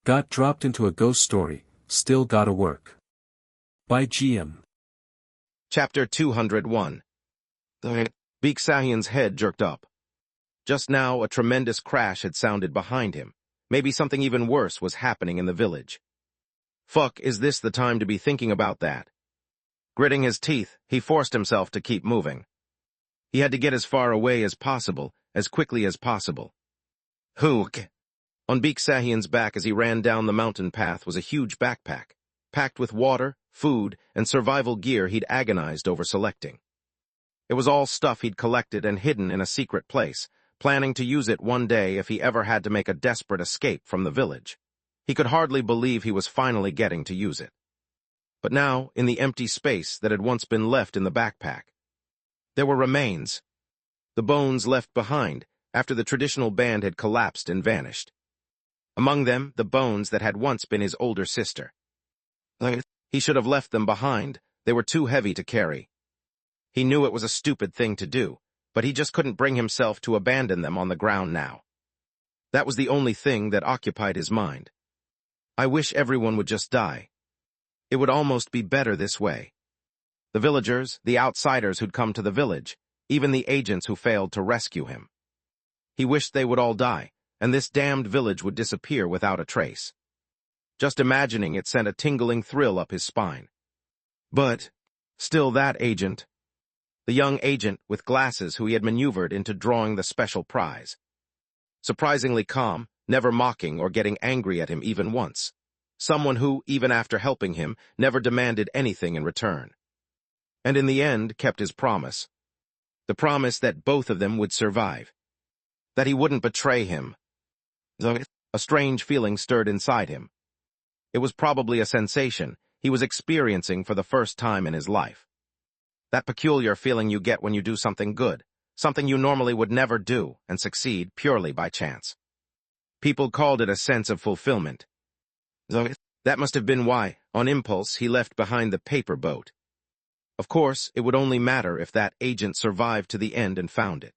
Got dropped into a ghost story, still gotta work. By GM. Chapter 201. Baek Deoksu's head jerked up. Just now, a tremendous crash had sounded behind him. Maybe something even worse was happening in the village. Fuck, is this the time to be thinking about that? Gritting his teeth, he forced himself to keep moving. He had to get as far away as possible, as quickly as possible. Hook! On Baek Deoksu's back as he ran down the mountain path was a huge backpack, packed with water, food, and survival gear he'd agonized over selecting. It was all stuff he'd collected and hidden in a secret place, planning to use it one day if he ever had to make a desperate escape from the village. He could hardly believe he was finally getting to use it. But now, in the empty space that had once been left in the backpack, there were remains. The bones left behind after the traditional band had collapsed and vanished. Among them, the bones that had once been his older sister. He should have left them behind. They were too heavy to carry. He knew it was a stupid thing to do, but he just couldn't bring himself to abandon them on the ground now. That was the only thing that occupied his mind. I wish everyone would just die. It would almost be better this way. The villagers, the outsiders who'd come to the village, even the agents who failed to rescue him. He wished they would all die, and this damned village would disappear without a trace. Just imagining it sent a tingling thrill up his spine. But, still that agent, the young agent with glasses who he had maneuvered into drawing the special prize. Surprisingly calm, never mocking or getting angry at him even once. Someone who, even after helping him, never demanded anything in return. And in the end kept his promise. The promise that both of them would survive. That he wouldn't betray him. A strange feeling stirred inside him. It was probably a sensation he was experiencing for the first time in his life. That peculiar feeling you get when you do something good, something you normally would never do and succeed purely by chance. People called it a sense of fulfillment. That must have been why, on impulse, he left behind the paper boat. Of course, it would only matter if that agent survived to the end and found it.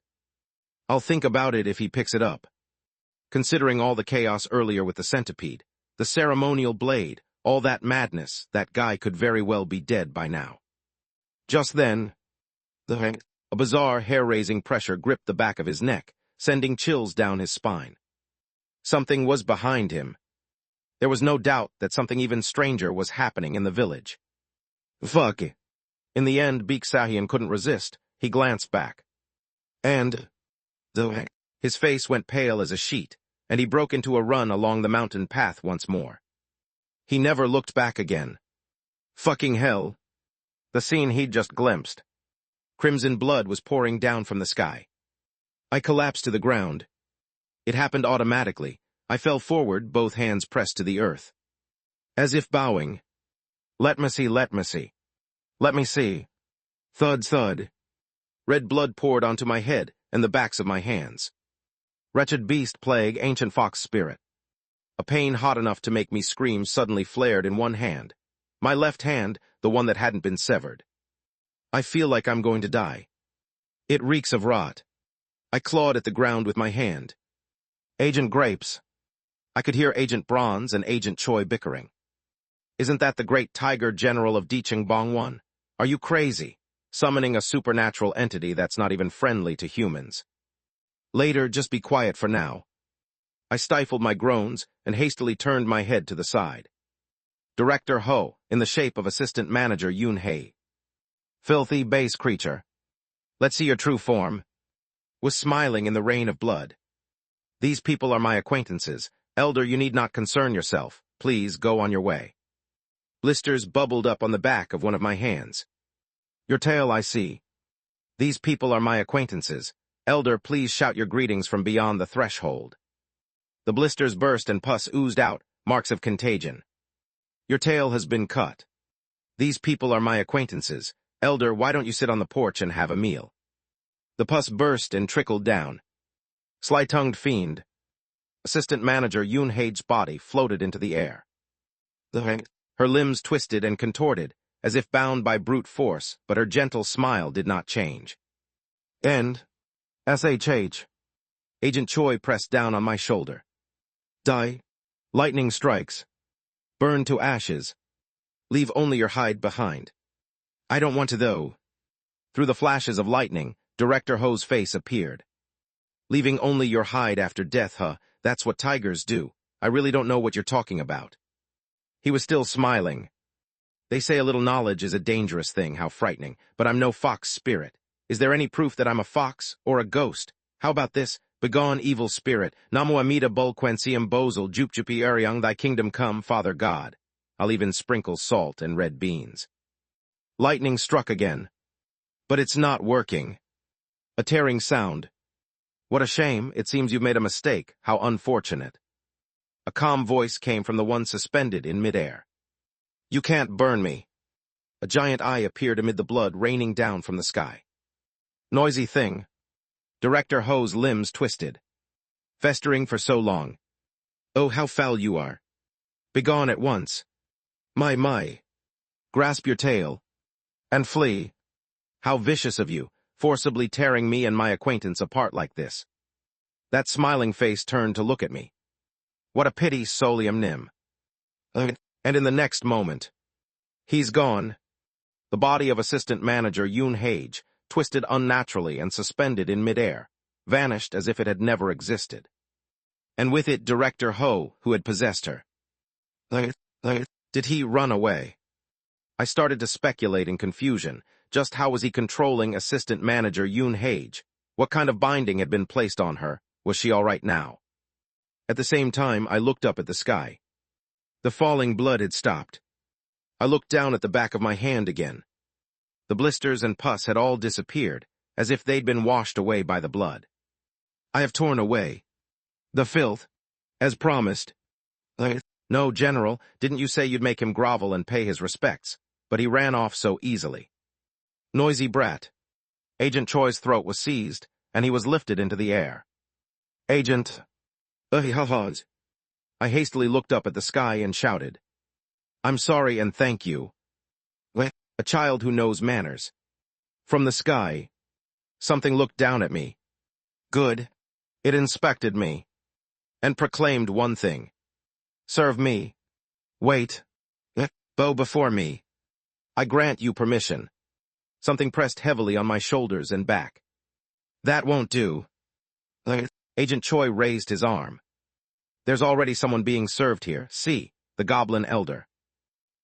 I'll think about it if he picks it up. Considering all the chaos earlier with the centipede, the ceremonial blade, all that madness, that guy could very well be dead by now. Just then, a bizarre, hair-raising pressure gripped the back of his neck, sending chills down his spine. Something was behind him. There was no doubt that something even stranger was happening in the village. Fuck. In the end, Baek Deoksu couldn't resist. He glanced back. And his face went pale as a sheet, and he broke into a run along the mountain path once more. He never looked back again. Fucking hell. The scene he'd just glimpsed. Crimson blood was pouring down from the sky. I collapsed to the ground. It happened automatically. I fell forward, both hands pressed to the earth. As if bowing. Let me see, let me see. Let me see. Thud, thud. Red blood poured onto my head and the backs of my hands. Wretched beast plague, ancient fox spirit. A pain hot enough to make me scream suddenly flared in one hand. My left hand, the one that hadn't been severed. I feel like I'm going to die. It reeks of rot. I clawed at the ground with my hand. Agent Grapes. I could hear Agent Bronze and Agent Choi bickering. Isn't that the great tiger general of Dicheng Bongwon? Are you crazy? Summoning a supernatural entity that's not even friendly to humans. Later, just be quiet for now. I stifled my groans and hastily turned my head to the side. Director Ho, in the shape of Assistant Manager Yoon Hei. Filthy base creature. Let's see your true form. Was smiling in the rain of blood. These people are my acquaintances. Elder, you need not concern yourself. Please go on your way. Blisters bubbled up on the back of one of my hands. Your tail, I see. These people are my acquaintances. Elder, please shout your greetings from beyond the threshold. The blisters burst and pus oozed out, marks of contagion. Your tail has been cut. These people are my acquaintances. Elder, why don't you sit on the porch and have a meal? The pus burst and trickled down. Sly-tongued fiend. Assistant Manager Yoon Hei's body floated into the air. Her limbs twisted and contorted, as if bound by brute force, but her gentle smile did not change. And, SHH. Agent Choi pressed down on my shoulder. Die. Lightning strikes. Burn to ashes. Leave only your hide behind. I don't want to though. Through the flashes of lightning, Director Ho's face appeared. Leaving only your hide after death, huh? That's what tigers do. I really don't know what you're talking about. He was still smiling. They say a little knowledge is a dangerous thing, how frightening, but I'm no fox spirit. Is there any proof that I'm a fox or a ghost? How about this? Begone, evil spirit. Namu Amida Bulquensium Bozal Jupjupi Ariang, thy kingdom come, Father God. I'll even sprinkle salt and red beans. Lightning struck again. But it's not working. A tearing sound. What a shame, it seems you've made a mistake. How unfortunate. A calm voice came from the one suspended in midair. You can't burn me. A giant eye appeared amid the blood raining down from the sky. Noisy thing. Director Ho's limbs twisted. Festering for so long. Oh, how foul you are. Begone at once. My. Grasp your tail. And flee. How vicious of you, forcibly tearing me and my acquaintance apart like this. That smiling face turned to look at me. What a pity, solium nim. And in the next moment, he's gone. The body of Assistant Manager Yoon Hage, twisted unnaturally and suspended in midair, vanished as if it had never existed. And with it Director Ho, who had possessed her. Did he run away? I started to speculate in confusion. Just how was he controlling Assistant Manager Yoon Hage? What kind of binding had been placed on her? Was she all right now? At the same time, I looked up at the sky. The falling blood had stopped. I looked down at the back of my hand again. The blisters and pus had all disappeared, as if they'd been washed away by the blood. I have torn away the filth, as promised. No, General, didn't you say you'd make him grovel and pay his respects? But he ran off so easily. Noisy brat. Agent Choi's throat was seized, and he was lifted into the air. Agent... I hastily looked up at the sky and shouted. I'm sorry and thank you. A child who knows manners. From the sky, something looked down at me. Good. It inspected me. And proclaimed one thing. Serve me. Wait. Bow before me. I grant you permission. Something pressed heavily on my shoulders and back. That won't do. Agent Choi raised his arm. There's already someone being served here. See, the Goblin Elder.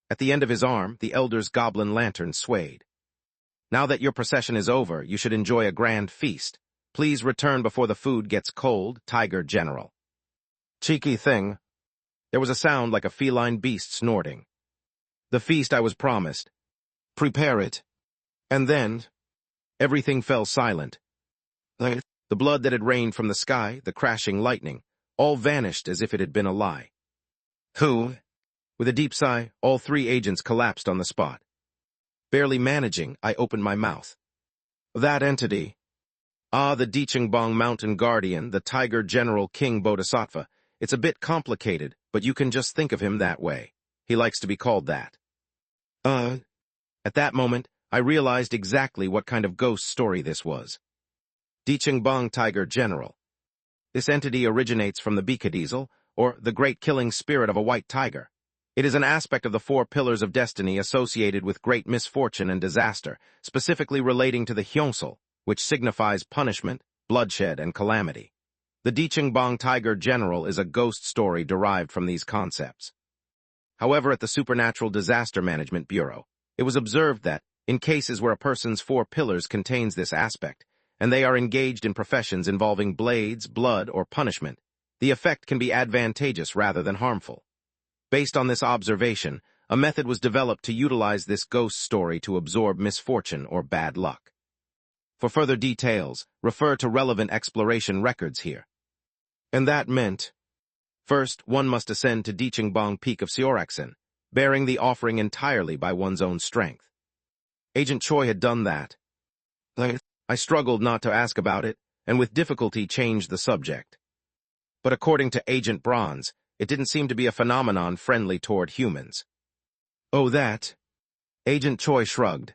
At the end of his arm, the Elder's goblin lantern swayed. Now that your procession is over, you should enjoy a grand feast. Please return before the food gets cold, Tiger General. Cheeky thing. There was a sound like a feline beast snorting. The feast I was promised. Prepare it. And then, everything fell silent. The blood that had rained from the sky, the crashing lightning, all vanished as if it had been a lie. Who? With a deep sigh, all three agents collapsed on the spot. Barely managing, I opened my mouth. That entity. Ah, the Dichingbong Mountain Guardian, the Tiger General King Bodhisattva. It's a bit complicated, but you can just think of him that way. He likes to be called that. At that moment, I realized exactly what kind of ghost story this was. Dichingbong Tiger General. This entity originates from the Bikadiesel, or the great killing spirit of a white tiger. It is an aspect of the four pillars of destiny associated with great misfortune and disaster, specifically relating to the Hyonsel, which signifies punishment, bloodshed, and calamity. The Dichingbong Tiger General is a ghost story derived from these concepts. However, at the Supernatural Disaster Management Bureau, it was observed that, in cases where a person's four pillars contains this aspect, and they are engaged in professions involving blades, blood, or punishment, the effect can be advantageous rather than harmful. Based on this observation, a method was developed to utilize this ghost story to absorb misfortune or bad luck. For further details, refer to relevant exploration records here. And that meant, first, one must ascend to Dichingbong Peak of Seoraksan, bearing the offering entirely by one's own strength. Agent Choi had done that. I struggled not to ask about it, and with difficulty changed the subject. But according to Agent Bronze, it didn't seem to be a phenomenon friendly toward humans. Oh, that? Agent Choi shrugged.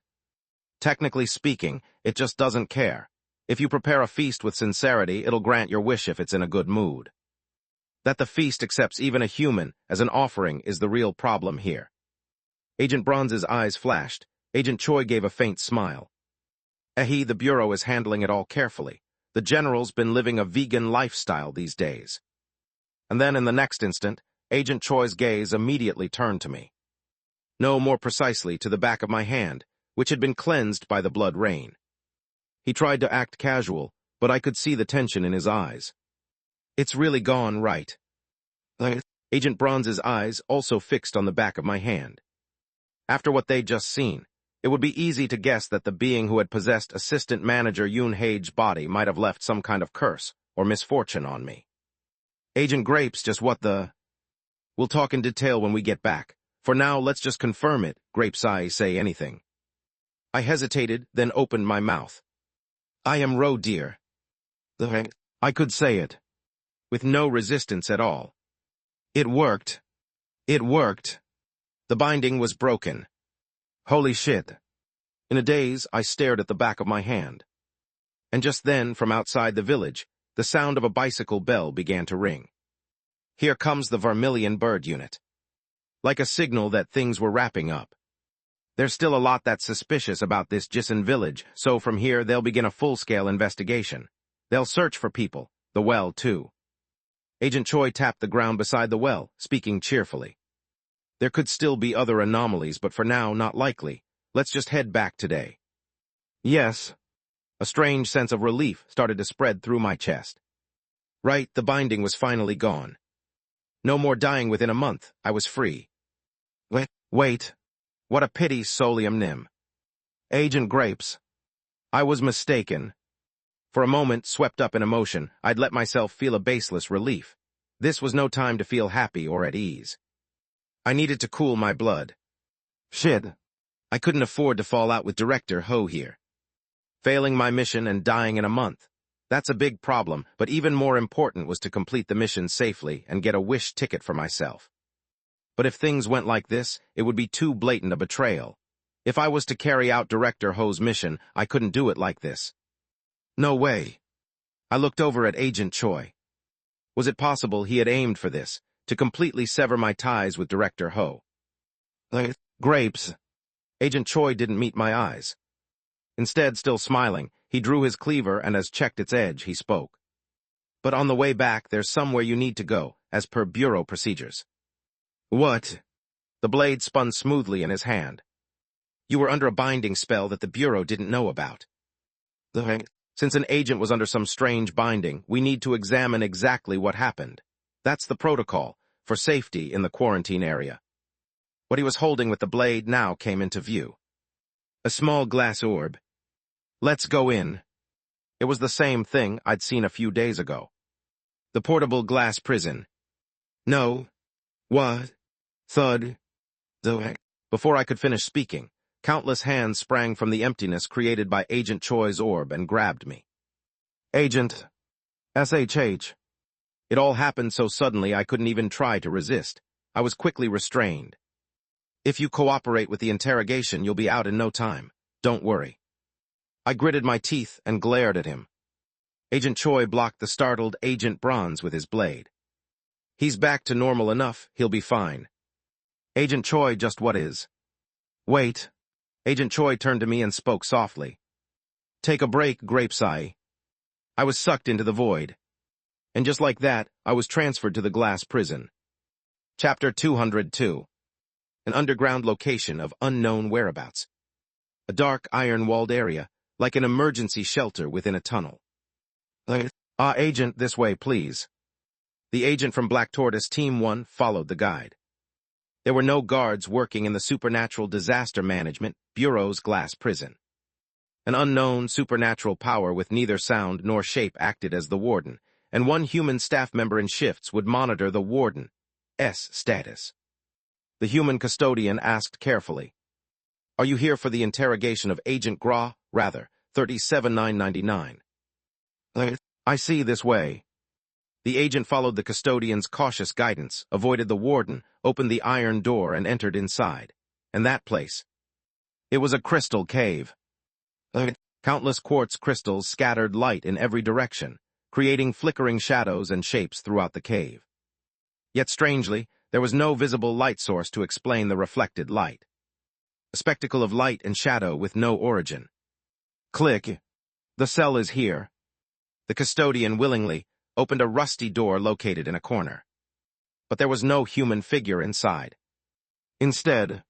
Technically speaking, it just doesn't care. If you prepare a feast with sincerity, it'll grant your wish if it's in a good mood. That the feast accepts even a human as an offering is the real problem here. Agent Bronze's eyes flashed. Agent Choi gave a faint smile. The Bureau is handling it all carefully. The General's been living a vegan lifestyle these days. And then in the next instant, Agent Choi's gaze immediately turned to me. No, more precisely, to the back of my hand, which had been cleansed by the blood rain. He tried to act casual, but I could see the tension in his eyes. It's really gone, right? Agent Bronze's eyes also fixed on the back of my hand. After what they'd just seen, it would be easy to guess that the being who had possessed Assistant Manager Yoon Hae's body might have left some kind of curse or misfortune on me. Agent Grapes, just what the... We'll talk in detail when we get back. For now, let's just confirm it, Grapes I say anything. I hesitated, then opened my mouth. I am Ro, dear. I could say it. With no resistance at all. It worked. It worked. The binding was broken. Holy shit. In a daze, I stared at the back of my hand. And just then, from outside the village, the sound of a bicycle bell began to ring. Here comes the Vermilion Bird Unit. Like a signal that things were wrapping up. There's still a lot that's suspicious about this Jisan village, so from here they'll begin a full-scale investigation. They'll search for people, the well too. Agent Choi tapped the ground beside the well, speaking cheerfully. There could still be other anomalies, but for now, not likely. Let's just head back today. Yes. A strange sense of relief started to spread through my chest. Right, the binding was finally gone. No more dying within a month, I was free. Wait. What a pity, Solium Nim. Agent Grapes. I was mistaken. For a moment, swept up in emotion, I'd let myself feel a baseless relief. This was no time to feel happy or at ease. I needed to cool my blood. Shit. I couldn't afford to fall out with Director Ho here. Failing my mission and dying in a month. That's a big problem, but even more important was to complete the mission safely and get a wish ticket for myself. But if things went like this, it would be too blatant a betrayal. If I was to carry out Director Ho's mission, I couldn't do it like this. No way. I looked over at Agent Choi. Was it possible he had aimed for this, to completely sever my ties with Director Ho? Grapes. Agent Choi didn't meet my eyes. Instead, still smiling, he drew his cleaver and as checked its edge, he spoke. But on the way back, there's somewhere you need to go, as per Bureau procedures. What? The blade spun smoothly in his hand. You were under a binding spell that the Bureau didn't know about. Since an agent was under some strange binding, we need to examine exactly what happened. That's the protocol, for safety in the quarantine area. What he was holding with the blade now came into view. A small glass orb. Let's go in. It was the same thing I'd seen a few days ago. The portable glass prison. No. What? Thud. Before I could finish speaking, countless hands sprang from the emptiness created by Agent Choi's orb and grabbed me. Agent. SHH. It all happened so suddenly I couldn't even try to resist. I was quickly restrained. If you cooperate with the interrogation, you'll be out in no time. Don't worry. I gritted my teeth and glared at him. Agent Choi blocked the startled Agent Bronze with his blade. He's back to normal enough, he'll be fine. Agent Choi, just what is? Wait. Agent Choi turned to me and spoke softly. Take a break, Grapeseye. I was sucked into the void. And just like that, I was transferred to the glass prison. Chapter 202. An underground location of unknown whereabouts. A dark, iron-walled area, like an emergency shelter within a tunnel. Agent, this way, please. The agent from Black Tortoise Team 1 followed the guide. There were no guards working in the Supernatural Disaster Management Bureau's glass prison. An unknown supernatural power with neither sound nor shape acted as the warden, and one human staff member in shifts would monitor the warden's status. The human custodian asked carefully, Are you here for the interrogation of Agent Gra, rather, 37999? I see, this way. The agent followed the custodian's cautious guidance, avoided the warden, opened the iron door and entered inside. And that place. It was a crystal cave. Countless quartz crystals scattered light in every direction, creating flickering shadows and shapes throughout the cave. Yet strangely, there was no visible light source to explain the reflected light. A spectacle of light and shadow with no origin. Click. The cell is here. The custodian willingly opened a rusty door located in a corner. But there was no human figure inside. Instead,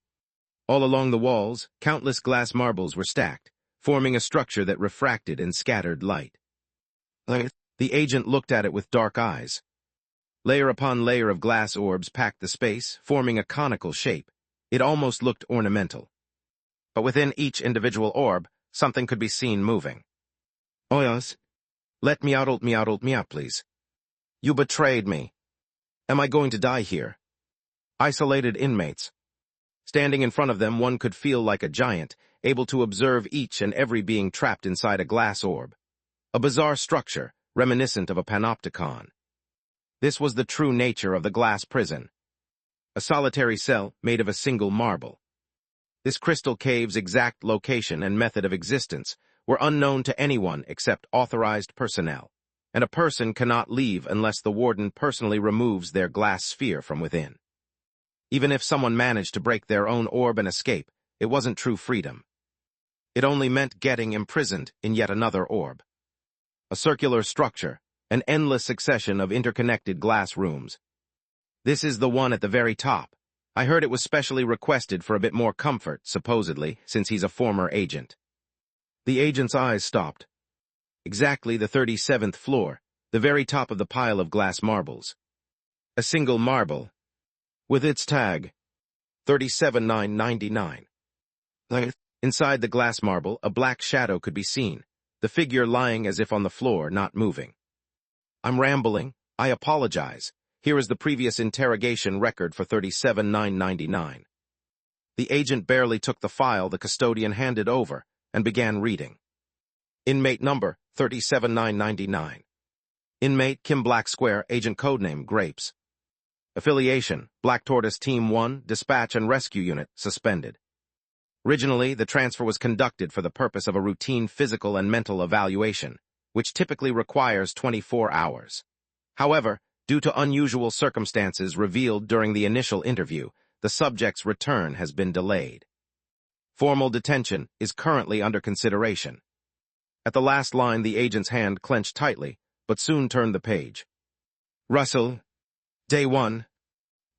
all along the walls, countless glass marbles were stacked, forming a structure that refracted and scattered light. The agent looked at it with dark eyes. Layer upon layer of glass orbs packed the space, forming a conical shape. It almost looked ornamental. But within each individual orb, something could be seen moving. "Oh yes. Let me out, please. You betrayed me. Am I going to die here?" Isolated inmates. Standing in front of them, one could feel like a giant, able to observe each and every being trapped inside a glass orb. A bizarre structure, reminiscent of a panopticon. This was the true nature of the glass prison. A solitary cell made of a single marble. This crystal cave's exact location and method of existence were unknown to anyone except authorized personnel, and a person cannot leave unless the warden personally removes their glass sphere from within. Even if someone managed to break their own orb and escape, it wasn't true freedom. It only meant getting imprisoned in yet another orb. A circular structure, an endless succession of interconnected glass rooms. This is the one at the very top. I heard it was specially requested for a bit more comfort, supposedly, since he's a former agent. The agent's eyes stopped. Exactly the 37th floor, the very top of the pile of glass marbles. A single marble, with its tag, 37,999. Inside the glass marble, a black shadow could be seen, the figure lying as if on the floor, not moving. "I'm rambling. I apologize. Here is the previous interrogation record for 37,999. The agent barely took the file the custodian handed over and began reading. Inmate number 37,999. Inmate Kim Black Square, agent codename Grapes. Affiliation, Black Tortoise Team 1, Dispatch and Rescue Unit, suspended. Originally, the transfer was conducted for the purpose of a routine physical and mental evaluation, which typically requires 24 hours. However, due to unusual circumstances revealed during the initial interview, the subject's return has been delayed. Formal detention is currently under consideration. At the last line, the agent's hand clenched tightly, but soon turned the page. Russell, Day 1.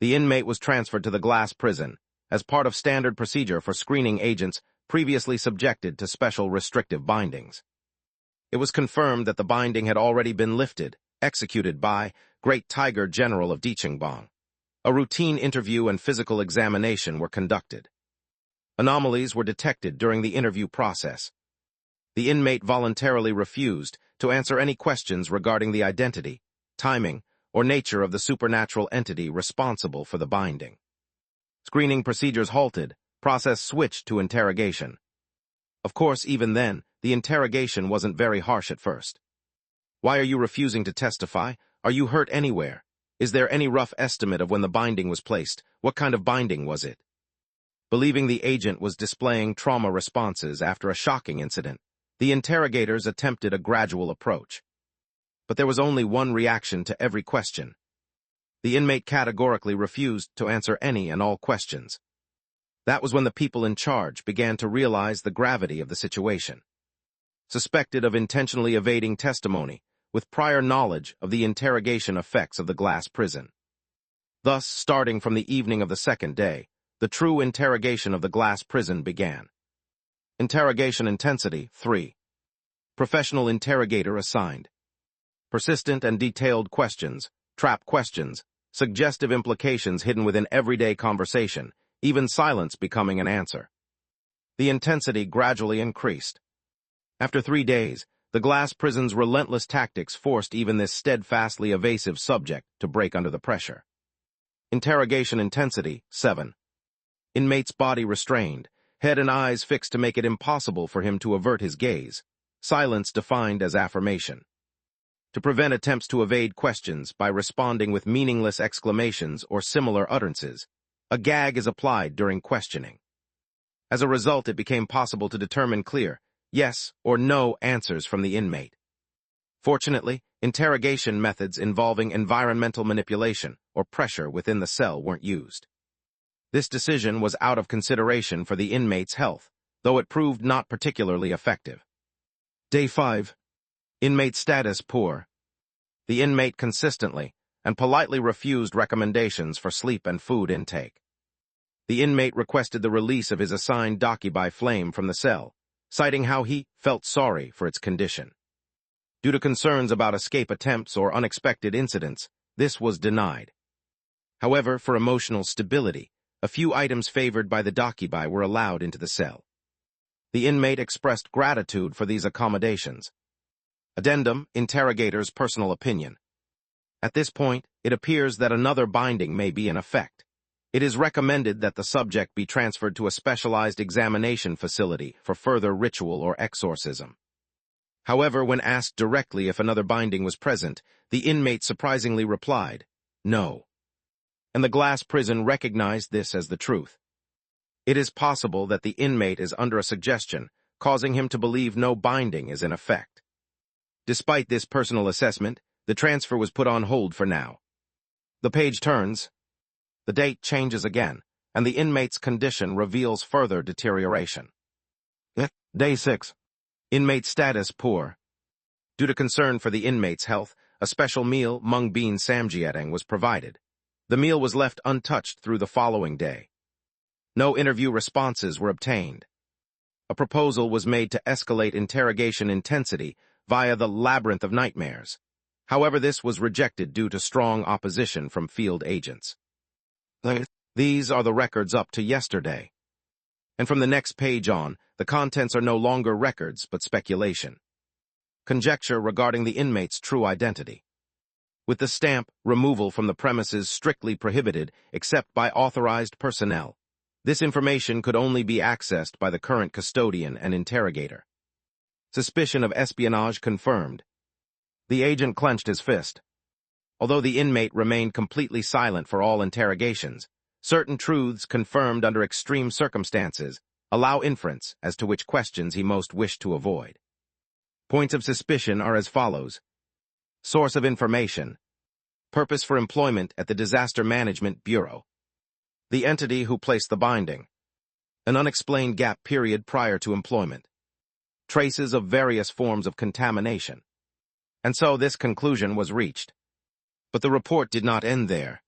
The inmate was transferred to the glass prison as part of standard procedure for screening agents previously subjected to special restrictive bindings. It was confirmed that the binding had already been lifted, executed by Great Tiger General of Diqingbang. A routine interview and physical examination were conducted. Anomalies were detected during the interview process. The inmate voluntarily refused to answer any questions regarding the identity, timing, or nature of the supernatural entity responsible for the binding. Screening procedures halted, process switched to interrogation. Of course, even then, the interrogation wasn't very harsh at first. Why are you refusing to testify? Are you hurt anywhere? Is there any rough estimate of when the binding was placed? What kind of binding was it? Believing the agent was displaying trauma responses after a shocking incident, the interrogators attempted a gradual approach. But there was only one reaction to every question. The inmate categorically refused to answer any and all questions. That was when the people in charge began to realize the gravity of the situation. Suspected of intentionally evading testimony, with prior knowledge of the interrogation effects of the glass prison. Thus, starting from the evening of the second day, the true interrogation of the glass prison began. Interrogation intensity 3. Professional interrogator assigned. Persistent and detailed questions, trap questions, suggestive implications hidden within everyday conversation, even silence becoming an answer. The intensity gradually increased. After 3 days, the glass prison's relentless tactics forced even this steadfastly evasive subject to break under the pressure. Interrogation intensity 7. Inmate's body restrained, head and eyes fixed to make it impossible for him to avert his gaze, silence defined as affirmation. To prevent attempts to evade questions by responding with meaningless exclamations or similar utterances, a gag is applied during questioning. As a result, it became possible to determine clear, yes or no answers from the inmate. Fortunately, interrogation methods involving environmental manipulation or pressure within the cell weren't used. This decision was out of consideration for the inmate's health, though it proved not particularly effective. Day 5. Inmate status poor. The inmate consistently and politely refused recommendations for sleep and food intake. The inmate requested the release of his assigned Dakibai flame from the cell, citing how he felt sorry for its condition. Due to concerns about escape attempts or unexpected incidents, this was denied. However, for emotional stability, a few items favored by the Dakibai were allowed into the cell. The inmate expressed gratitude for these accommodations. Addendum, interrogator's personal opinion. At this point, it appears that another binding may be in effect. It is recommended that the subject be transferred to a specialized examination facility for further ritual or exorcism. However, when asked directly if another binding was present, the inmate surprisingly replied, "No." And the glass prison recognized this as the truth. It is possible that the inmate is under a suggestion, causing him to believe no binding is in effect. Despite this personal assessment, the transfer was put on hold for now. The page turns, the date changes again, and the inmate's condition reveals further deterioration. Day 6. Inmate status poor. Due to concern for the inmate's health, a special meal, mung bean samjietang, was provided. The meal was left untouched through the following day. No interview responses were obtained. A proposal was made to escalate interrogation intensity via the labyrinth of nightmares. However, this was rejected due to strong opposition from field agents. These are the records up to yesterday. And from the next page on, the contents are no longer records but speculation. Conjecture regarding the inmate's true identity. With the stamp, removal from the premises strictly prohibited except by authorized personnel. This information could only be accessed by the current custodian and interrogator. Suspicion of espionage confirmed. The agent clenched his fist. Although the inmate remained completely silent for all interrogations, certain truths confirmed under extreme circumstances allow inference as to which questions he most wished to avoid. Points of suspicion are as follows. Source of information. Purpose for employment at the Disaster Management Bureau. The entity who placed the binding. An unexplained gap period prior to employment. Traces of various forms of contamination. And so this conclusion was reached. But the report did not end there.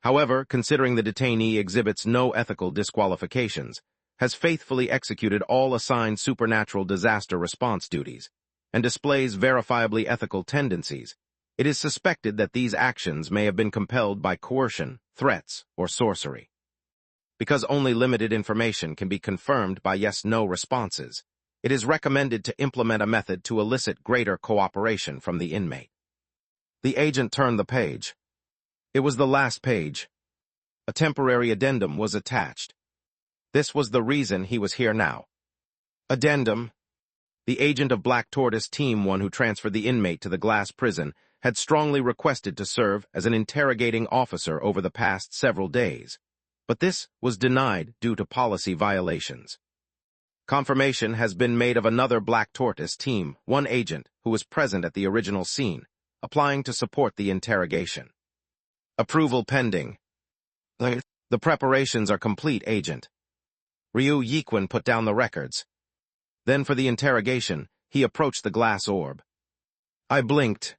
However, considering the detainee exhibits no ethical disqualifications, has faithfully executed all assigned supernatural disaster response duties, and displays verifiably ethical tendencies, it is suspected that these actions may have been compelled by coercion, threats, or sorcery. Because only limited information can be confirmed by yes-no responses, it is recommended to implement a method to elicit greater cooperation from the inmate. The agent turned the page. It was the last page. A temporary addendum was attached. This was the reason he was here now. Addendum. The agent of Black Tortoise Team 1 who transferred the inmate to the glass prison had strongly requested to serve as an interrogating officer over the past several days, but this was denied due to policy violations. Confirmation has been made of another Black Tortoise Team 1 agent who was present at the original scene, applying to support the interrogation. Approval pending. The preparations are complete, Agent. Ryu Yiquan put down the records. Then for the interrogation, he approached the glass orb. I blinked.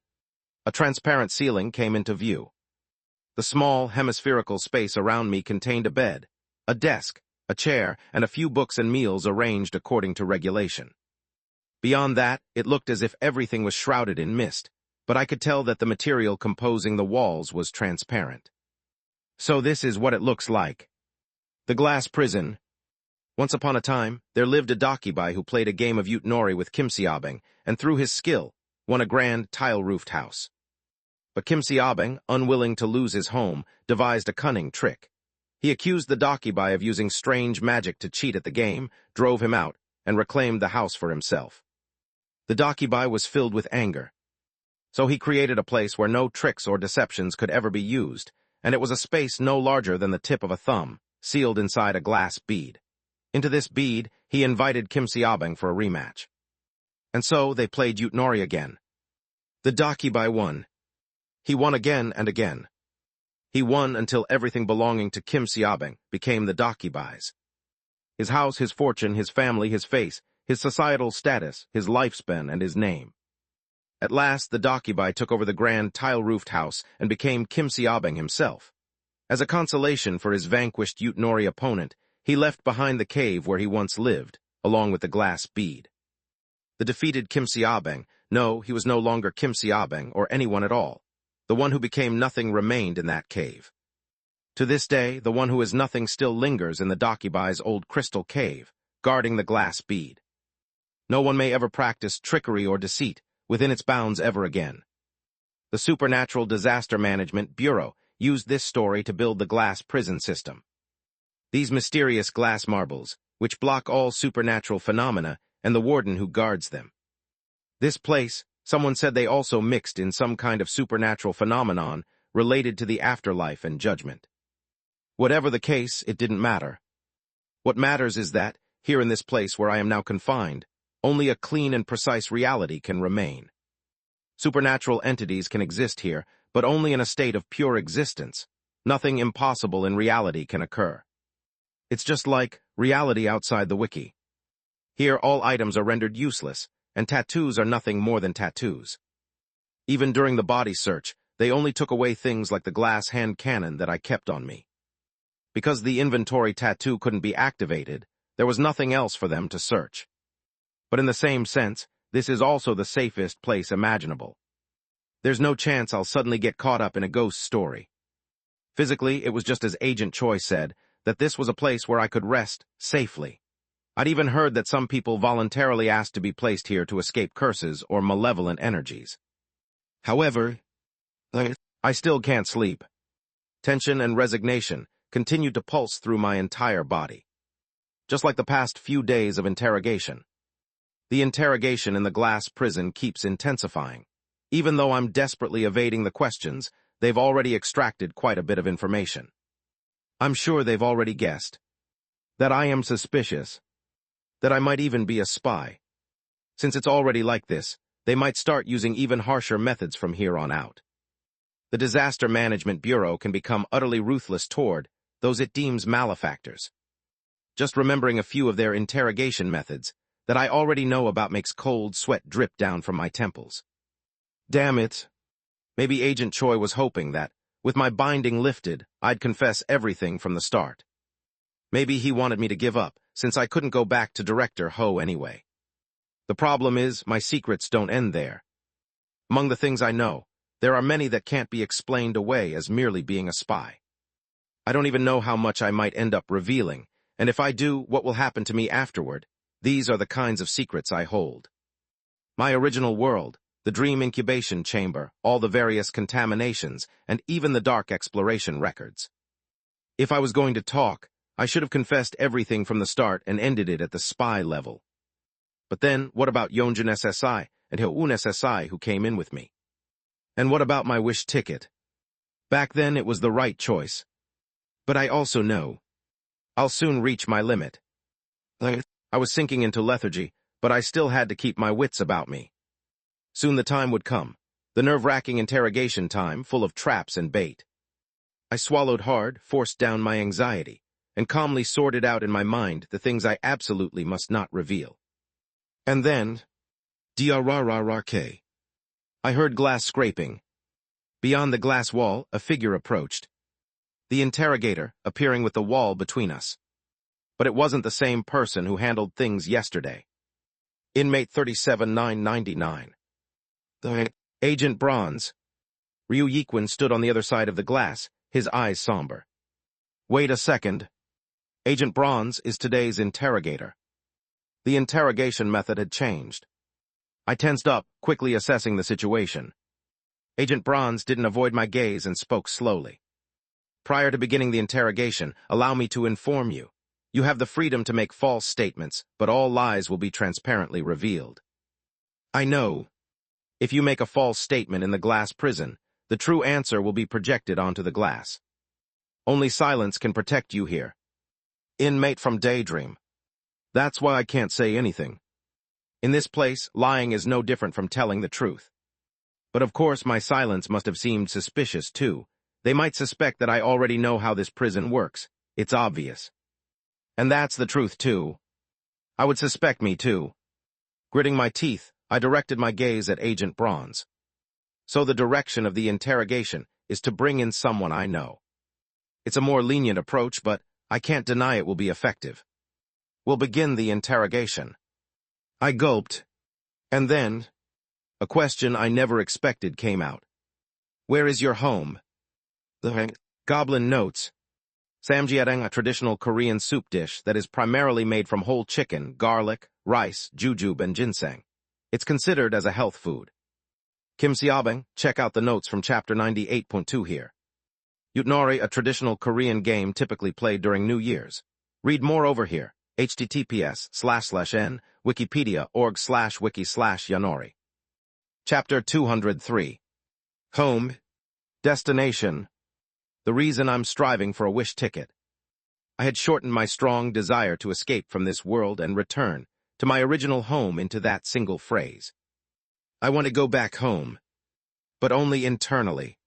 A transparent ceiling came into view. The small, hemispherical space around me contained a bed, a desk, a chair, and a few books and meals arranged according to regulation. Beyond that, it looked as if everything was shrouded in mist, but I could tell that the material composing the walls was transparent. So this is what it looks like. The glass prison. Once upon a time, there lived a Dakibai who played a game of Yutnori with Kim Siabeng, and through his skill, won a grand tile-roofed house. But Kim Siabeng, unwilling to lose his home, devised a cunning trick. He accused the Dakibai of using strange magic to cheat at the game, drove him out, and reclaimed the house for himself. The Dakibai was filled with anger. So he created a place where no tricks or deceptions could ever be used, and it was a space no larger than the tip of a thumb, sealed inside a glass bead. Into this bead, he invited Kim Siabeng for a rematch. And so they played Yutnori again. The Dakibai won. He won again and again. He won until everything belonging to Kim Seobeng became the Dakibai's. His house, his fortune, his family, his face, his societal status, his lifespan, and his name. At last, the Dakibai took over the grand tile-roofed house and became Kim Seobeng himself. As a consolation for his vanquished Yutnori opponent, he left behind the cave where he once lived, along with the glass bead. The defeated Kim Seobeng, no, he was no longer Kim Seobeng or anyone at all. The one who became nothing remained in that cave. To this day, the one who is nothing still lingers in the Dakibai's old crystal cave, guarding the glass bead. No one may ever practice trickery or deceit within its bounds ever again. The Supernatural Disaster Management Bureau used this story to build the glass prison system. These mysterious glass marbles, which block all supernatural phenomena, and the warden who guards them. This place, someone said they also mixed in some kind of supernatural phenomenon related to the afterlife and judgment. Whatever the case, it didn't matter. What matters is that, here in this place where I am now confined, only a clean and precise reality can remain. Supernatural entities can exist here, but only in a state of pure existence. Nothing impossible in reality can occur. It's just like reality outside the wiki. Here all items are rendered useless, and tattoos are nothing more than tattoos. Even during the body search, they only took away things like the glass hand cannon that I kept on me. Because the inventory tattoo couldn't be activated, there was nothing else for them to search. But in the same sense, this is also the safest place imaginable. There's no chance I'll suddenly get caught up in a ghost story. Physically, it was just as Agent Choi said, that this was a place where I could rest safely. I'd even heard that some people voluntarily asked to be placed here to escape curses or malevolent energies. However, I still can't sleep. Tension and resignation continued to pulse through my entire body. Just like the past few days of interrogation. The interrogation in the glass prison keeps intensifying. Even though I'm desperately evading the questions, they've already extracted quite a bit of information. I'm sure they've already guessed that I am suspicious, that I might even be a spy. Since it's already like this, they might start using even harsher methods from here on out. The Disaster Management Bureau can become utterly ruthless toward those it deems malefactors. Just remembering a few of their interrogation methods that I already know about makes cold sweat drip down from my temples. Damn it. Maybe Agent Choi was hoping that, with my binding lifted, I'd confess everything from the start. Maybe he wanted me to give up, since I couldn't go back to Director Ho anyway. The problem is, my secrets don't end there. Among the things I know, there are many that can't be explained away as merely being a spy. I don't even know how much I might end up revealing, and if I do, what will happen to me afterward. These are the kinds of secrets I hold. My original world, the dream incubation chamber, all the various contaminations, and even the dark exploration records. If I was going to talk, I should have confessed everything from the start and ended it at the spy level. But then, what about Yeonjun SSI and Hyoun SSI who came in with me? And what about my wish ticket? Back then it was the right choice. But I also know I'll soon reach my limit. I was sinking into lethargy, but I still had to keep my wits about me. Soon the time would come, the nerve-wracking interrogation time full of traps and bait. I swallowed hard, forced down my anxiety, and calmly sorted out in my mind the things I absolutely must not reveal. And then, Diarararake. I heard glass scraping. Beyond the glass wall, a figure approached. The interrogator, appearing with the wall between us. But it wasn't the same person who handled things yesterday. Inmate 37999. The Agent Bronze. Ryu Yikwin stood on the other side of the glass, his eyes somber. Wait a second. Agent Bronze is today's interrogator. The interrogation method had changed. I tensed up, quickly assessing the situation. Agent Bronze didn't avoid my gaze and spoke slowly. Prior to beginning the interrogation, allow me to inform you. You have the freedom to make false statements, but all lies will be transparently revealed. I know. If you make a false statement in the glass prison, the true answer will be projected onto the glass. Only silence can protect you here. Inmate from Daydream. That's why I can't say anything. In this place, lying is no different from telling the truth. But of course my silence must have seemed suspicious too, They might suspect that I already know how this prison works. It's obvious. And that's the truth, too. I would suspect me, too. Gritting my teeth, I directed my gaze at Agent Bronze. So the direction of the interrogation is to bring in someone I know. It's a more lenient approach, but I can't deny it will be effective. We'll begin the interrogation. I gulped. And then, a question I never expected came out. Where is your home? The Goblin notes. Samjiatang, a traditional Korean soup dish that is primarily made from whole chicken, garlic, rice, jujube, and ginseng. It's considered as a health food. Kim Seobang, check out the notes from chapter 98.2 here. Yutnori, a traditional Korean game typically played during New Year's. Read more over here. https://n wikipedia.org/wiki/yanori. Chapter 203. Home. Destination. The reason I'm striving for a wish ticket. I had shortened my strong desire to escape from this world and return to my original home into that single phrase. I want to go back home, but only internally.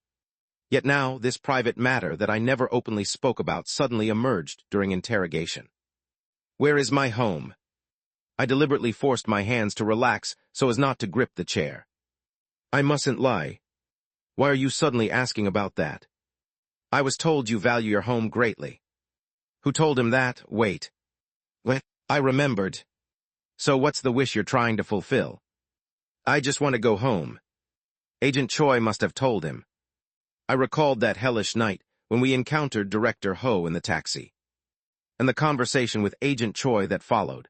Yet now, this private matter that I never openly spoke about suddenly emerged during interrogation. Where is my home? I deliberately forced my hands to relax so as not to grip the chair. I mustn't lie. Why are you suddenly asking about that? I was told you value your home greatly. Who told him that? Wait. What? I remembered. So what's the wish you're trying to fulfill? I just want to go home. Agent Choi must have told him. I recalled that hellish night when we encountered Director Ho in the taxi, and the conversation with Agent Choi that followed.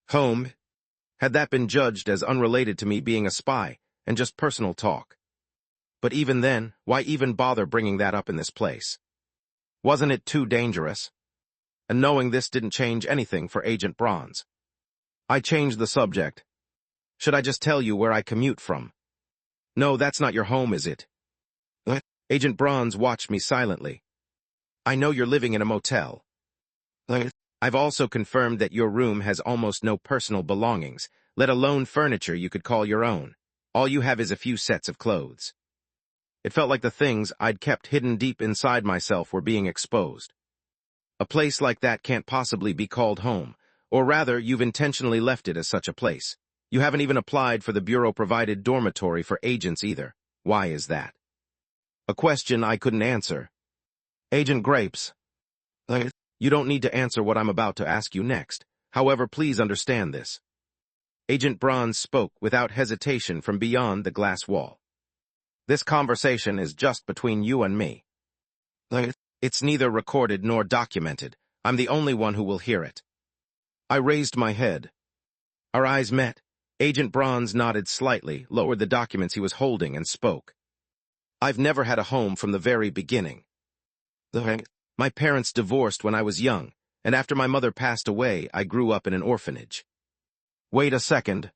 Home? Had that been judged as unrelated to me being a spy and just personal talk? But even then, why even bother bringing that up in this place? Wasn't it too dangerous? And knowing this didn't change anything for Agent Bronze. I changed the subject. Should I just tell you where I commute from? No, that's not your home, is it? What? Agent Bronze watched me silently. I know you're living in a motel. I've also confirmed that your room has almost no personal belongings, let alone furniture you could call your own. All you have is a few sets of clothes. It felt like the things I'd kept hidden deep inside myself were being exposed. A place like that can't possibly be called home, or rather, you've intentionally left it as such a place. You haven't even applied for the Bureau-provided dormitory for agents either. Why is that? A question I couldn't answer. Agent Grapes. You don't need to answer what I'm about to ask you next. However, please understand this. Agent Bronze spoke without hesitation from beyond the glass wall. This conversation is just between you and me. It's neither recorded nor documented. I'm the only one who will hear it. I raised my head. Our eyes met. Agent Bronze nodded slightly, lowered the documents he was holding, and spoke. I've never had a home from the very beginning. My parents divorced when I was young, and after my mother passed away, I grew up in an orphanage. Wait a second.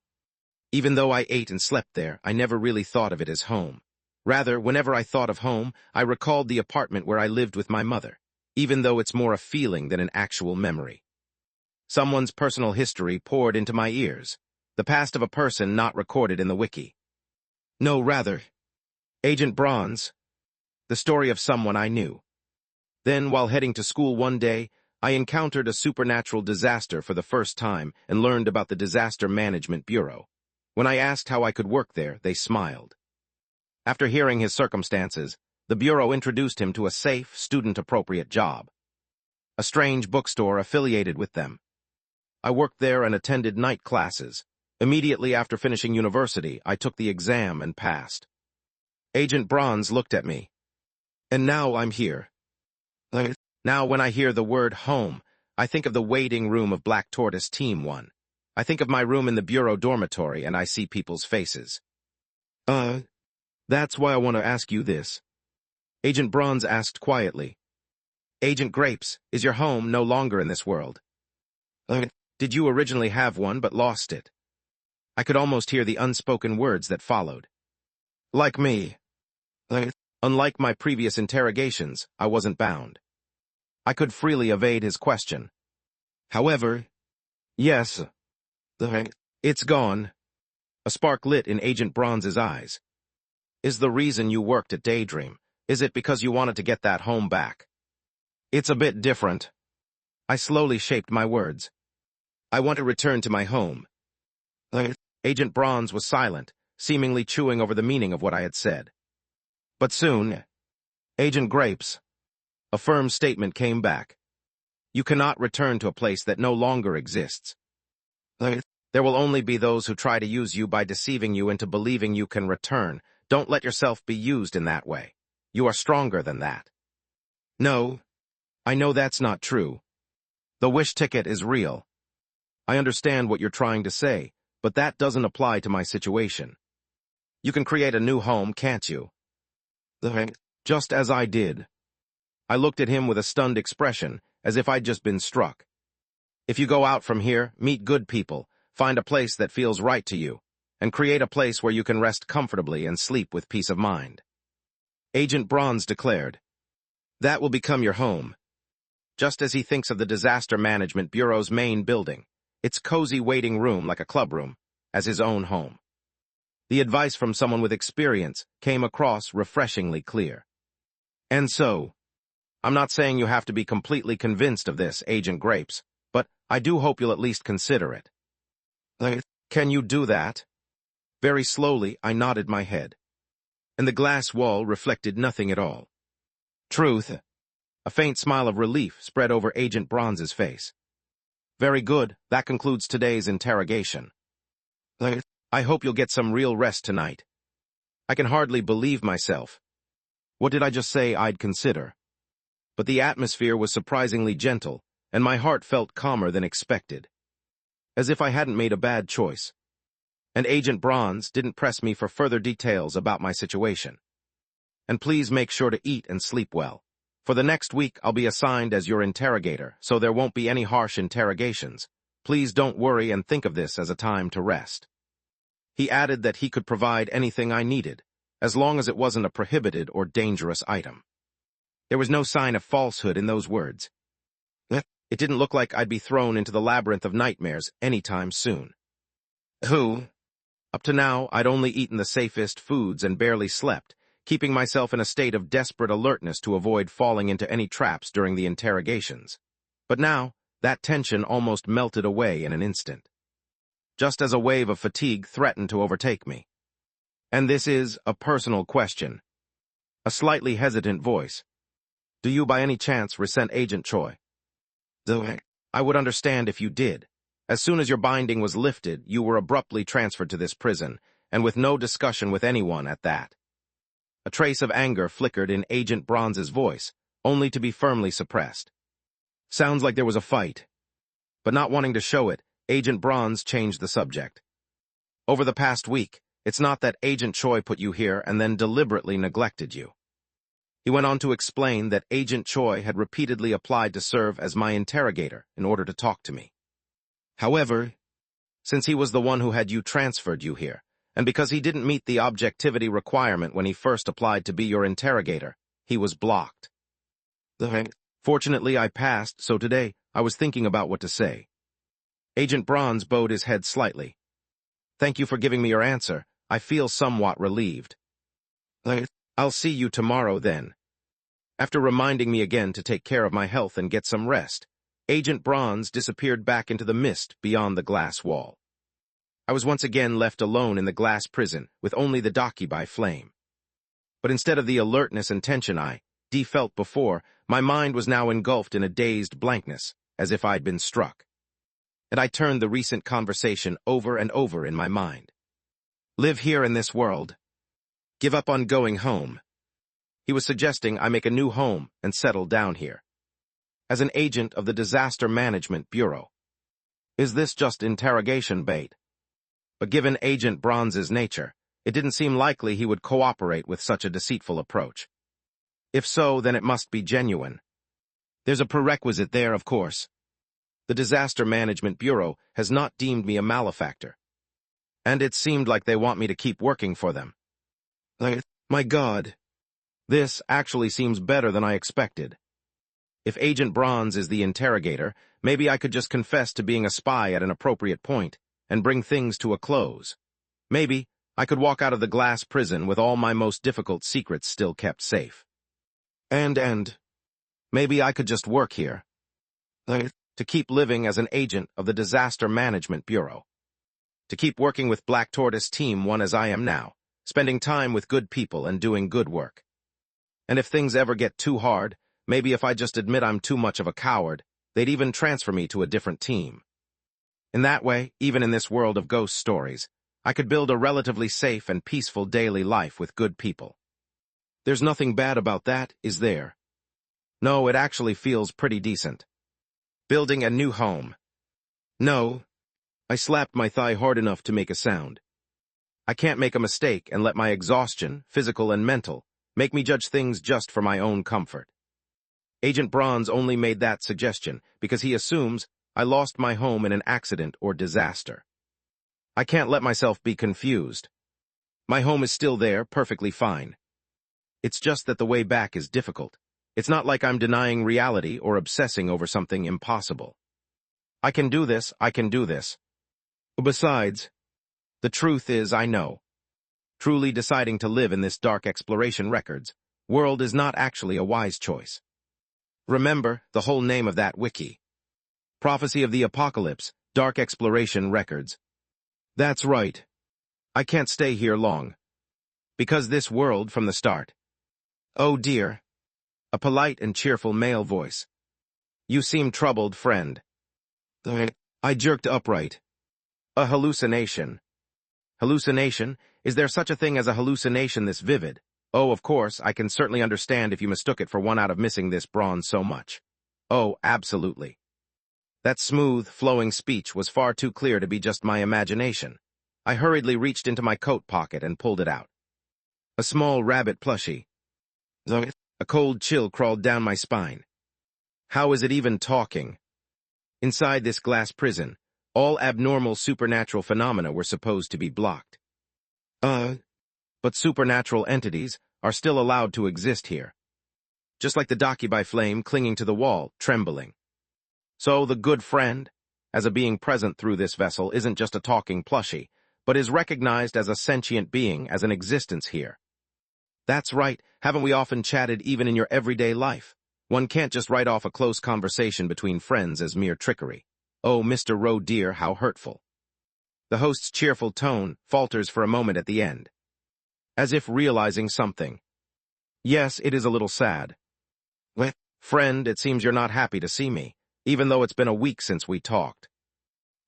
Even though I ate and slept there, I never really thought of it as home. Rather, whenever I thought of home, I recalled the apartment where I lived with my mother, even though it's more a feeling than an actual memory. Someone's personal history poured into my ears, the past of a person not recorded in the wiki. No, rather, Agent Bronze, the story of someone I knew. Then, while heading to school one day, I encountered a supernatural disaster for the first time and learned about the Disaster Management Bureau. When I asked how I could work there, they smiled. After hearing his circumstances, the Bureau introduced him to a safe, student-appropriate job. A strange bookstore affiliated with them. I worked there and attended night classes. Immediately after finishing university, I took the exam and passed. Agent Bronze looked at me. And now I'm here. Now when I hear the word home, I think of the waiting room of Black Tortoise Team 1. I think of my room in the Bureau dormitory and I see people's faces. That's why I want to ask you this. Agent Bronze asked quietly. Agent Grapes, is your home no longer in this world? Did you originally have one but lost it? I could almost hear the unspoken words that followed. Like me. Unlike my previous interrogations, I wasn't bound. I could freely evade his question. However, yes, it's gone. A spark lit in Agent Bronze's eyes. Is the reason you worked at Daydream, Is it because you wanted to get that home back? It's a bit different. I slowly shaped my words. I want to return to my home. Agent Bronze was silent, seemingly chewing over the meaning of what I had said. But soon, Agent Grapes, a firm statement came back. You cannot return to a place that no longer exists. There will only be those who try to use you by deceiving you into believing you can return. Don't let yourself be used in that way. You are stronger than that. No, I know that's not true. The wish ticket is real. I understand what you're trying to say, but that doesn't apply to my situation. You can create a new home, can't you? Just as I did. I looked at him with a stunned expression, as if I'd just been struck. If you go out from here, meet good people, find a place that feels right to you, and create a place where you can rest comfortably and sleep with peace of mind. Agent Bronze declared, that will become your home. Just as he thinks of the Disaster Management Bureau's main building, its cozy waiting room like a clubroom, as his own home. The advice from someone with experience came across refreshingly clear. And so, I'm not saying you have to be completely convinced of this, Agent Grapes, but I do hope you'll at least consider it. Can you do that? Very slowly, I nodded my head. And the glass wall reflected nothing at all. Truth. A faint smile of relief spread over Agent Bronze's face. Very good, that concludes today's interrogation. I hope you'll get some real rest tonight. I can hardly believe myself. What did I just say I'd consider? But the atmosphere was surprisingly gentle, and my heart felt calmer than expected. As if I hadn't made a bad choice. And Agent Bronze didn't press me for further details about my situation. And please make sure to eat and sleep well. For the next week, I'll be assigned as your interrogator, so there won't be any harsh interrogations. Please don't worry and think of this as a time to rest. He added that he could provide anything I needed, as long as it wasn't a prohibited or dangerous item. There was no sign of falsehood in those words. It didn't look like I'd be thrown into the labyrinth of nightmares anytime soon. Up to now, I'd only eaten the safest foods and barely slept, keeping myself in a state of desperate alertness to avoid falling into any traps during the interrogations. But now, that tension almost melted away in an instant. Just as a wave of fatigue threatened to overtake me. And this is a personal question. A slightly hesitant voice. Do you by any chance resent Agent Choi? Though I would understand if you did. As soon as your binding was lifted, you were abruptly transferred to this prison, and with no discussion with anyone at that. A trace of anger flickered in Agent Bronze's voice, only to be firmly suppressed. Sounds like there was a fight. But not wanting to show it, Agent Bronze changed the subject. Over the past week, it's not that Agent Choi put you here and then deliberately neglected you. He went on to explain that Agent Choi had repeatedly applied to serve as my interrogator in order to talk to me. However, since he was the one who had transferred you here, and because he didn't meet the objectivity requirement when he first applied to be your interrogator, he was blocked. Fortunately, I passed, so today I was thinking about what to say. Agent Bronze bowed his head slightly. Thank you for giving me your answer. I feel somewhat relieved. I'll see you tomorrow then. After reminding me again to take care of my health and get some rest, Agent Bronze disappeared back into the mist beyond the glass wall. I was once again left alone in the glass prison with only the Dakibai flame. But instead of the alertness and tension I felt before, my mind was now engulfed in a dazed blankness, as if I'd been struck. And I turned the recent conversation over and over in my mind. Live here in this world. Give up on going home. He was suggesting I make a new home and settle down here. As an agent of the Disaster Management Bureau. Is this just interrogation bait? But given Agent Bronze's nature, it didn't seem likely he would cooperate with such a deceitful approach. If so, then it must be genuine. There's a prerequisite there, of course. The Disaster Management Bureau has not deemed me a malefactor. And it seemed like they want me to keep working for them. My God. This actually seems better than I expected. If Agent Bronze is the interrogator, maybe I could just confess to being a spy at an appropriate point and bring things to a close. Maybe I could walk out of the glass prison with all my most difficult secrets still kept safe. And maybe I could just work here. To keep living as an agent of the Disaster Management Bureau. To keep working with Black Tortoise Team 1 as I am now, spending time with good people and doing good work. And if things ever get too hard, maybe if I just admit I'm too much of a coward, they'd even transfer me to a different team. In that way, even in this world of ghost stories, I could build a relatively safe and peaceful daily life with good people. There's nothing bad about that, is there? No, it actually feels pretty decent. Building a new home. No. I slapped my thigh hard enough to make a sound. I can't make a mistake and let my exhaustion, physical and mental, make me judge things just for my own comfort. Agent Bronze only made that suggestion because he assumes I lost my home in an accident or disaster. I can't let myself be confused. My home is still there, perfectly fine. It's just that the way back is difficult. It's not like I'm denying reality or obsessing over something impossible. I can do this, I can do this. Besides, the truth is I know. Truly deciding to live in this dark exploration records world is not actually a wise choice. Remember the whole name of that wiki. Prophecy of the Apocalypse, Dark Exploration Records. That's right. I can't stay here long. Because this world from the start. Oh dear. A polite and cheerful male voice. You seem troubled, friend. I jerked upright. A hallucination. Hallucination? Is there such a thing as a hallucination this vivid? Oh, of course, I can certainly understand if you mistook it for one out of missing this bronze so much. Oh, absolutely. That smooth, flowing speech was far too clear to be just my imagination. I hurriedly reached into my coat pocket and pulled it out. A small rabbit plushie. A cold chill crawled down my spine. How is it even talking? Inside this glass prison, all abnormal supernatural phenomena were supposed to be blocked. But supernatural entities are still allowed to exist here. Just like the Dakibai flame clinging to the wall, trembling. So the good friend, as a being present through this vessel, isn't just a talking plushie, but is recognized as a sentient being, as an existence here. That's right, haven't we often chatted even in your everyday life? One can't just write off a close conversation between friends as mere trickery. Oh, Mr. Roe dear, how hurtful. The host's cheerful tone falters for a moment at the end. As if realizing something. Yes, it is a little sad. Well, friend, it seems you're not happy to see me, even though it's been a week since we talked.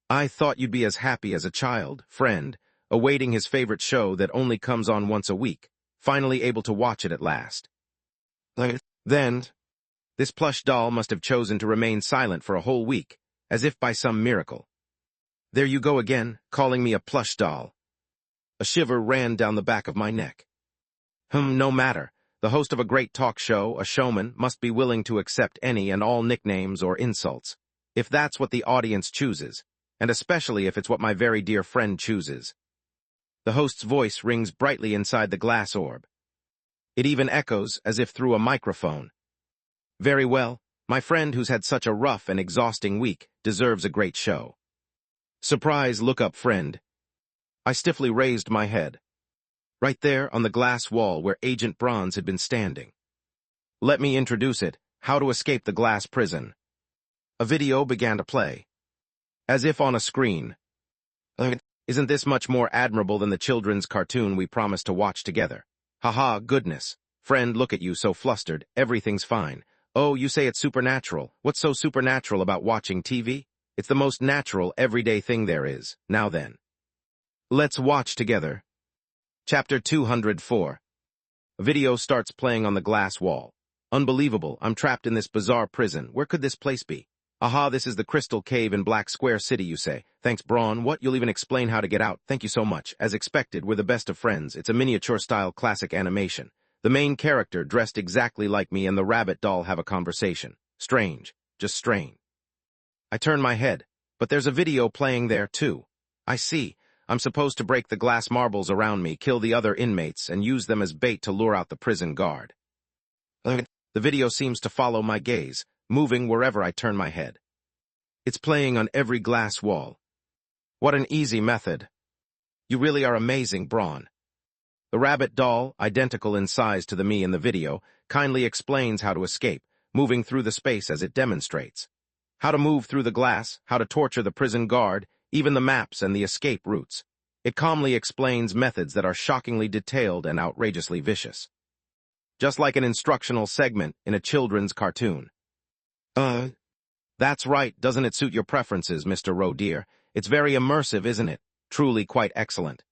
I thought you'd be as happy as a child, friend, awaiting his favorite show that only comes on once a week, finally able to watch it at last. Then, this plush doll must have chosen to remain silent for a whole week, as if by some miracle. There you go again, calling me a plush doll. A shiver ran down the back of my neck. No matter. The host of a great talk show, a showman, must be willing to accept any and all nicknames or insults, if that's what the audience chooses, and especially if it's what my very dear friend chooses. The host's voice rings brightly inside the glass orb. It even echoes as if through a microphone. Very well, my friend who's had such a rough and exhausting week deserves a great show. Surprise look-up friend. I stiffly raised my head. Right there on the glass wall where Agent Bronze had been standing. Let me introduce it, How to Escape the Glass Prison. A video began to play. As if on a screen. Isn't this much more admirable than the children's cartoon we promised to watch together? Haha, goodness. Friend, look at you so flustered, everything's fine. Oh, you say it's supernatural. What's so supernatural about watching TV? It's the most natural, everyday thing there is. Now then. Let's watch together. Chapter 204. A video starts playing on the glass wall. Unbelievable, I'm trapped in this bizarre prison. Where could this place be? Aha, this is the Crystal Cave in Black Square City, you say. Thanks, Braun. What? You'll even explain how to get out. Thank you so much. As expected, we're the best of friends. It's a miniature-style classic animation. The main character, dressed exactly like me, and the rabbit doll have a conversation. Strange. Just strange. I turn my head, but there's a video playing there, too. I see. I'm supposed to break the glass marbles around me, kill the other inmates, and use them as bait to lure out the prison guard. The video seems to follow my gaze, moving wherever I turn my head. It's playing on every glass wall. What an easy method. You really are amazing, Braun. The rabbit doll, identical in size to the me in the video, kindly explains how to escape, moving through the space as it demonstrates. How to move through the glass, how to torture the prison guard, even the maps and the escape routes. It calmly explains methods that are shockingly detailed and outrageously vicious. Just like an instructional segment in a children's cartoon. That's right, doesn't it suit your preferences, Mr. Roe dear? It's very immersive, isn't it? Truly quite excellent.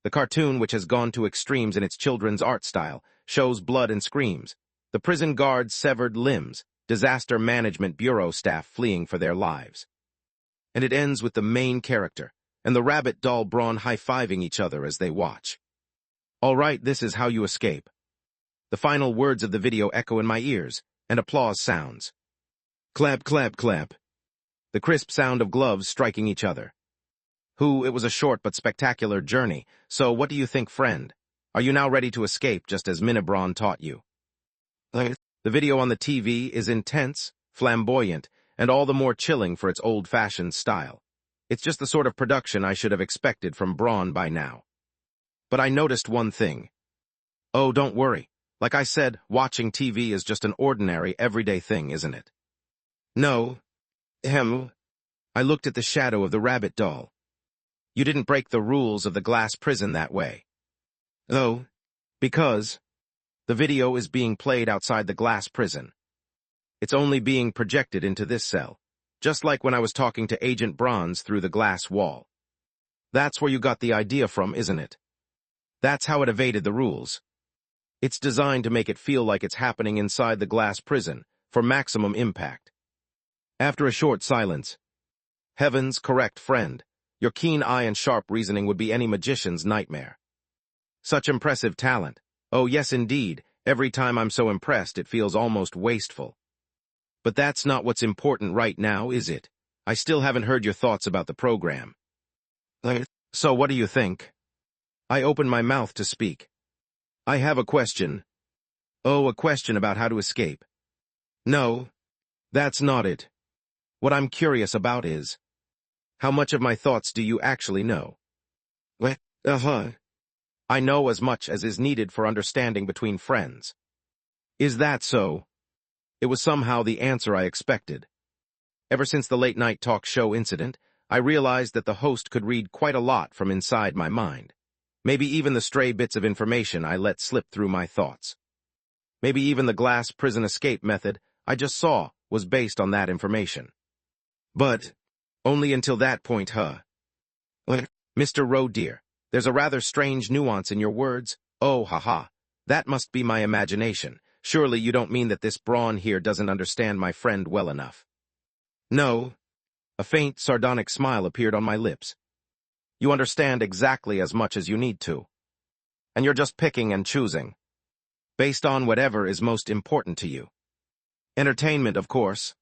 The cartoon, which has gone to extremes in its children's art style, shows blood and screams. The prison guard's severed limbs, disaster management bureau staff fleeing for their lives. And it ends with the main character, and the rabbit doll brawn high-fiving each other as they watch. All right, this is how you escape. The final words of the video echo in my ears, and applause sounds. Clap, clap, clap. The crisp sound of gloves striking each other. It was a short but spectacular journey, so what do you think, friend? Are you now ready to escape just as Minibron taught you? The video on the TV is intense, flamboyant, and all the more chilling for its old-fashioned style. It's just the sort of production I should have expected from Braun by now. But I noticed one thing. Oh, don't worry. Like I said, watching TV is just an ordinary, everyday thing, isn't it? No. I looked at the shadow of the rabbit doll. You didn't break the rules of the glass prison that way. Oh, because the video is being played outside the glass prison. It's only being projected into this cell, just like when I was talking to Agent Bronze through the glass wall. That's where you got the idea from, isn't it? That's how it evaded the rules. It's designed to make it feel like it's happening inside the glass prison, for maximum impact. After a short silence, Heaven's correct friend, your keen eye and sharp reasoning would be any magician's nightmare. Such impressive talent. Oh yes indeed, every time I'm so impressed it feels almost wasteful. But that's not what's important right now, is it? I still haven't heard your thoughts about the program. So what do you think? I opened my mouth to speak. I have a question. Oh, a question about how to escape. No, that's not it. What I'm curious about is, how much of my thoughts do you actually know? I know as much as is needed for understanding between friends. Is that so? It was somehow the answer I expected. Ever since the late-night talk show incident, I realized that the host could read quite a lot from inside my mind. Maybe even the stray bits of information I let slip through my thoughts. Maybe even the glass prison escape method I just saw was based on that information. But only until that point, Mr. Roe dear, there's a rather strange nuance in your words. Oh, haha. That must be my imagination. Surely you don't mean that this brawn here doesn't understand my friend well enough. No. A faint, sardonic smile appeared on my lips. You understand exactly as much as you need to. And you're just picking and choosing, based on whatever is most important to you. Entertainment, of course.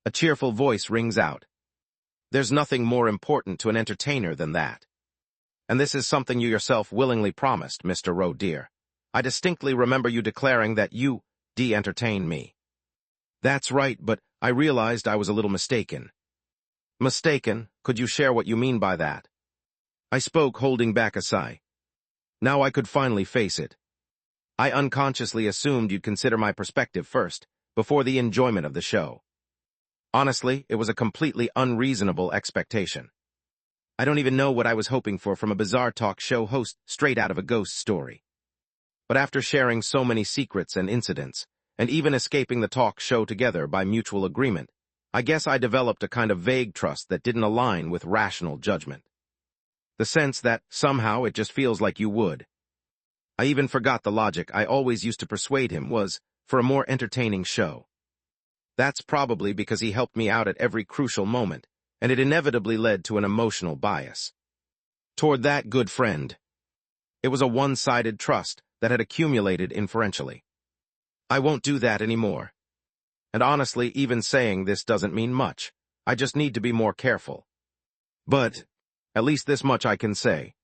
A cheerful voice rings out. There's nothing more important to an entertainer than that. And this is something you yourself willingly promised, Mr. Roe dear. I distinctly remember you declaring that you entertain me. That's right, but I realized I was a little mistaken. Mistaken? Could you share what you mean by that? I spoke, holding back a sigh. Now I could finally face it. I unconsciously assumed you'd consider my perspective first, before the enjoyment of the show. Honestly, it was a completely unreasonable expectation. I don't even know what I was hoping for from a bizarre talk show host straight out of a ghost story. But after sharing so many secrets and incidents, and even escaping the talk show together by mutual agreement, I guess I developed a kind of vague trust that didn't align with rational judgment. The sense that, somehow, it just feels like you would. I even forgot the logic I always used to persuade him was for a more entertaining show. That's probably because he helped me out at every crucial moment, and it inevitably led to an emotional bias. Toward that good friend. It was a one-sided trust that had accumulated inferentially. I won't do that anymore. And honestly, even saying this doesn't mean much. I just need to be more careful. But at least this much I can say.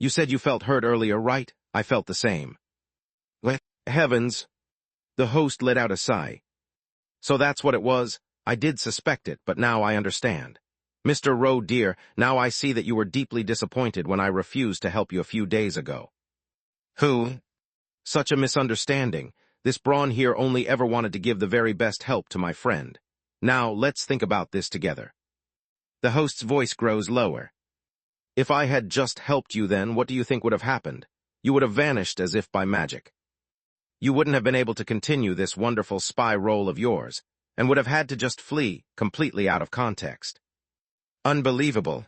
You said you felt hurt earlier, right? I felt the same. Heavens! The host let out a sigh. So that's what it was. I did suspect it, but now I understand. Mr. Roe dear, now I see that you were deeply disappointed when I refused to help you a few days ago. Who? Such a misunderstanding. This brawn here only ever wanted to give the very best help to my friend. Now, let's think about this together. The host's voice grows lower. If I had just helped you then, what do you think would have happened? You would have vanished as if by magic. You wouldn't have been able to continue this wonderful spy role of yours, and would have had to just flee, completely out of context. Unbelievable.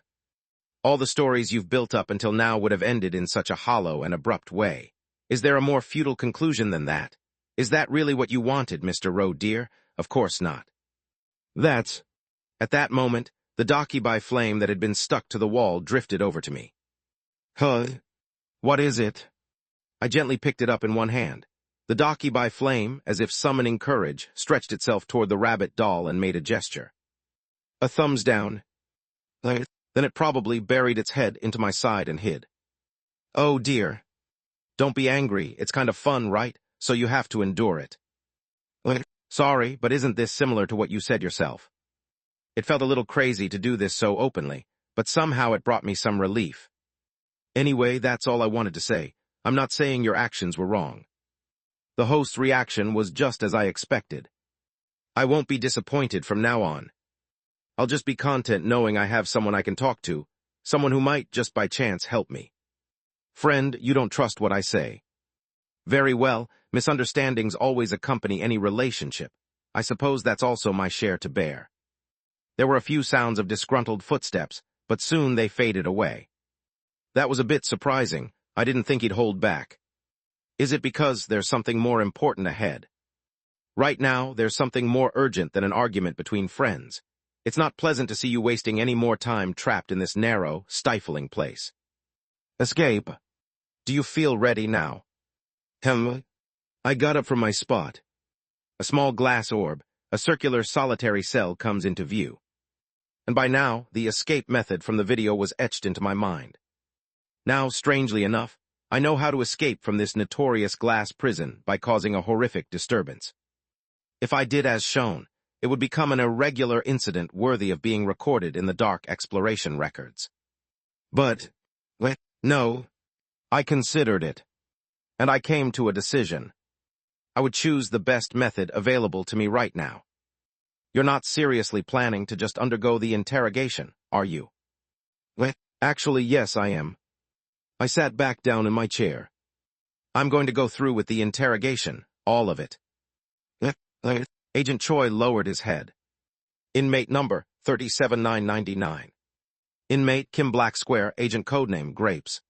All the stories you've built up until now would have ended in such a hollow and abrupt way. Is there a more futile conclusion than that? Is that really what you wanted, Mr. Rowe, dear? Of course not. That's... At that moment, the Dakibai flame that had been stuck to the wall drifted over to me. Huh? What is it? I gently picked it up in one hand. The Dakibai flame, as if summoning courage, stretched itself toward the rabbit doll and made a gesture. A thumbs down. Then it probably buried its head into my side and hid. Oh dear. Don't be angry, it's kind of fun, right? So you have to endure it. Sorry, but isn't this similar to what you said yourself? It felt a little crazy to do this so openly, but somehow it brought me some relief. Anyway, that's all I wanted to say. I'm not saying your actions were wrong. The host's reaction was just as I expected. I won't be disappointed from now on. I'll just be content knowing I have someone I can talk to, someone who might, just by chance, help me. Friend, you don't trust what I say. Very well, misunderstandings always accompany any relationship. I suppose that's also my share to bear. There were a few sounds of disgruntled footsteps, but soon they faded away. That was a bit surprising. I didn't think he'd hold back. Is it because there's something more important ahead? Right now, there's something more urgent than an argument between friends. It's not pleasant to see you wasting any more time trapped in this narrow, stifling place. Escape. Do you feel ready now? I got up from my spot. A small glass orb, a circular solitary cell comes into view. And by now, the escape method from the video was etched into my mind. Now, strangely enough, I know how to escape from this notorious glass prison by causing a horrific disturbance. If I did as shown, it would become an irregular incident worthy of being recorded in the dark exploration records. But, no, I considered it, and I came to a decision. I would choose the best method available to me right now. You're not seriously planning to just undergo the interrogation, are you? Actually, yes, I am. I sat back down in my chair. I'm going to go through with the interrogation, all of it. Agent Choi lowered his head. Inmate number 37999. Inmate Kim Black Square, agent codename Grapes.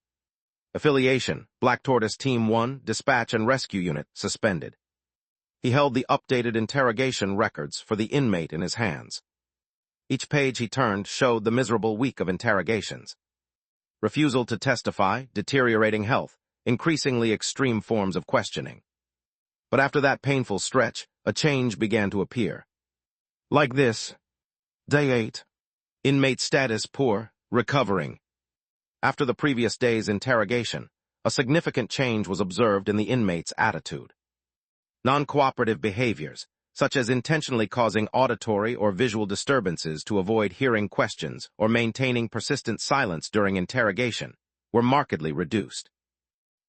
Affiliation, Black Tortoise Team 1, Dispatch and Rescue Unit, suspended. He held the updated interrogation records for the inmate in his hands. Each page he turned showed the miserable week of interrogations. Refusal to testify, deteriorating health, increasingly extreme forms of questioning. But after that painful stretch, a change began to appear. Like this. Day 8. Inmate status poor, recovering. After the previous day's interrogation, a significant change was observed in the inmate's attitude. Non-cooperative behaviors, such as intentionally causing auditory or visual disturbances to avoid hearing questions or maintaining persistent silence during interrogation, were markedly reduced.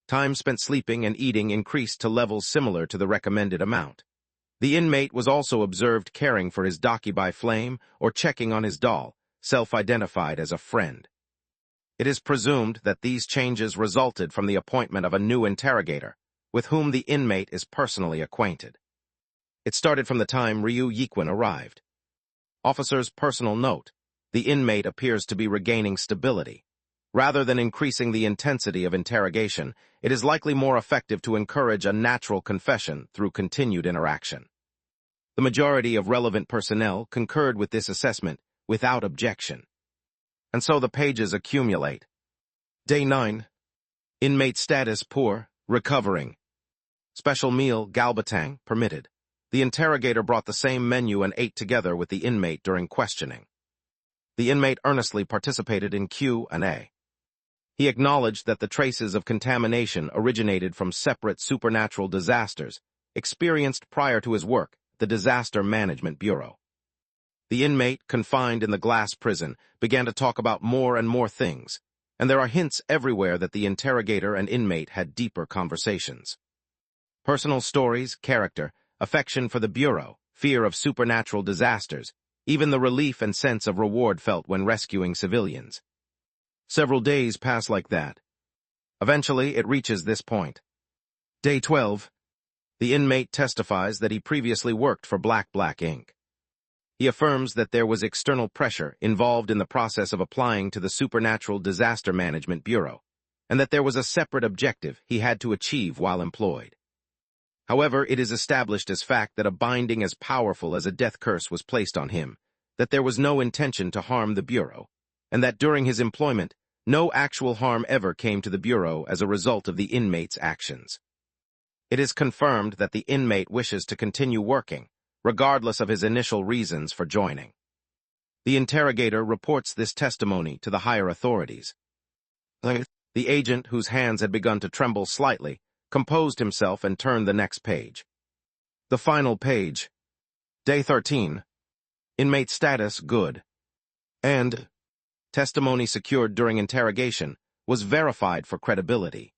Time spent sleeping and eating increased to levels similar to the recommended amount. The inmate was also observed caring for his Dakibai flame or checking on his doll, self-identified as a friend. It is presumed that these changes resulted from the appointment of a new interrogator, with whom the inmate is personally acquainted. It started from the time Ryu Yikwin arrived. Officer's personal note: the inmate appears to be regaining stability. Rather than increasing the intensity of interrogation, it is likely more effective to encourage a natural confession through continued interaction. The majority of relevant personnel concurred with this assessment without objection. And so the pages accumulate. Day 9. Inmate status poor, recovering. Special meal, galbatang, permitted. The interrogator brought the same menu and ate together with the inmate during questioning. The inmate earnestly participated in Q&A. He acknowledged that the traces of contamination originated from separate supernatural disasters experienced prior to his work, the Disaster Management Bureau. The inmate, confined in the glass prison, began to talk about more and more things, and there are hints everywhere that the interrogator and inmate had deeper conversations. Personal stories, character, affection for the Bureau, fear of supernatural disasters, even the relief and sense of reward felt when rescuing civilians. Several days pass like that. Eventually, it reaches this point. Day 12. The inmate testifies that he previously worked for Black Inc. He affirms that there was external pressure involved in the process of applying to the Supernatural Disaster Management Bureau, and that there was a separate objective he had to achieve while employed. However, it is established as fact that a binding as powerful as a death curse was placed on him, that there was no intention to harm the Bureau, and that during his employment, no actual harm ever came to the Bureau as a result of the inmate's actions. It is confirmed that the inmate wishes to continue working, regardless of his initial reasons for joining. The interrogator reports this testimony to the higher authorities. The agent, whose hands had begun to tremble slightly, composed himself and turned the next page. The final page. Day 13. Inmate status good. And testimony secured during interrogation was verified for credibility.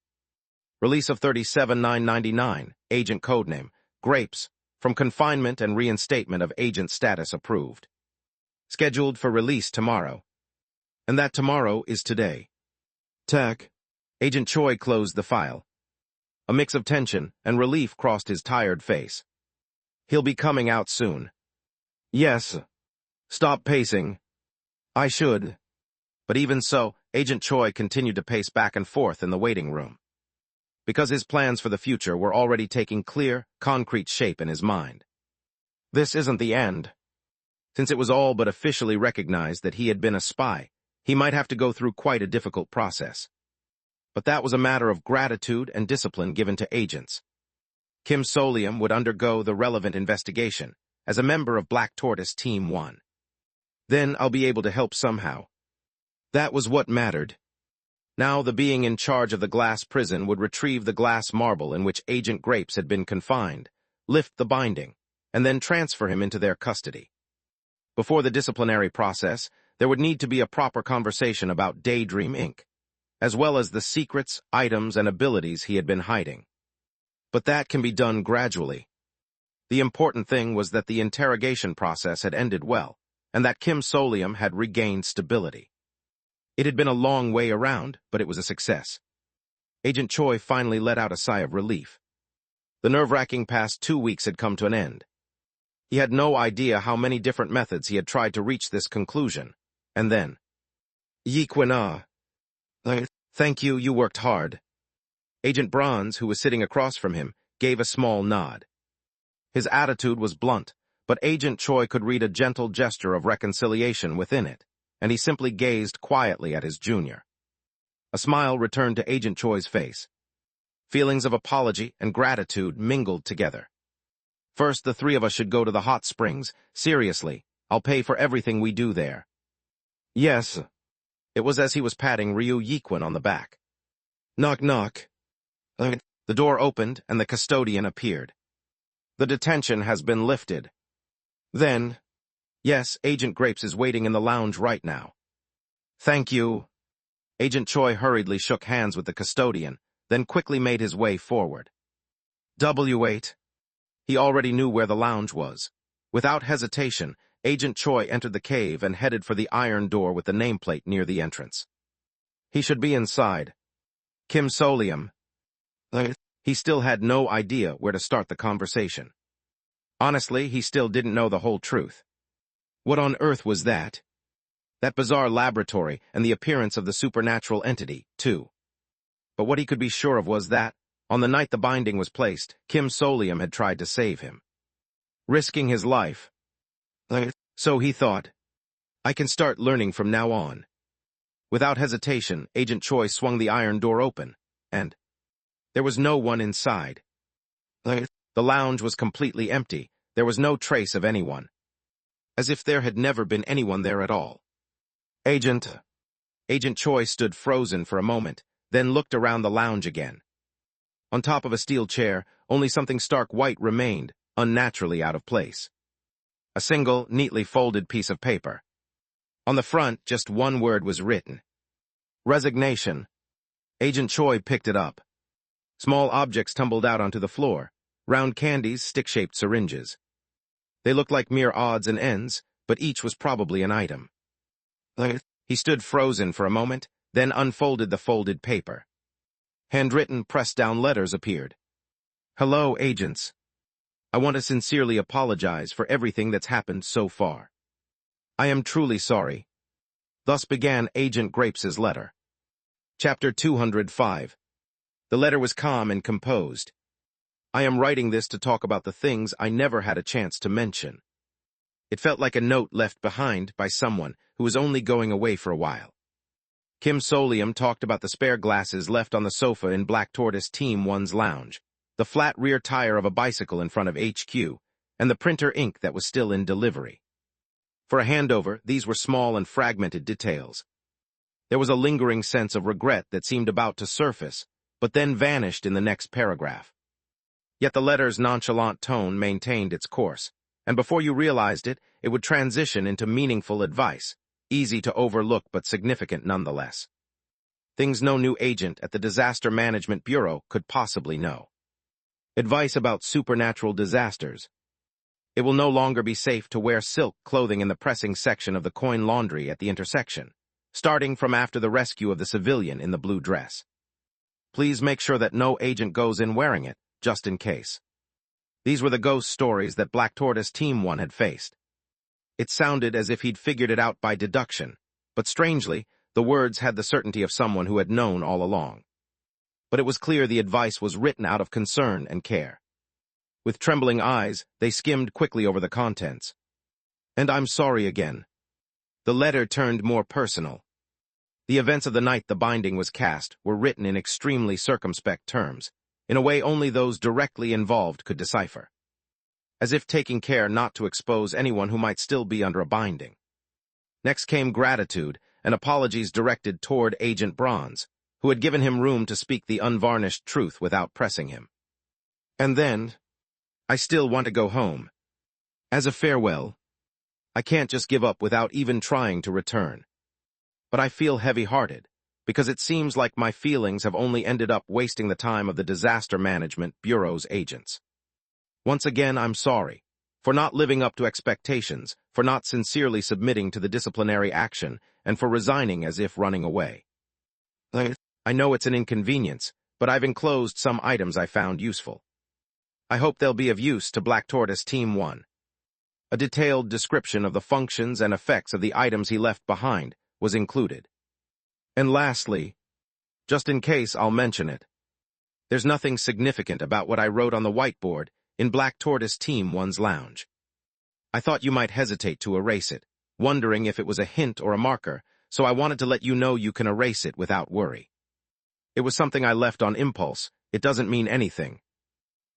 Release of 37,999, agent codename, Grapes, from confinement and reinstatement of agent status approved. Scheduled for release tomorrow. And that tomorrow is today. Tech. Agent Choi closed the file. A mix of tension and relief crossed his tired face. He'll be coming out soon. Yes. Stop pacing. I should. But even so, Agent Choi continued to pace back and forth in the waiting room. Because his plans for the future were already taking clear, concrete shape in his mind. This isn't the end. Since it was all but officially recognized that he had been a spy, he might have to go through quite a difficult process. But that was a matter of gratitude and discipline given to agents. Kim Solium would undergo the relevant investigation as a member of Black Tortoise Team 1. Then I'll be able to help somehow. That was what mattered. Now the being in charge of the glass prison would retrieve the glass marble in which Agent Grapes had been confined, lift the binding, and then transfer him into their custody. Before the disciplinary process, there would need to be a proper conversation about Daydream Inc., as well as the secrets, items, and abilities he had been hiding. But that can be done gradually. The important thing was that the interrogation process had ended well, and that Kim Solium had regained stability. It had been a long way around, but it was a success. Agent Choi finally let out a sigh of relief. The nerve-wracking past 2 weeks had come to an end. He had no idea how many different methods he had tried to reach this conclusion. And then, Yiquina. Thank you, you worked hard. Agent Bronze, who was sitting across from him, gave a small nod. His attitude was blunt, but Agent Choi could read a gentle gesture of reconciliation within it, and he simply gazed quietly at his junior. A smile returned to Agent Choi's face. Feelings of apology and gratitude mingled together. First, the three of us should go to the hot springs. Seriously, I'll pay for everything we do there. Yes. It was as he was patting Ryu Yiquin on the back. Knock, knock. The door opened and the custodian appeared. The detention has been lifted. Then, yes, Agent Grapes is waiting in the lounge right now. Thank you. Agent Choi hurriedly shook hands with the custodian, then quickly made his way forward. W8. He already knew where the lounge was. Without hesitation, Agent Choi entered the cave and headed for the iron door with the nameplate near the entrance. He should be inside. Kim Solium. He still had no idea where to start the conversation. Honestly, he still didn't know the whole truth. What on earth was that? That bizarre laboratory and the appearance of the supernatural entity, too. But what he could be sure of was that, on the night the binding was placed, Kim Solium had tried to save him. Risking his life. So he thought, I can start learning from now on. Without hesitation, Agent Choi swung the iron door open, and there was no one inside. The lounge was completely empty. There was no trace of anyone. As if there had never been anyone there at all. Agent Choi stood frozen for a moment, then looked around the lounge again. On top of a steel chair, only something stark white remained, unnaturally out of place. A single, neatly folded piece of paper. On the front, just one word was written. Resignation. Agent Choi picked it up. Small objects tumbled out onto the floor, round candies, stick-shaped syringes. They looked like mere odds and ends, but each was probably an item. He stood frozen for a moment, then unfolded the folded paper. Handwritten, pressed-down letters appeared. Hello, agents. I want to sincerely apologize for everything that's happened so far. I am truly sorry. Thus began Agent Grapes' letter. Chapter 205. The letter was calm and composed. I am writing this to talk about the things I never had a chance to mention. It felt like a note left behind by someone who was only going away for a while. Kim Solium talked about the spare glasses left on the sofa in Black Tortoise Team 1's lounge, the flat rear tire of a bicycle in front of HQ, and the printer ink that was still in delivery. For a handover, these were small and fragmented details. There was a lingering sense of regret that seemed about to surface, but then vanished in the next paragraph. Yet the letter's nonchalant tone maintained its course, and before you realized it, it would transition into meaningful advice, easy to overlook but significant nonetheless. Things no new agent at the Disaster Management Bureau could possibly know. Advice about supernatural disasters. It will no longer be safe to wear silk clothing in the pressing section of the coin laundry at the intersection, starting from after the rescue of the civilian in the blue dress. Please make sure that no agent goes in wearing it, just in case. These were the ghost stories that Black Tortoise Team 1 had faced. It sounded as if he'd figured it out by deduction, but strangely, the words had the certainty of someone who had known all along. But it was clear the advice was written out of concern and care. With trembling eyes, they skimmed quickly over the contents. And I'm sorry again. The letter turned more personal. The events of the night the binding was cast were written in extremely circumspect terms, in a way only those directly involved could decipher, as if taking care not to expose anyone who might still be under a binding. Next came gratitude and apologies directed toward Agent Bronze, who had given him room to speak the unvarnished truth without pressing him. And then, I still want to go home. As a farewell, I can't just give up without even trying to return. But I feel heavy-hearted, because it seems like my feelings have only ended up wasting the time of the Disaster Management Bureau's agents. Once again, I'm sorry, for not living up to expectations, for not sincerely submitting to the disciplinary action, and for resigning as if running away. I know it's an inconvenience, but I've enclosed some items I found useful. I hope they'll be of use to Black Tortoise Team 1. A detailed description of the functions and effects of the items he left behind was included. And lastly, just in case I'll mention it, there's nothing significant about what I wrote on the whiteboard in Black Tortoise Team 1's lounge. I thought you might hesitate to erase it, wondering if it was a hint or a marker, so I wanted to let you know you can erase it without worry. It was something I left on impulse. It doesn't mean anything.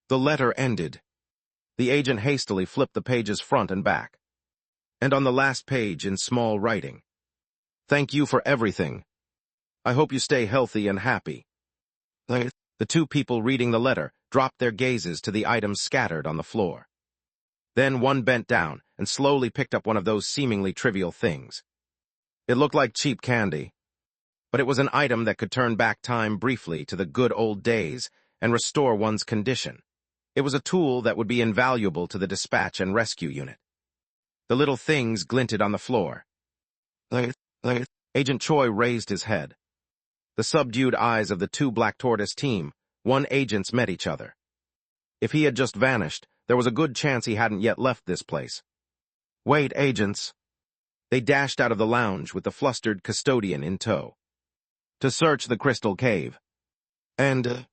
The letter ended. The agent hastily flipped the pages front and back. And on the last page in small writing, "Thank you for everything. I hope you stay healthy and happy." The two people reading the letter dropped their gazes to the items scattered on the floor. Then one bent down and slowly picked up one of those seemingly trivial things. It looked like cheap candy, but it was an item that could turn back time briefly to the good old days and restore one's condition. It was a tool that would be invaluable to the dispatch and rescue unit. The little things glinted on the floor. Agent Choi raised his head. The subdued eyes of the two Black Tortoise Team 1 agents met each other. If he had just vanished, there was a good chance he hadn't yet left this place. "Wait, agents." They dashed out of the lounge with the flustered custodian in tow. "To search the crystal cave." And,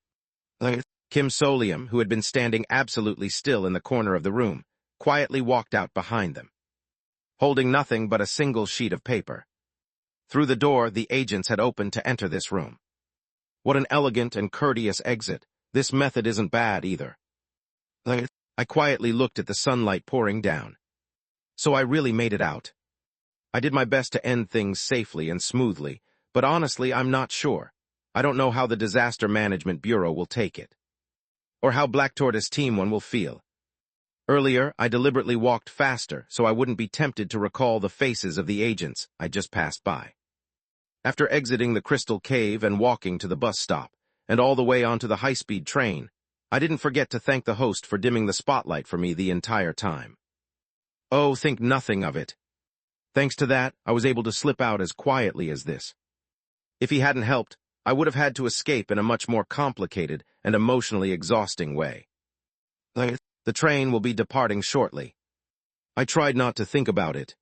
Kim Solium, who had been standing absolutely still in the corner of the room, quietly walked out behind them, holding nothing but a single sheet of paper. Through the door the agents had opened to enter this room. What an elegant and courteous exit. This method isn't bad either. I quietly looked at the sunlight pouring down. So I really made it out. I did my best to end things safely and smoothly, but honestly I'm not sure. I don't know how the Disaster Management Bureau will take it, or how Black Tortoise Team 1 will feel. Earlier, I deliberately walked faster so I wouldn't be tempted to recall the faces of the agents I just passed by. After exiting the crystal cave and walking to the bus stop, and all the way onto the high-speed train, I didn't forget to thank the host for dimming the spotlight for me the entire time. Oh, think nothing of it. Thanks to that, I was able to slip out as quietly as this. If he hadn't helped, I would have had to escape in a much more complicated and emotionally exhausting way. The train will be departing shortly. I tried not to think about it.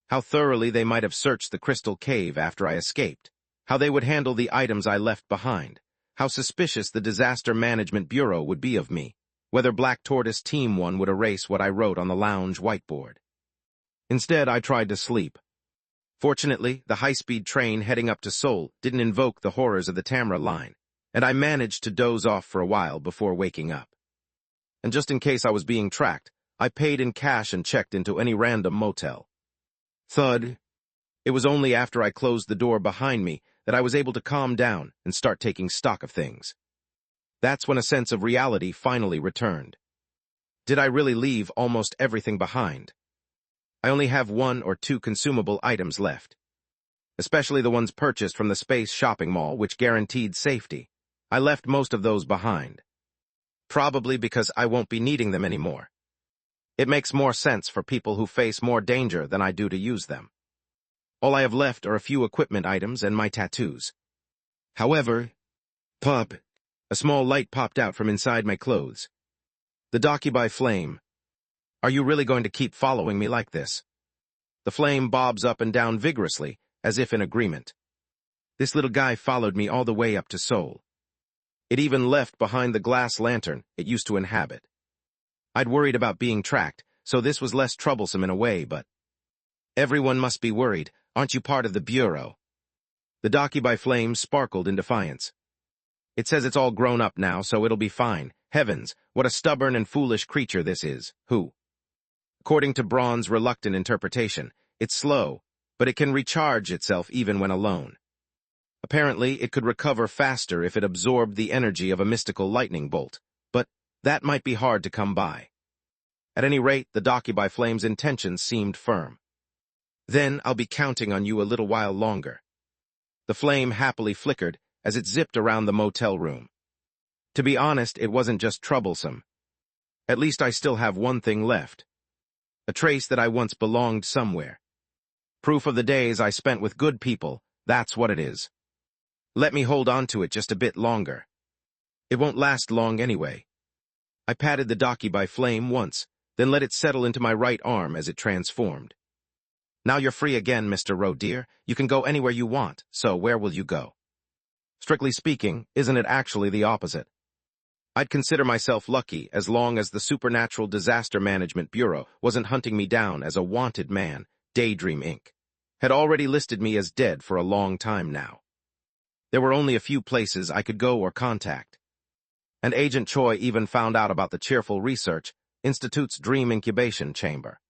How thoroughly they might have searched the crystal cave after I escaped. How they would handle the items I left behind. How suspicious the Disaster Management Bureau would be of me. Whether Black Tortoise Team 1 would erase what I wrote on the lounge whiteboard. Instead, I tried to sleep. Fortunately, the high-speed train heading up to Seoul didn't invoke the horrors of the Tamra line, and I managed to doze off for a while before waking up. And just in case I was being tracked, I paid in cash and checked into any random motel. Thud. It was only after I closed the door behind me that I was able to calm down and start taking stock of things. That's when a sense of reality finally returned. Did I really leave almost everything behind? I only have 1 or 2 consumable items left. Especially the ones purchased from the Space Shopping Mall, which guaranteed safety. I left most of those behind. Probably because I won't be needing them anymore. It makes more sense for people who face more danger than I do to use them. All I have left are a few equipment items and my tattoos. However, pop, a small light popped out from inside my clothes. The Docubuy flame. Are you really going to keep following me like this? The flame bobs up and down vigorously, as if in agreement. This little guy followed me all the way up to Seoul. It even left behind the glass lantern it used to inhabit. I'd worried about being tracked, so this was less troublesome in a way, but... Everyone must be worried. Aren't you part of the Bureau? The Docubuy flame sparkled in defiance. It says it's all grown up now, so it'll be fine. Heavens, what a stubborn and foolish creature this is. Who? According to Braun's reluctant interpretation, it's slow, but it can recharge itself even when alone. Apparently, it could recover faster if it absorbed the energy of a mystical lightning bolt, but that might be hard to come by. At any rate, the Docubuy flame's intentions seemed firm. Then I'll be counting on you a little while longer. The flame happily flickered as it zipped around the motel room. To be honest, it wasn't just troublesome. At least I still have one thing left. A trace that I once belonged somewhere. Proof of the days I spent with good people, that's what it is. Let me hold on to it just a bit longer. It won't last long anyway. I patted the Docubuy flame once, then let it settle into my right arm as it transformed. Now you're free again, Mr. Roe dear. You can go anywhere you want, so where will you go? Strictly speaking, isn't it actually the opposite? I'd consider myself lucky as long as the Supernatural Disaster Management Bureau wasn't hunting me down as a wanted man. Daydream Inc. had already listed me as dead for a long time now. There were only a few places I could go or contact. And Agent Choi even found out about the Cheerful Research Institute's Dream Incubation Chamber.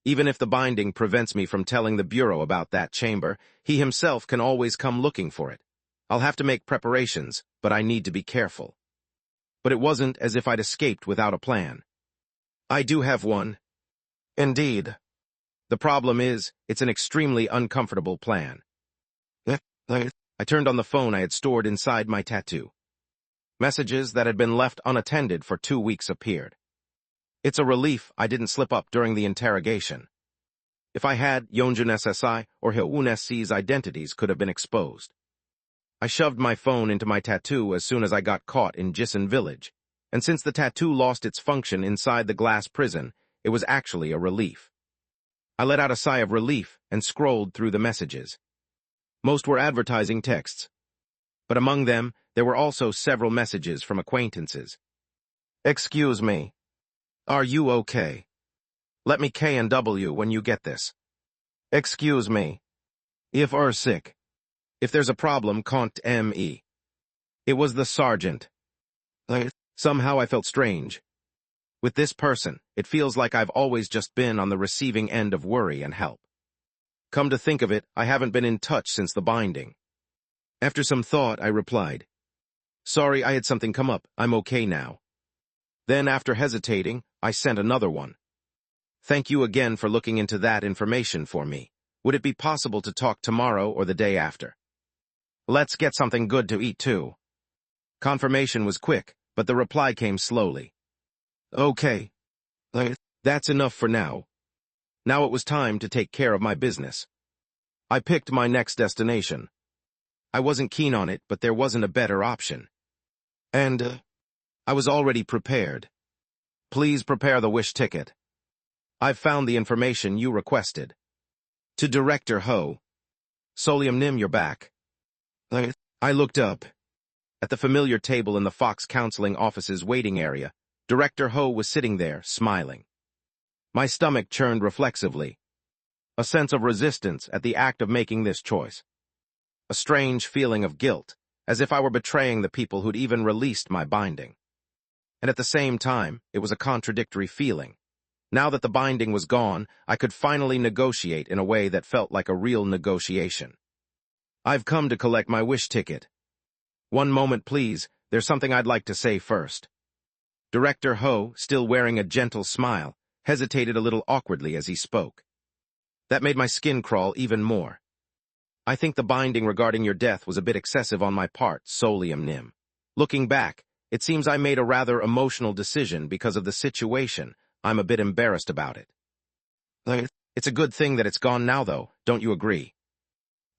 Even if the binding prevents me from telling the Bureau about that chamber, he himself can always come looking for it. I'll have to make preparations, but I need to be careful. But it wasn't as if I'd escaped without a plan. I do have one. Indeed. The problem is, it's an extremely uncomfortable plan. I turned on the phone I had stored inside my tattoo. Messages that had been left unattended for 2 weeks appeared. It's a relief I didn't slip up during the interrogation. If I had, Yeonjun SSI or Hyun SC's identities could have been exposed. I shoved my phone into my tattoo as soon as I got caught in Jisan Village, and since the tattoo lost its function inside the glass prison, it was actually a relief. I let out a sigh of relief and scrolled through the messages. Most were advertising texts, but among them, there were also several messages from acquaintances. Excuse me. Are you okay? Let me K&W when you get this. Excuse me. If you're sick. If there's a problem, contact me. It was the sergeant. Somehow I felt strange. With this person, it feels like I've always just been on the receiving end of worry and help. Come to think of it, I haven't been in touch since the binding. After some thought, I replied, Sorry, I had something come up. I'm okay now. Then, after hesitating, I sent another one. Thank you again for looking into that information for me. Would it be possible to talk tomorrow or the day after? Let's get something good to eat too. Confirmation was quick, but the reply came slowly. Okay. That's enough for now. Now it was time to take care of my business. I picked my next destination. I wasn't keen on it, but there wasn't a better option. And, I was already prepared. Please prepare the wish ticket. I've found the information you requested. To Director Ho. Solium Nim, you're back. I looked up. At the familiar table in the Fox Counseling office's waiting area, Director Ho was sitting there, smiling. My stomach churned reflexively. A sense of resistance at the act of making this choice. A strange feeling of guilt, as if I were betraying the people who'd even released my binding. And at the same time, it was a contradictory feeling. Now that the binding was gone, I could finally negotiate in a way that felt like a real negotiation. I've come to collect my wish ticket. One moment, please. There's something I'd like to say first. Director Ho, still wearing a gentle smile, hesitated a little awkwardly as he spoke. That made my skin crawl even more. I think the binding regarding your death was a bit excessive on my part, Solium Nim. Looking back, it seems I made a rather emotional decision because of the situation. I'm a bit embarrassed about it. It's a good thing that it's gone now, though, don't you agree?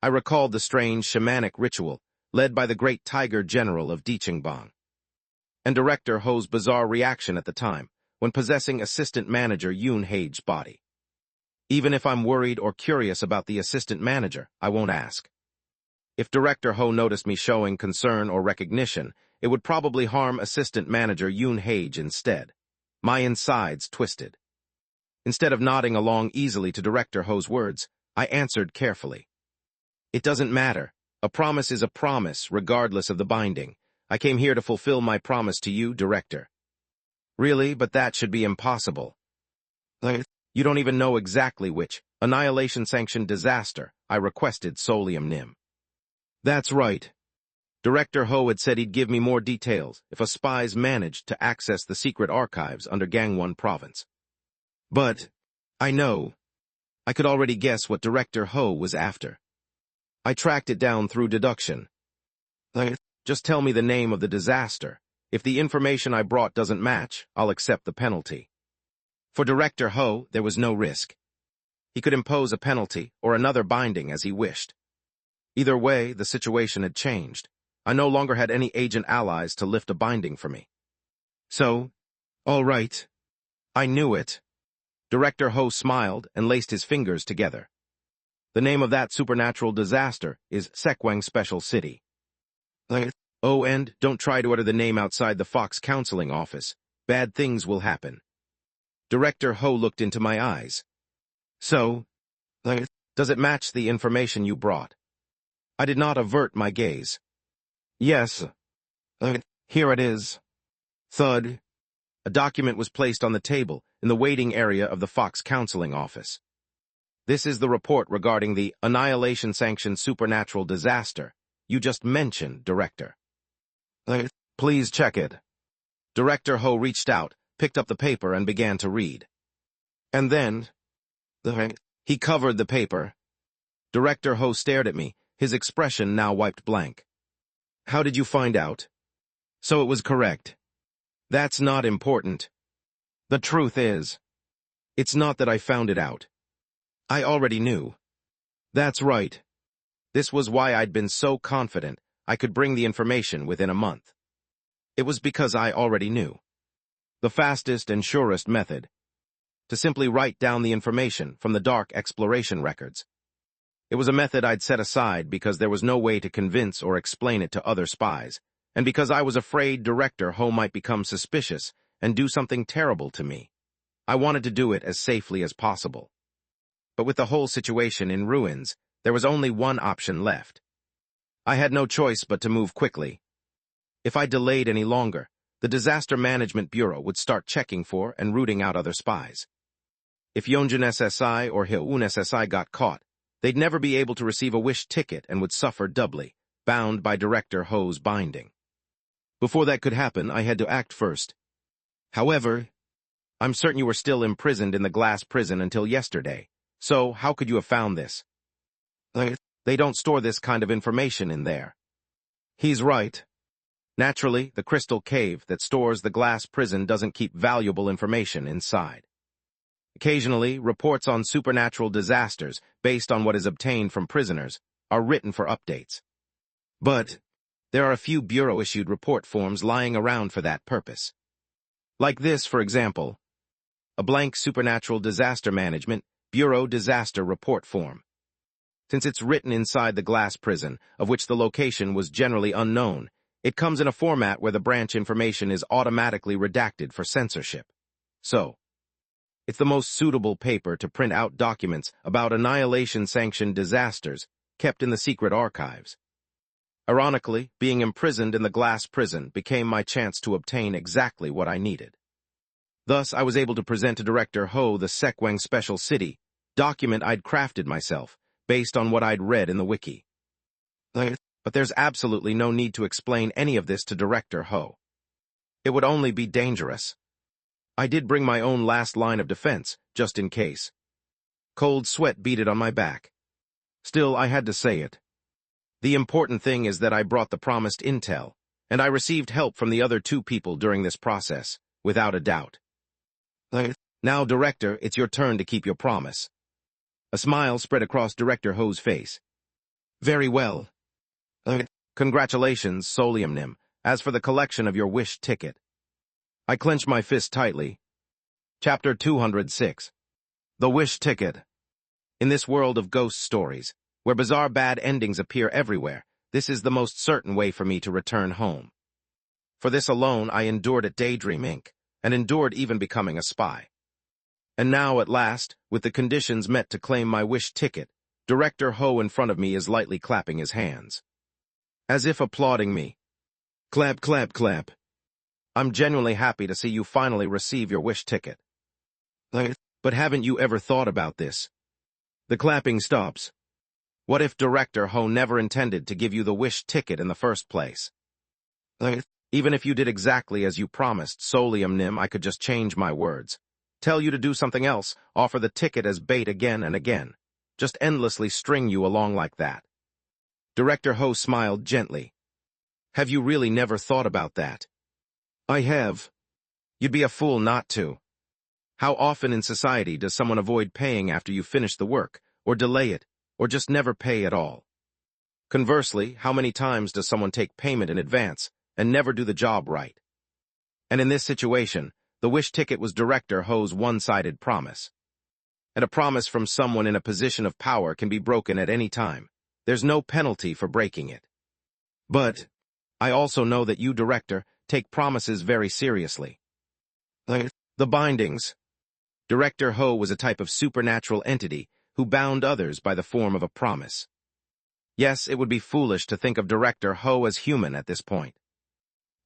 I recalled the strange shamanic ritual led by the great tiger general of Diqingbang, and Director Ho's bizarre reaction at the time when possessing assistant manager Yoon Hae's body. Even if I'm worried or curious about the assistant manager, I won't ask. If Director Ho noticed me showing concern or recognition, it would probably harm assistant manager Yoon Hae instead. My insides twisted. Instead of nodding along easily to Director Ho's words, I answered carefully. It doesn't matter. A promise is a promise, regardless of the binding. I came here to fulfill my promise to you, Director. Really, but that should be impossible. You don't even know exactly which annihilation-sanctioned disaster I requested, Solium Nim. That's right. Director Ho had said he'd give me more details if a spies managed to access the secret archives under Gangwon Province. But, I know. I could already guess what Director Ho was after. I tracked it down through deduction. Just tell me the name of the disaster. If the information I brought doesn't match, I'll accept the penalty. For Director Ho, there was no risk. He could impose a penalty or another binding as he wished. Either way, the situation had changed. I no longer had any agent allies to lift a binding for me. So, all right. I knew it. Director Ho smiled and laced his fingers together. The name of that supernatural disaster is Sekwang Special City. Oh, and don't try to utter the name outside the Fox Counseling office. Bad things will happen. Director Ho looked into my eyes. So, does it match the information you brought? I did not avert my gaze. Yes. Here it is. Thud. A document was placed on the table in the waiting area of the Fox Counseling office. This is the report regarding the annihilation-sanctioned supernatural disaster you just mentioned, Director. Please check it. Director Ho reached out, picked up the paper, and began to read. And then, he covered the paper. Director Ho stared at me, his expression now wiped blank. How did you find out? So it was correct. That's not important. The truth is, it's not that I found it out. I already knew. That's right. This was why I'd been so confident I could bring the information within a month. It was because I already knew. The fastest and surest method. To simply write down the information from the dark exploration records. It was a method I'd set aside because there was no way to convince or explain it to other spies, and because I was afraid Director Ho might become suspicious and do something terrible to me. I wanted to do it as safely as possible. But with the whole situation in ruins, there was only one option left. I had no choice but to move quickly. If I delayed any longer, the Disaster Management Bureau would start checking for and rooting out other spies. If Yeonjun SSI or Hyeoun SSI got caught, they'd never be able to receive a wish ticket and would suffer doubly, bound by Director Ho's binding. Before that could happen, I had to act first. However, I'm certain you were still imprisoned in the glass prison until yesterday, so how could you have found this? They don't store this kind of information in there. He's right. Naturally, the crystal cave that stores the glass prison doesn't keep valuable information inside. Occasionally, reports on supernatural disasters based on what is obtained from prisoners are written for updates. But there are a few bureau-issued report forms lying around for that purpose. Like this, for example, a blank Supernatural Disaster Management Bureau Disaster Report form. Since it's written inside the glass prison, of which the location was generally unknown, it comes in a format where the branch information is automatically redacted for censorship. So, it's the most suitable paper to print out documents about annihilation-sanctioned disasters kept in the secret archives. Ironically, being imprisoned in the glass prison became my chance to obtain exactly what I needed. Thus, I was able to present to Director Ho the Sekwang Special City document I'd crafted myself, based on what I'd read in the wiki. But there's absolutely no need to explain any of this to Director Ho. It would only be dangerous. I did bring my own last line of defense, just in case. Cold sweat beaded on my back. Still, I had to say it. The important thing is that I brought the promised intel, and I received help from the other two people during this process, without a doubt. Now, Director, it's your turn to keep your promise. A smile spread across Director Ho's face. Very well. Congratulations, Soliumnim, as for the collection of your wish ticket. I clenched my fist tightly. Chapter 206. The Wish Ticket. In this world of ghost stories, where bizarre bad endings appear everywhere, this is the most certain way for me to return home. For this alone, I endured at Daydream Inc., and endured even becoming a spy. And now, at last, with the conditions met to claim my wish ticket, Director Ho in front of me is lightly clapping his hands. As if applauding me. Clap, clap, clap. I'm genuinely happy to see you finally receive your wish ticket. But haven't you ever thought about this? The clapping stops. What if Director Ho never intended to give you the wish ticket in the first place? Even if you did exactly as you promised, Soliumnim, I could just change my words. Tell you to do something else, offer the ticket as bait again and again. Just endlessly string you along like that. Director Ho smiled gently. Have you really never thought about that? I have. You'd be a fool not to. How often in society does someone avoid paying after you finish the work, or delay it, or just never pay at all? Conversely, how many times does someone take payment in advance and never do the job right? And in this situation, the wish ticket was Director Ho's one-sided promise. And a promise from someone in a position of power can be broken at any time. There's no penalty for breaking it. But I also know that you, Director, take promises very seriously. The bindings. Director Ho was a type of supernatural entity who bound others by the form of a promise. Yes, it would be foolish to think of Director Ho as human at this point.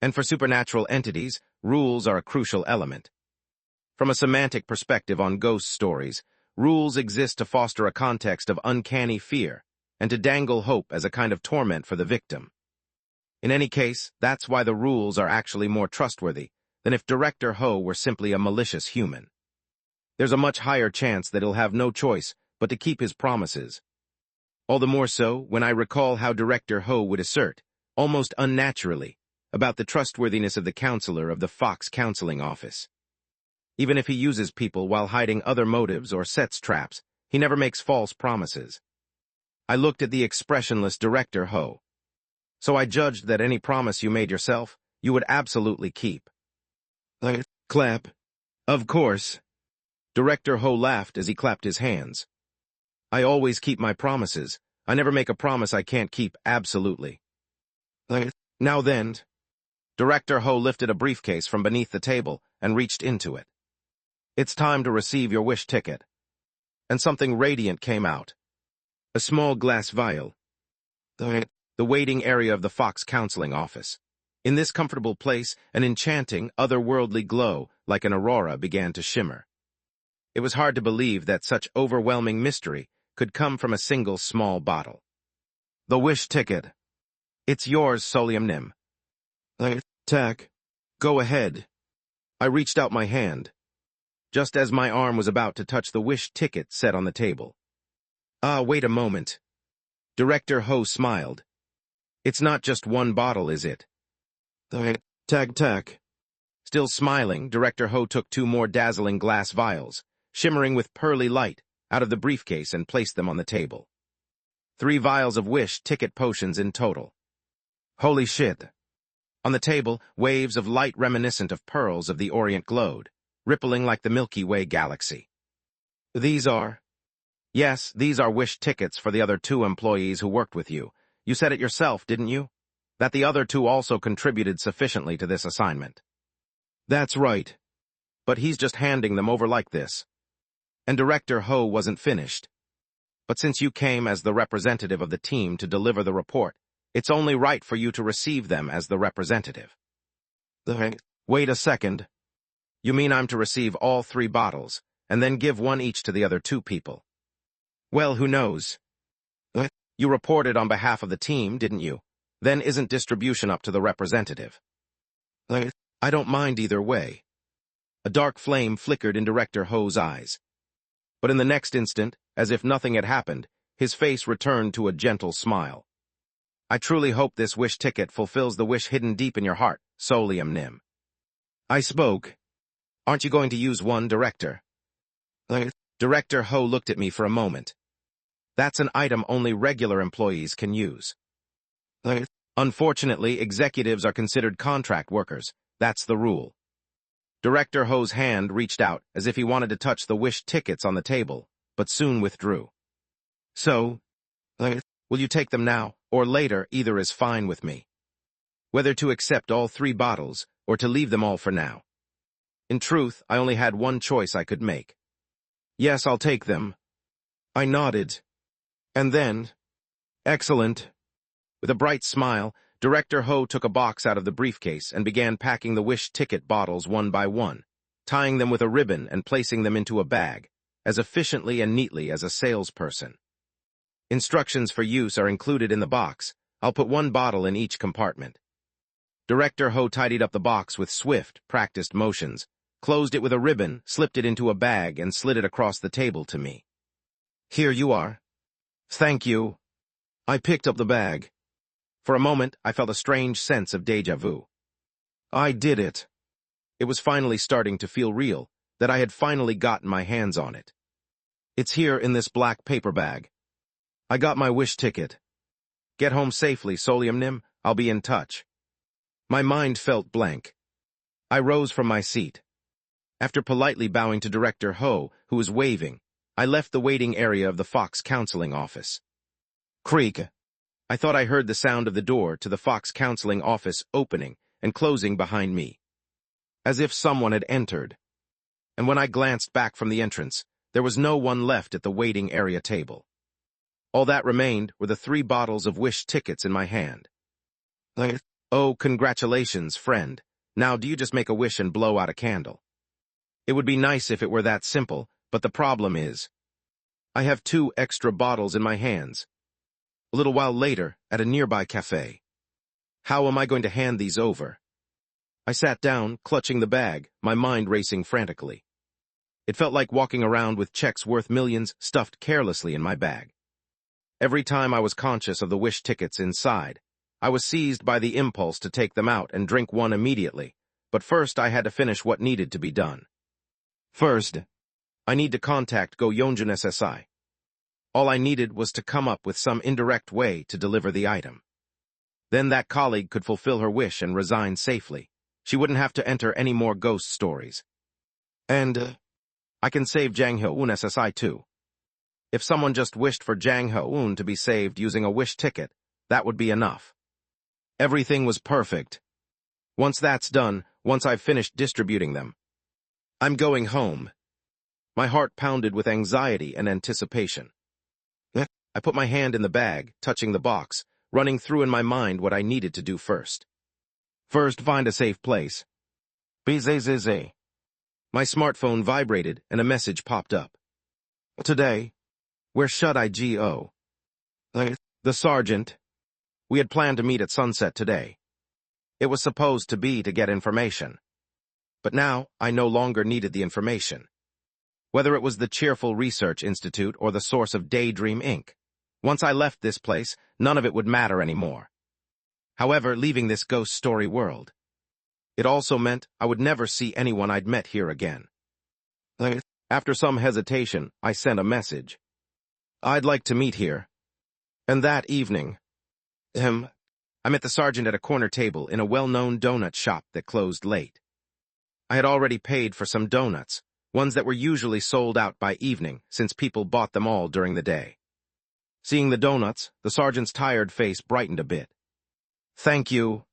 And for supernatural entities, rules are a crucial element. From a semantic perspective on ghost stories, rules exist to foster a context of uncanny fear and to dangle hope as a kind of torment for the victim. In any case, that's why the rules are actually more trustworthy than if Director Ho were simply a malicious human. There's a much higher chance that he'll have no choice but to keep his promises. All the more so when I recall how Director Ho would assert, almost unnaturally, about the trustworthiness of the counselor of the Fox Counseling Office. Even if he uses people while hiding other motives or sets traps, he never makes false promises. I looked at the expressionless Director Ho. So I judged that any promise you made yourself, you would absolutely keep. Clap. Of course. Director Ho laughed as he clapped his hands. I always keep my promises. I never make a promise I can't keep absolutely. Now then. Director Ho lifted a briefcase from beneath the table and reached into it. It's time to receive your wish ticket. And something radiant came out. A small glass vial. The waiting area of the Fox Counseling Office. In this comfortable place, an enchanting, otherworldly glow, like an aurora, began to shimmer. It was hard to believe that such overwhelming mystery could come from a single small bottle. The wish ticket. It's yours, Soliumnim. Tack. Go ahead. I reached out my hand, just as my arm was about to touch the wish ticket set on the table. Ah, wait a moment. Director Ho smiled. It's not just one bottle, is it? Tag. Still smiling, Director Ho took 2 more dazzling glass vials, shimmering with pearly light, out of the briefcase and placed them on the table. 3 vials of wish ticket potions in total. Holy shit. On the table, waves of light reminiscent of pearls of the Orient glowed, rippling like the Milky Way galaxy. These are? Yes, these are wish tickets for the other 2 employees who worked with you. You said it yourself, didn't you? That the other 2 also contributed sufficiently to this assignment. That's right. But he's just handing them over like this. And Director Ho wasn't finished. But since you came as the representative of the team to deliver the report, it's only right for you to receive them as the representative. Wait a second. You mean I'm to receive all 3 bottles, and then give 1 each to the other 2 people? Well, who knows? You reported on behalf of the team, didn't you? Then isn't distribution up to the representative? I don't mind either way. A dark flame flickered in Director Ho's eyes. But in the next instant, as if nothing had happened, his face returned to a gentle smile. I truly hope this wish ticket fulfills the wish hidden deep in your heart, Solium Nim. I spoke. Aren't you going to use 1, Director? Director Ho looked at me for a moment. That's an item only regular employees can use. Unfortunately, executives are considered contract workers. That's the rule. Director Ho's hand reached out as if he wanted to touch the wish tickets on the table, but soon withdrew. So, will you take them now, or later? Either is fine with me. Whether to accept all 3 bottles, or to leave them all for now. In truth, I only had 1 choice I could make. Yes, I'll take them. I nodded. And then, excellent. With a bright smile, Director Ho took a box out of the briefcase and began packing the wish ticket bottles 1 by 1, tying them with a ribbon and placing them into a bag, as efficiently and neatly as a salesperson. Instructions for use are included in the box. I'll put 1 bottle in each compartment. Director Ho tidied up the box with swift, practiced motions, closed it with a ribbon, slipped it into a bag, and slid it across the table to me. Here you are. Thank you. I picked up the bag. For a moment, I felt a strange sense of déjà vu. I did it. It was finally starting to feel real, that I had finally gotten my hands on it. It's here in this black paper bag. I got my wish ticket. Get home safely, Solium Nim. I'll be in touch. My mind felt blank. I rose from my seat. After politely bowing to Director Ho, who was waving, I left the waiting area of the Fox counseling office. Creak. I thought I heard the sound of the door to the Fox counseling office opening and closing behind me, as if someone had entered. And when I glanced back from the entrance, there was no one left at the waiting area table. All that remained were the 3 bottles of wish tickets in my hand. Oh, congratulations, friend. Now do you just make a wish and blow out a candle? It would be nice if it were that simple, but the problem is, I have 2 extra bottles in my hands. A little while later, at a nearby cafe. How am I going to hand these over? I sat down, clutching the bag, my mind racing frantically. It felt like walking around with checks worth millions stuffed carelessly in my bag. Every time I was conscious of the wish tickets inside, I was seized by the impulse to take them out and drink 1 immediately, but first I had to finish what needed to be done. First, I need to contact Go Yonjun SSI. All I needed was to come up with some indirect way to deliver the item. Then that colleague could fulfill her wish and resign safely. She wouldn't have to enter any more ghost stories. And, I can save Jang Ho-un SSI too. If someone just wished for Jang Ho-un to be saved using a wish ticket, that would be enough. Everything was perfect. Once that's done, once I've finished distributing them, I'm going home. My heart pounded with anxiety and anticipation. I put my hand in the bag, touching the box, running through in my mind what I needed to do first. First, find a safe place. Bzzz. My smartphone vibrated and a message popped up. Today, where should I go? The sergeant. We had planned to meet at sunset today. It was supposed to be to get information. But now, I no longer needed the information. Whether it was the Cheerful Research Institute or the source of Daydream Inc., Once I left this place, none of it would matter anymore. However, leaving this ghost story world, it also meant I would never see anyone I'd met here again. After some hesitation, I sent a message. I'd like to meet here. And that evening, I met the sergeant at a corner table in a well-known donut shop that closed late. I had already paid for some donuts, ones that were usually sold out by evening since people bought them all during the day. Seeing the donuts, the sergeant's tired face brightened a bit. Thank you.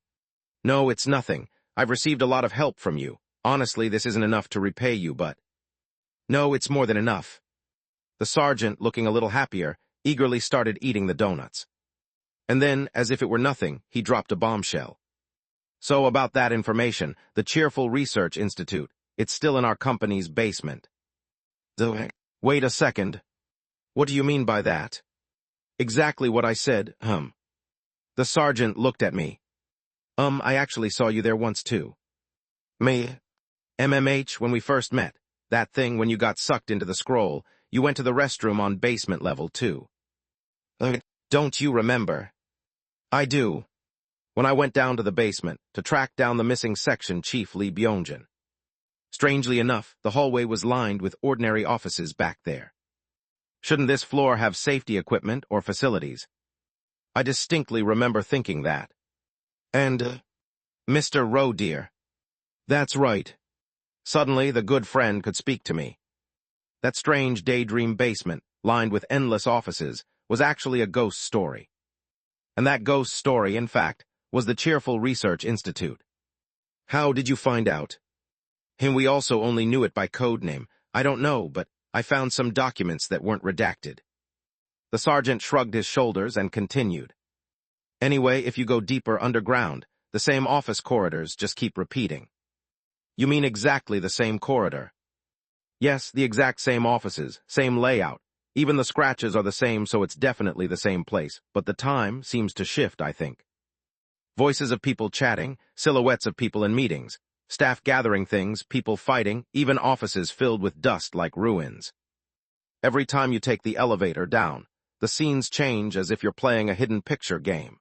No, it's nothing. I've received a lot of help from you. Honestly, this isn't enough to repay you, but... No, it's more than enough. The sergeant, looking a little happier, eagerly started eating the donuts. And then, as if it were nothing, he dropped a bombshell. So about that information, the Cheerful Research Institute, it's still in our company's basement. Wait a second. What do you mean by that? Exactly what I said, The sergeant looked at me. I actually saw you there once too. Me? MMH, when we first met. That thing when you got sucked into the scroll, you went to the restroom on basement level too. Don't you remember? I do. When I went down to the basement to track down the missing section chief Lee Byung-jin. Strangely enough, the hallway was lined with ordinary offices back there. Shouldn't this floor have safety equipment or facilities? I distinctly remember thinking that. And, Mr. Rowe, dear. That's right. Suddenly, the good friend could speak to me. That strange daydream basement, lined with endless offices, was actually a ghost story. And that ghost story, in fact, was the Cheerful Research Institute. How did you find out? We also only knew it by code name. I don't know, but I found some documents that weren't redacted. The sergeant shrugged his shoulders and continued. Anyway, if you go deeper underground, the same office corridors just keep repeating. You mean exactly the same corridor? Yes, the exact same offices, same layout. Even the scratches are the same, so it's definitely the same place, but the time seems to shift, I think. Voices of people chatting, silhouettes of people in meetings, staff gathering things, people fighting, even offices filled with dust like ruins. Every time you take the elevator down, the scenes change as if you're playing a hidden picture game.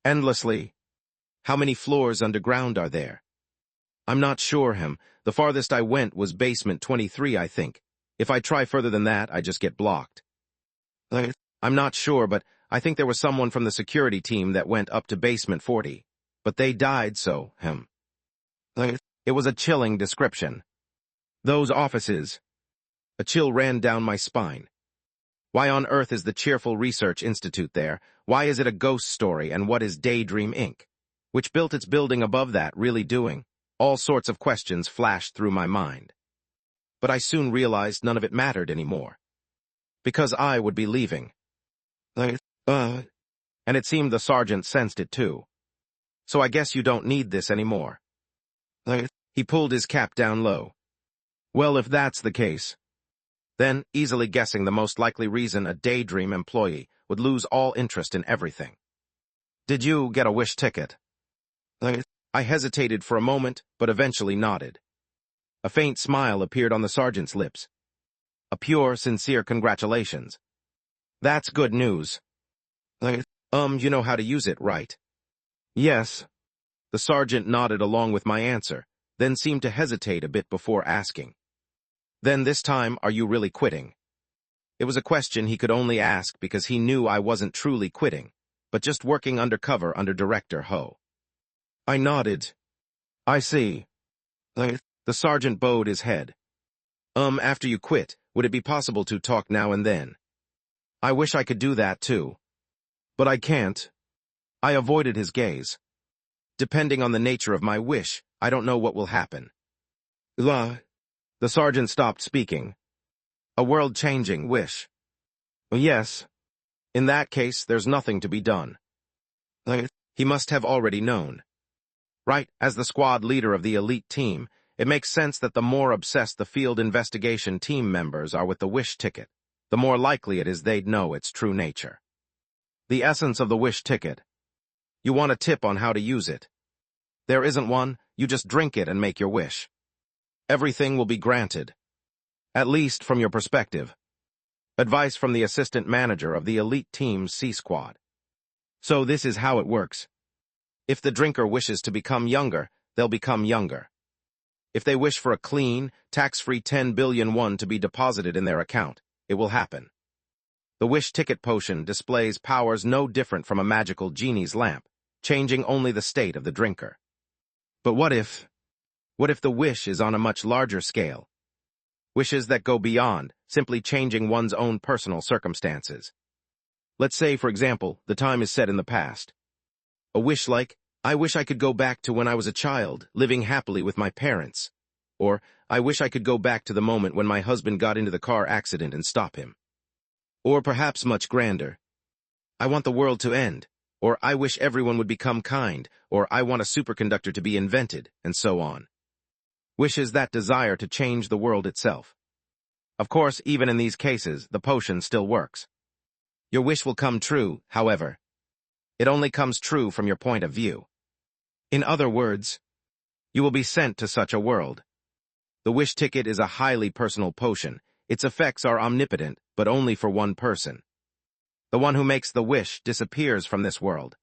Endlessly. How many floors underground are there? I'm not sure, The farthest I went was basement 23, I think. If I try further than that, I just get blocked. I'm not sure, but I think there was someone from the security team that went up to basement 40. But they died, so, It was a chilling description. Those offices. A chill ran down my spine. Why on earth is the Cheerful Research Institute there? Why is it a ghost story, and what is Daydream Inc., which built its building above that, really doing? All sorts of questions flashed through my mind. But I soon realized none of it mattered anymore. Because I would be leaving. And it seemed the sergeant sensed it too. So I guess you don't need this anymore. He pulled his cap down low. Well, if that's the case. Then, easily guessing the most likely reason a Daydream employee would lose all interest in everything. Did you get a wish ticket? I hesitated for a moment, but eventually nodded. A faint smile appeared on the sergeant's lips. A pure, sincere congratulations. That's good news. You know how to use it, right? Yes. The sergeant nodded along with my answer, then seemed to hesitate a bit before asking. Then this time, are you really quitting? It was a question he could only ask because he knew I wasn't truly quitting, but just working undercover under Director Ho. I nodded. I see. The sergeant bowed his head. After you quit, would it be possible to talk now and then? I wish I could do that too. But I can't. I avoided his gaze. Depending on the nature of my wish, I don't know what will happen. The sergeant stopped speaking. A world-changing wish. Yes. In that case, there's nothing to be done. He must have already known. Right, as the squad leader of the elite team, it makes sense that the more obsessed the field investigation team members are with the wish ticket, the more likely it is they'd know its true nature. The essence of the wish ticket. You want a tip on how to use it. There isn't one, you just drink it and make your wish. Everything will be granted. At least from your perspective. Advice from the assistant manager of the elite team's C squad. So this is how it works. If the drinker wishes to become younger, they'll become younger. If they wish for a clean, tax-free 10 billion won to be deposited in their account, it will happen. The wish ticket potion displays powers no different from a magical genie's lamp, changing only the state of the drinker. But what if the wish is on a much larger scale? Wishes that go beyond simply changing one's own personal circumstances. Let's say, for example, the time is set in the past. A wish like, I wish I could go back to when I was a child, living happily with my parents. Or, I wish I could go back to the moment when my husband got into the car accident and stop him. Or perhaps much grander. I want the world to end. Or I wish everyone would become kind. Or I want a superconductor to be invented, and so on. Wishes that desire to change the world itself. Of course, even in these cases, the potion still works. Your wish will come true, however. It only comes true from your point of view. In other words, you will be sent to such a world. The wish ticket is a highly personal potion. Its effects are omnipotent, but only for one person. The one who makes the wish disappears from this world.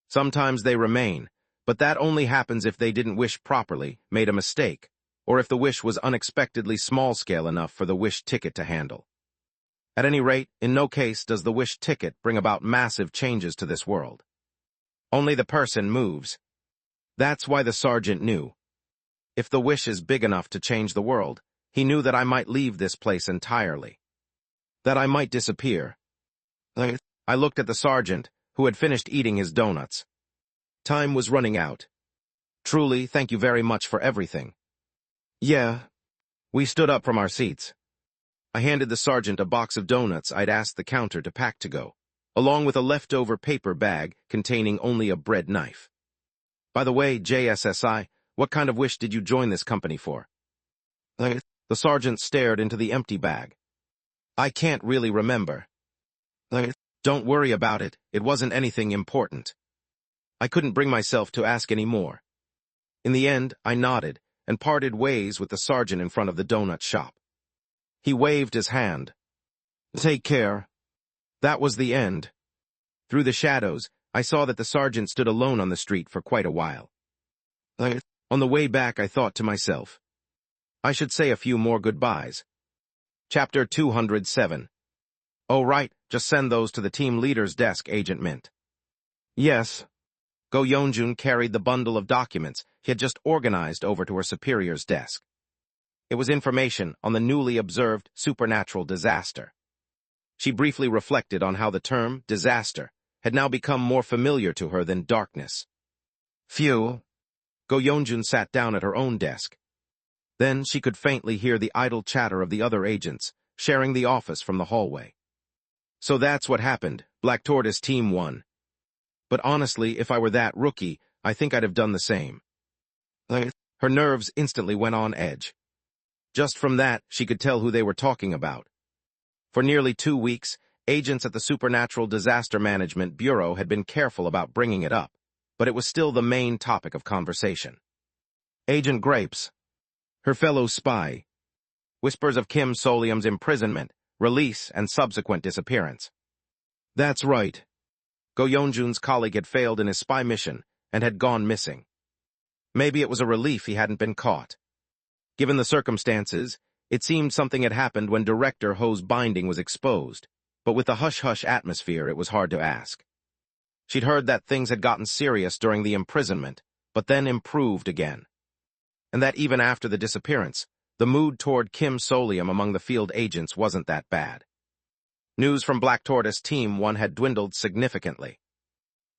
Sometimes they remain, but that only happens if they didn't wish properly, made a mistake, or if the wish was unexpectedly small-scale enough for the wish ticket to handle. At any rate, in no case does the wish ticket bring about massive changes to this world. Only the person moves. That's why the sergeant knew. If the wish is big enough to change the world, he knew that I might leave this place entirely. That I might disappear. I looked at the sergeant, who had finished eating his donuts. Time was running out. Truly, thank you very much for everything. Yeah. We stood up from our seats. I handed the sergeant a box of donuts I'd asked the counter to pack to go, along with a leftover paper bag containing only a bread knife. By the way, JSSI, what kind of wish did you join this company for? The sergeant stared into the empty bag. I can't really remember. Don't worry about it, it wasn't anything important. I couldn't bring myself to ask any more. In the end, I nodded and parted ways with the sergeant in front of the donut shop. He waved his hand. Take care. That was the end. Through the shadows, I saw that the sergeant stood alone on the street for quite a while. On the way back, I thought to myself, I should say a few more goodbyes. Chapter 207. Oh right, just send those to the team leader's desk, Agent Mint. Yes. Go Yeonjun carried the bundle of documents he had just organized over to her superior's desk. It was information on the newly observed supernatural disaster. She briefly reflected on how the term disaster had now become more familiar to her than darkness. Phew. Go Yeonjun sat down at her own desk. Then she could faintly hear the idle chatter of the other agents, sharing the office from the hallway. So that's what happened. Black Tortoise Team won. But honestly, if I were that rookie, I think I'd have done the same. Her nerves instantly went on edge. Just from that, she could tell who they were talking about. For nearly 2 weeks, agents at the Supernatural Disaster Management Bureau had been careful about bringing it up, but it was still the main topic of conversation. Agent Grapes, her fellow spy, whispers of Kim Solium's imprisonment, release, and subsequent disappearance. That's right. Go Yeonjun's colleague had failed in his spy mission and had gone missing. Maybe it was a relief he hadn't been caught. Given the circumstances, it seemed something had happened when Director Ho's binding was exposed, but with the hush-hush atmosphere it was hard to ask. She'd heard that things had gotten serious during the imprisonment, but then improved again. And that even after the disappearance, the mood toward Kim Solium among the field agents wasn't that bad. News from Black Tortoise Team 1 had dwindled significantly.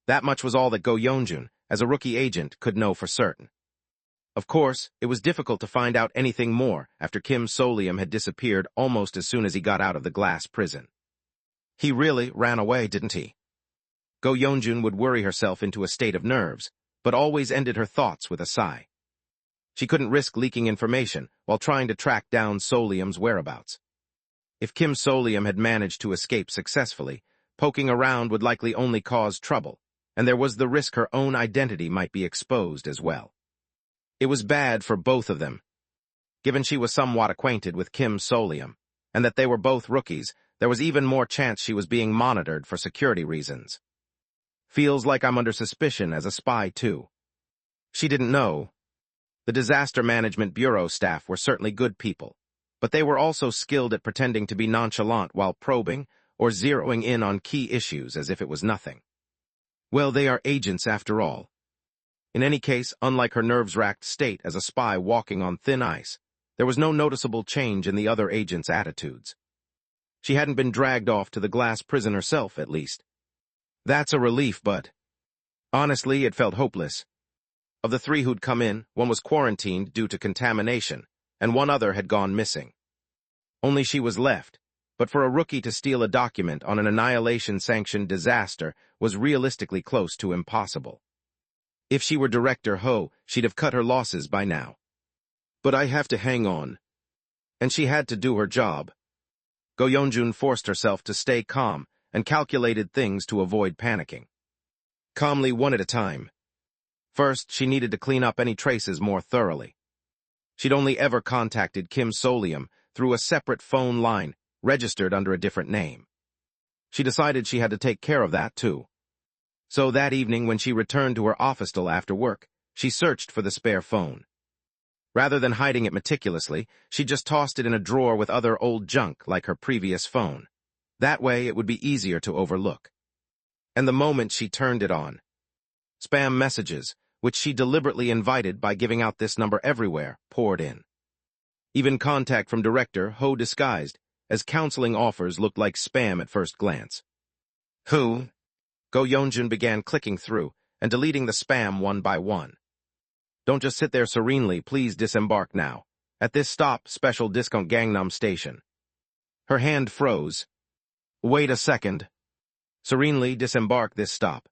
That much was all that Go Yeonjun, as a rookie agent, could know for certain. Of course, it was difficult to find out anything more after Kim Solium had disappeared almost as soon as he got out of the glass prison. He really ran away, didn't he? Go Yeonjun would worry herself into a state of nerves, but always ended her thoughts with a sigh. She couldn't risk leaking information while trying to track down Solium's whereabouts. If Kim Solium had managed to escape successfully, poking around would likely only cause trouble, and there was the risk her own identity might be exposed as well. It was bad for both of them. Given she was somewhat acquainted with Kim Solium, and that they were both rookies, there was even more chance she was being monitored for security reasons. Feels like I'm under suspicion as a spy, too. She didn't know. The Disaster Management Bureau staff were certainly good people, but they were also skilled at pretending to be nonchalant while probing or zeroing in on key issues as if it was nothing. Well, they are agents after all. In any case, unlike her nerves-racked state as a spy walking on thin ice, there was no noticeable change in the other agents' attitudes. She hadn't been dragged off to the glass prison herself, at least. That's a relief, but honestly, it felt hopeless. Of the 3 who'd come in, 1 was quarantined due to contamination, and 1 other had gone missing. Only she was left, but for a rookie to steal a document on an annihilation-sanctioned disaster was realistically close to impossible. If she were Director Ho, she'd have cut her losses by now. But I have to hang on. And she had to do her job. Go Yeonjun forced herself to stay calm and calculated things to avoid panicking. Calmly, 1 at a time. First, she needed to clean up any traces more thoroughly. She'd only ever contacted Kim Solium through a separate phone line, registered under a different name. She decided she had to take care of that, too. So that evening, when she returned to her officetale after work, she searched for the spare phone. Rather than hiding it meticulously, she just tossed it in a drawer with other old junk like her previous phone. That way, it would be easier to overlook. And the moment she turned it on, spam messages, which she deliberately invited by giving out this number everywhere, poured in. Even contact from Director Ho disguised, as counseling offers looked like spam at first glance. Who? Go Yeonjun began clicking through and deleting the spam 1 by 1. Don't just sit there serenely, please disembark now. At this stop, special discount Gangnam Station. Her hand froze. Wait a second. Serenely disembark this stop.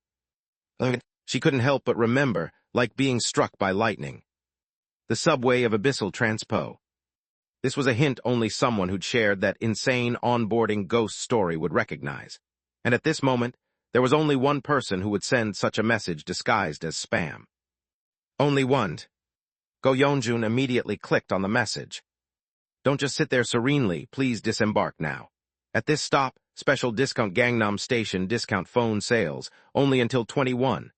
She couldn't help but remember, like being struck by lightning. The subway of Abyssal Transpo. This was a hint only someone who'd shared that insane onboarding ghost story would recognize. And at this moment, there was only 1 person who would send such a message disguised as spam. Only 1. Go Yeonjun immediately clicked on the message. Don't just sit there serenely, please disembark now. At this stop, special discount Gangnam Station discount phone sales, only until 21:00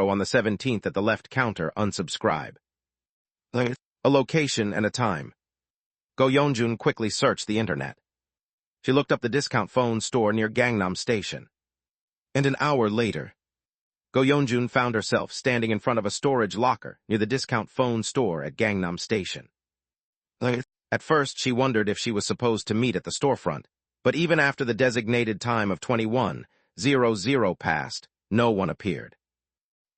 on the 17th at the left counter, unsubscribe. A location and a time. Go Yeonjun quickly searched the internet. She looked up the discount phone store near Gangnam Station. And an hour later, Go Yeonjun found herself standing in front of a storage locker near the discount phone store at Gangnam Station. At first, she wondered if she was supposed to meet at the storefront, but even after the designated time of 21:00 passed, no one appeared.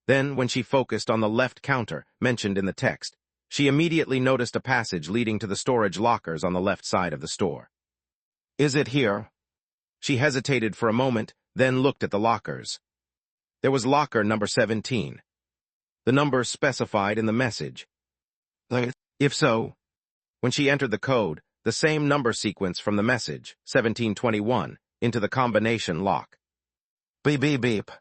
Then, when she focused on the left counter mentioned in the text, she immediately noticed a passage leading to the storage lockers on the left side of the store. Is it here? She hesitated for a moment, then looked at the lockers. There was locker number 17. The number specified in the message. If so, when she entered the code, the same number sequence from the message, 1721, into the combination lock. Beep, beep, beep.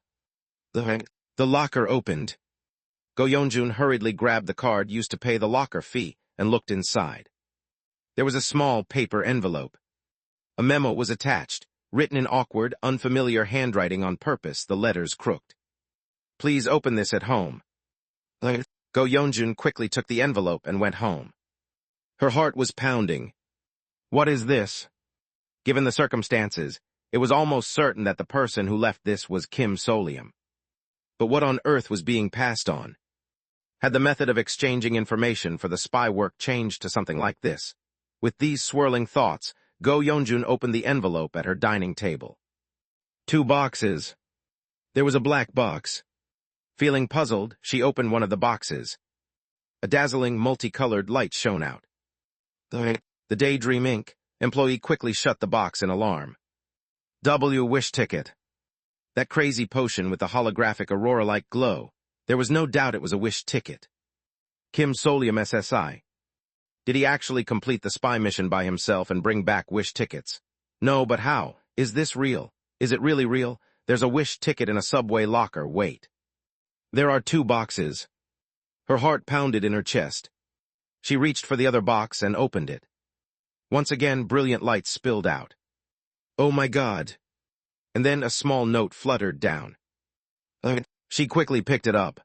The locker opened. Go Yeonjun hurriedly grabbed the card used to pay the locker fee and looked inside. There was a small paper envelope. A memo was attached, written in awkward, unfamiliar handwriting on purpose, the letters crooked. Please open this at home. Go Yeonjun quickly took the envelope and went home. Her heart was pounding. What is this? Given the circumstances, it was almost certain that the person who left this was Kim Solium. But what on earth was being passed on? Had the method of exchanging information for the spy work changed to something like this? With these swirling thoughts, Go Yeonjun opened the envelope at her dining table. 2 boxes. There was a black box. Feeling puzzled, she opened one of the boxes. A dazzling, multicolored light shone out. The Daydream Inc. employee quickly shut the box in alarm. Wish ticket. That crazy potion with the holographic aurora-like glow. There was no doubt it was a wish ticket. Kim Solium SSI. Did he actually complete the spy mission by himself and bring back wish tickets? No, but how? Is this real? Is it really real? There's a wish ticket in a subway locker, wait. There are 2 boxes. Her heart pounded in her chest. She reached for the other box and opened it. Once again, brilliant light spilled out. Oh my God. And then a small note fluttered down. She quickly picked it up.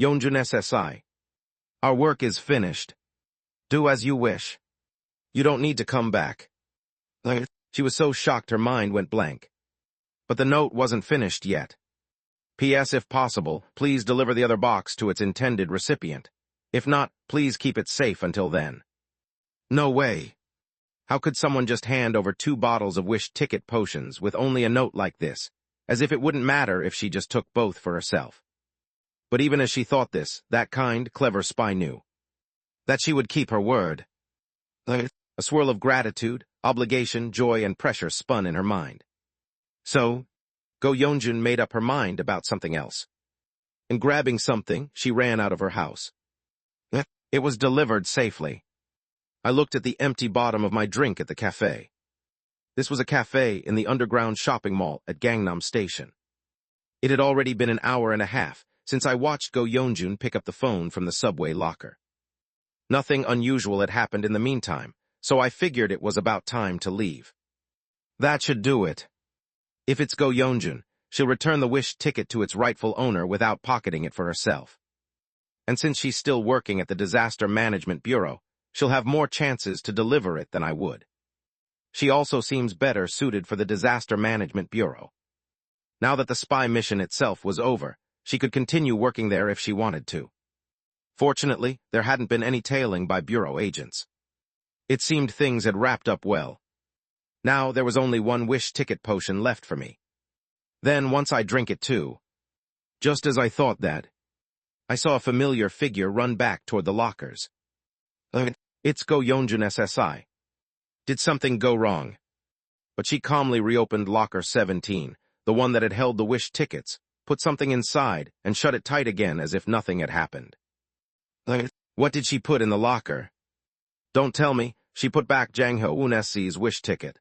Yeonjun SSI. Our work is finished. Do as you wish. You don't need to come back. She was so shocked her mind went blank. But the note wasn't finished yet. P.S. If possible, please deliver the other box to its intended recipient. If not, please keep it safe until then. No way. How could someone just hand over 2 bottles of wish ticket potions with only a note like this, as if it wouldn't matter if she just took both for herself? But even as she thought this, that kind, clever spy knew that she would keep her word. A swirl of gratitude, obligation, joy, and pressure spun in her mind. So, Go Yeonjun made up her mind about something else. In grabbing something, she ran out of her house. It was delivered safely. I looked at the empty bottom of my drink at the cafe. This was a cafe in the underground shopping mall at Gangnam Station. It had already been an hour and a half since I watched Go Yeonjun pick up the phone from the subway locker. Nothing unusual had happened in the meantime, so I figured it was about time to leave. That should do it. If it's Go Yeonjun, she'll return the wish ticket to its rightful owner without pocketing it for herself. And since she's still working at the Disaster Management Bureau, she'll have more chances to deliver it than I would. She also seems better suited for the Disaster Management Bureau. Now that the spy mission itself was over, she could continue working there if she wanted to. Fortunately, there hadn't been any tailing by Bureau agents. It seemed things had wrapped up well. Now there was only 1 wish ticket potion left for me. Then, once I drink it too, just as I thought that, I saw a familiar figure run back toward the lockers. It's Go Yeonjun SSI. Did something go wrong? But she calmly reopened locker 17, the one that had held the wish tickets, put something inside, and shut it tight again as if nothing had happened. What did she put in the locker? Don't tell me she put back Jang Ho-eun's wish ticket.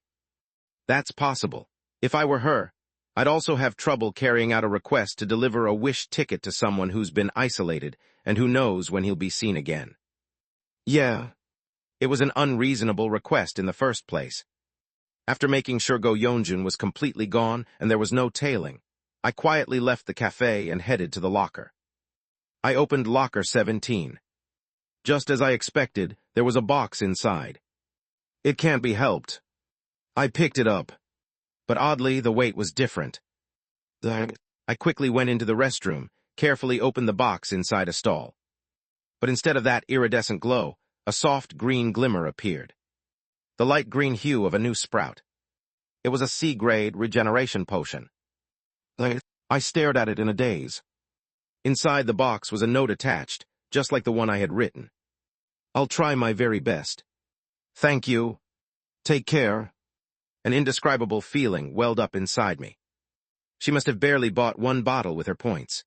That's possible. If I were her, I'd also have trouble carrying out a request to deliver a wish ticket to someone who's been isolated and who knows when he'll be seen again. Yeah, it was an unreasonable request in the first place. After making sure Go Yeonjun was completely gone and there was no tailing, I quietly left the cafe and headed to the locker. I opened locker 17. Just as I expected, there was a box inside. It can't be helped. I picked it up. But oddly, the weight was different. I quickly went into the restroom, carefully opened the box inside a stall. But instead of that iridescent glow, a soft green glimmer appeared. The light green hue of a new sprout. It was a C-grade regeneration potion. I stared at it in a daze. Inside the box was a note attached, just like the one I had written. I'll try my very best. Thank you. Take care. An indescribable feeling welled up inside me. She must have barely bought 1 bottle with her points.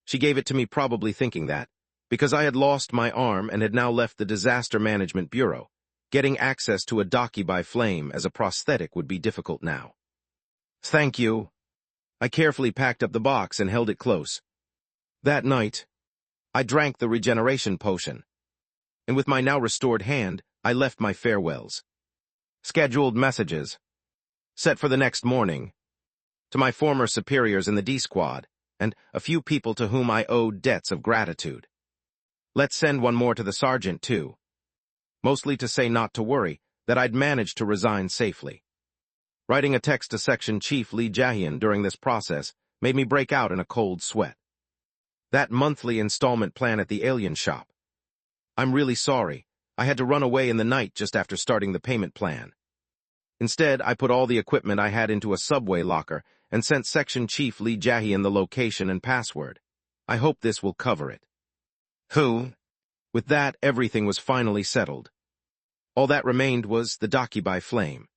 She gave it to me probably thinking that, because I had lost my arm and had now left the Disaster Management Bureau, getting access to a Daki by Flame as a prosthetic would be difficult now. Thank you. I carefully packed up the box and held it close. That night, I drank the regeneration potion, and with my now restored hand, I left my farewells. Scheduled messages. Set for the next morning. To my former superiors in the D-Squad, and a few people to whom I owed debts of gratitude. Let's send one more to the sergeant, too. Mostly to say not to worry, that I'd managed to resign safely. Writing a text to Section Chief Lee Jae-hyun during this process made me break out in a cold sweat. That monthly installment plan at the alien shop. I'm really sorry. I had to run away in the night just after starting the payment plan. Instead, I put all the equipment I had into a subway locker and sent Section Chief Lee Jae-hyun the location and password. I hope this will cover it. With that, everything was finally settled. All that remained was the Daki by Flame.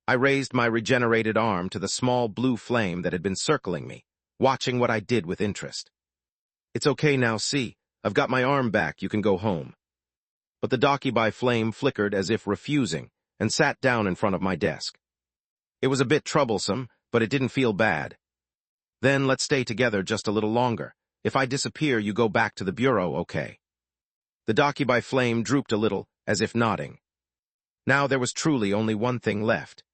I raised my regenerated arm to the small blue flame that had been circling me, watching what I did with interest. It's okay now, see, I've got my arm back, you can go home. But the Daki by Flame flickered as if refusing, and sat down in front of my desk. It was a bit troublesome, but it didn't feel bad. Then let's stay together just a little longer. If I disappear, you go back to the bureau, okay? The Daki by Flame drooped a little, as if nodding. Now there was truly only one thing left.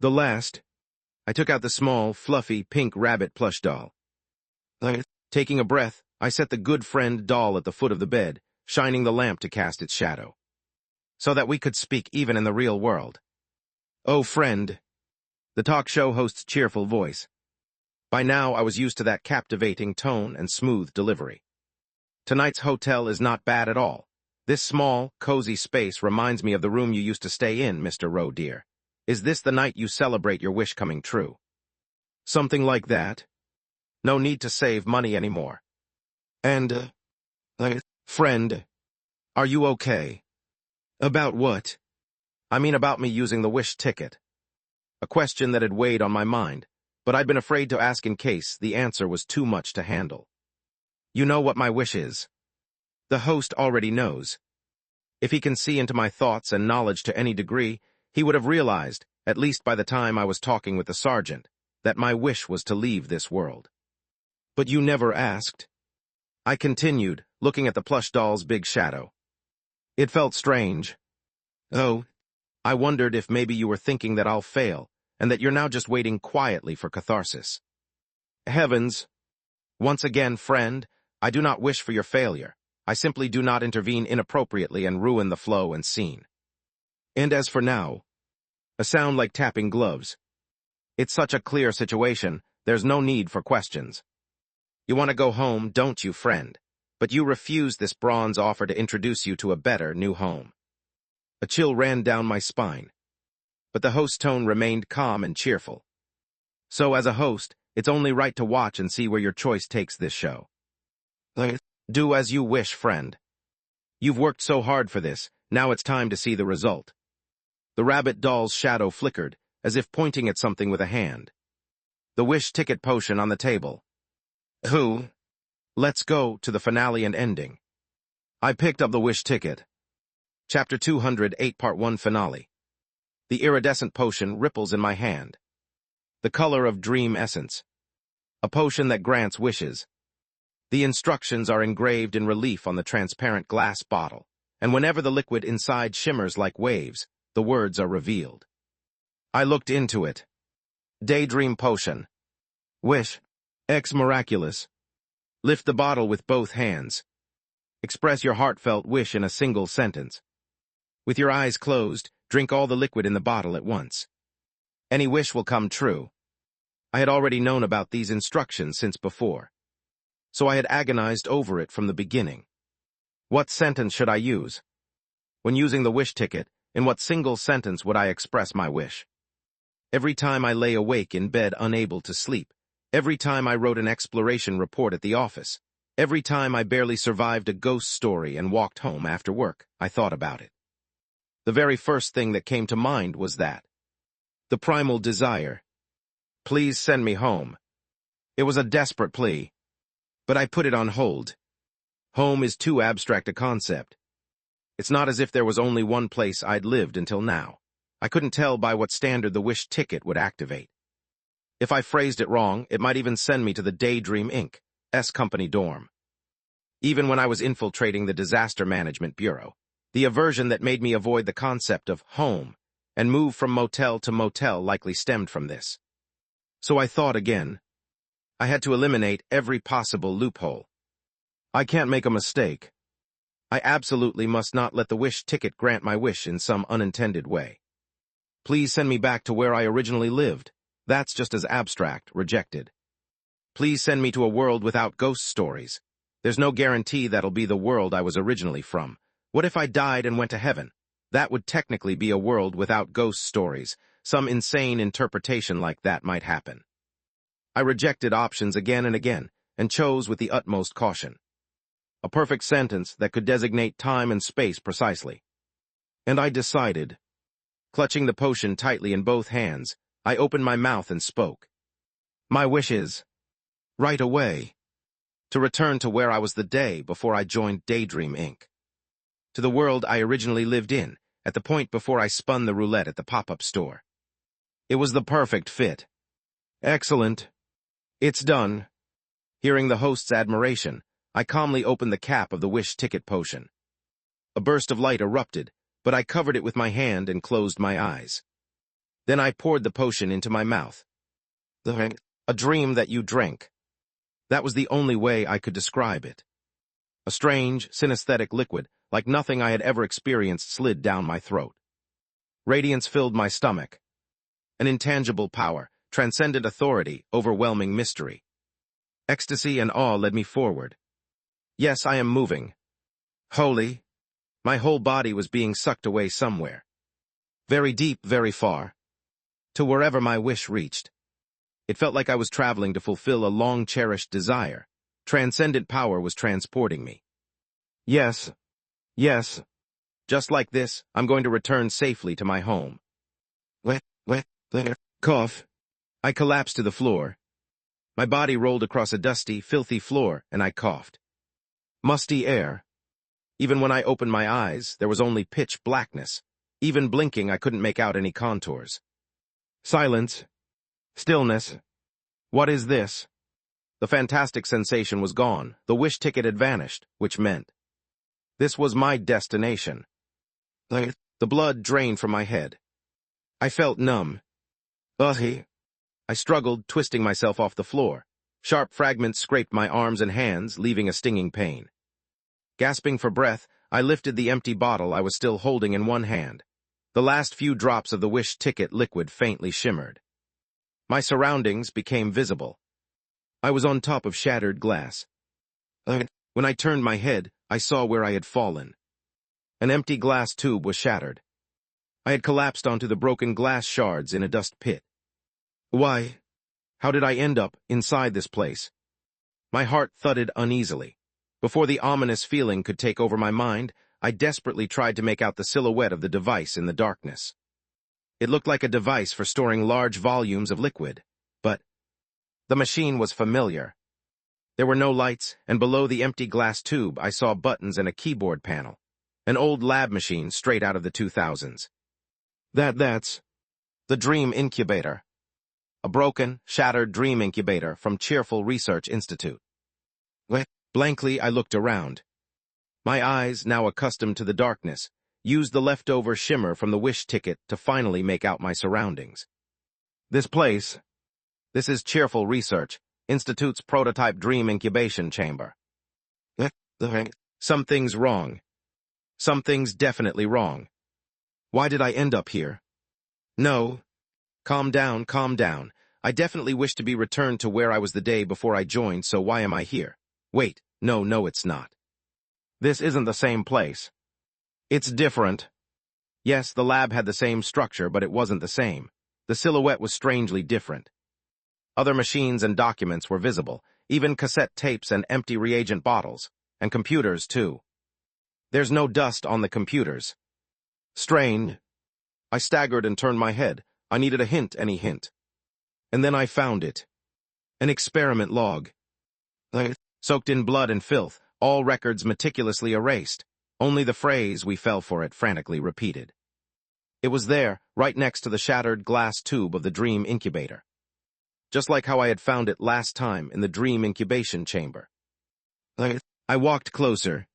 The last. I took out the small, fluffy, pink rabbit plush doll. Taking a breath, I set the good friend doll at the foot of the bed, shining the lamp to cast its shadow. So that we could speak even in the real world. Oh, friend. The talk show host's cheerful voice. By now, I was used to that captivating tone and smooth delivery. Tonight's hotel is not bad at all. This small, cozy space reminds me of the room you used to stay in, Mr. Rowe, dear. Is this the night you celebrate your wish coming true? Something like that. No need to save money anymore. And, friend, are you okay? About what? I mean about me using the wish ticket. A question that had weighed on my mind, but I'd been afraid to ask in case the answer was too much to handle. You know what my wish is. The host already knows. If he can see into my thoughts and knowledge to any degree, he would have realized, at least by the time I was talking with the sergeant, that my wish was to leave this world. But you never asked. I continued, looking at the plush doll's big shadow. It felt strange. Oh, I wondered if maybe you were thinking that I'll fail, and that you're now just waiting quietly for catharsis. Heavens! Once again, friend, I do not wish for your failure. I simply do not intervene inappropriately and ruin the flow and scene. And as for now, a sound like tapping gloves. It's such a clear situation, there's no need for questions. You want to go home, don't you, friend? But you refuse this bronze offer to introduce you to a better new home. A chill ran down my spine. But the host's tone remained calm and cheerful. So as a host, it's only right to watch and see where your choice takes this show. Do as you wish, friend. You've worked so hard for this, now it's time to see the result. The rabbit doll's shadow flickered, as if pointing at something with a hand. The wish ticket potion on the table. Let's go to the finale and ending. I picked up the wish ticket. Chapter 208, Part 1 Finale. The iridescent potion ripples in my hand. The color of dream essence. A potion that grants wishes. The instructions are engraved in relief on the transparent glass bottle, and whenever the liquid inside shimmers like waves, the words are revealed. I looked into it. Daydream potion. Wish. Ex miraculous. Lift the bottle with both hands. Express your heartfelt wish in a single sentence. With your eyes closed, drink all the liquid in the bottle at once. Any wish will come true. I had already known about these instructions since before, so I had agonized over it from the beginning. What sentence should I use? When using the wish ticket, in what single sentence would I express my wish? Every time I lay awake in bed unable to sleep, every time I wrote an exploration report at the office, every time I barely survived a ghost story and walked home after work, I thought about it. The very first thing that came to mind was that. The primal desire. Please send me home. It was a desperate plea. But I put it on hold. Home is too abstract a concept. It's not as if there was only one place I'd lived until now. I couldn't tell by what standard the wish ticket would activate. If I phrased it wrong, it might even send me to the Daydream Inc.'s company dorm. Even when I was infiltrating the Disaster Management Bureau, the aversion that made me avoid the concept of home and move from motel to motel likely stemmed from this. So I thought again. I had to eliminate every possible loophole. I can't make a mistake. I absolutely must not let the wish ticket grant my wish in some unintended way. Please send me back to where I originally lived. That's just as abstract, rejected. Please send me to a world without ghost stories. There's no guarantee that'll be the world I was originally from. What if I died and went to heaven? That would technically be a world without ghost stories. Some insane interpretation like that might happen. I rejected options again and again, and chose with the utmost caution. A perfect sentence that could designate time and space precisely. And I decided. Clutching the potion tightly in both hands, I opened my mouth and spoke. My wish is, right away, to return to where I was the day before I joined Daydream Inc. To the world I originally lived in, at the point before I spun the roulette at the pop-up store. It was the perfect fit. Excellent. It's done. Hearing the host's admiration, I calmly opened the cap of the wish ticket potion. A burst of light erupted, but I covered it with my hand and closed my eyes. Then I poured the potion into my mouth. A dream that you drank. That was the only way I could describe it. A strange, synesthetic liquid, like nothing I had ever experienced, slid down my throat. Radiance filled my stomach. An intangible power, transcendent authority, overwhelming mystery. Ecstasy and awe led me forward. Yes, I am moving. Holy. My whole body was being sucked away somewhere. Very deep, very far. To wherever my wish reached. It felt like I was traveling to fulfill a long-cherished desire. Transcendent power was transporting me. Yes. Yes. Just like this, I'm going to return safely to my home. Cough. I collapsed to the floor. My body rolled across a dusty, filthy floor, and I coughed. Musty air. Even when I opened my eyes, there was only pitch blackness. Even blinking, I couldn't make out any contours. Silence. Stillness. What is this? The fantastic sensation was gone. The wish ticket had vanished, which meant this was my destination. The blood drained from my head. I felt numb. I struggled, twisting myself off the floor. Sharp fragments scraped my arms and hands, leaving a stinging pain. Gasping for breath, I lifted the empty bottle I was still holding in one hand. The last few drops of the wish ticket liquid faintly shimmered. My surroundings became visible. I was on top of shattered glass. When I turned my head, I saw where I had fallen. An empty glass tube was shattered. I had collapsed onto the broken glass shards in a dust pit. Why? How did I end up inside this place? My heart thudded uneasily. Before the ominous feeling could take over my mind, I desperately tried to make out the silhouette of the device in the darkness. It looked like a device for storing large volumes of liquid, but the machine was familiar. There were no lights, and below the empty glass tube I saw buttons and a keyboard panel. An old lab machine straight out of the 2000s. That's the Dream Incubator. A broken, shattered dream incubator from Cheerful Research Institute. Blankly, I looked around. My eyes, now accustomed to the darkness, used the leftover shimmer from the wish ticket to finally make out my surroundings. This is Cheerful Research, Institute's prototype dream incubation chamber. Something's wrong. Something's definitely wrong. Why did I end up here? No. Calm down, calm down. I definitely wish to be returned to where I was the day before I joined, so why am I here? Wait, no, it's not. This isn't the same place. It's different. Yes, the lab had the same structure, but it wasn't the same. The silhouette was strangely different. Other machines and documents were visible, even cassette tapes and empty reagent bottles, and computers, too. There's no dust on the computers. Strange. I staggered and turned my head. I needed a hint, any hint. And then I found it. An experiment log. Soaked in blood and filth, all records meticulously erased. Only the phrase "we fell for it" frantically repeated. It was there, right next to the shattered glass tube of the dream incubator. Just like how I had found it last time in the dream incubation chamber. I walked closer.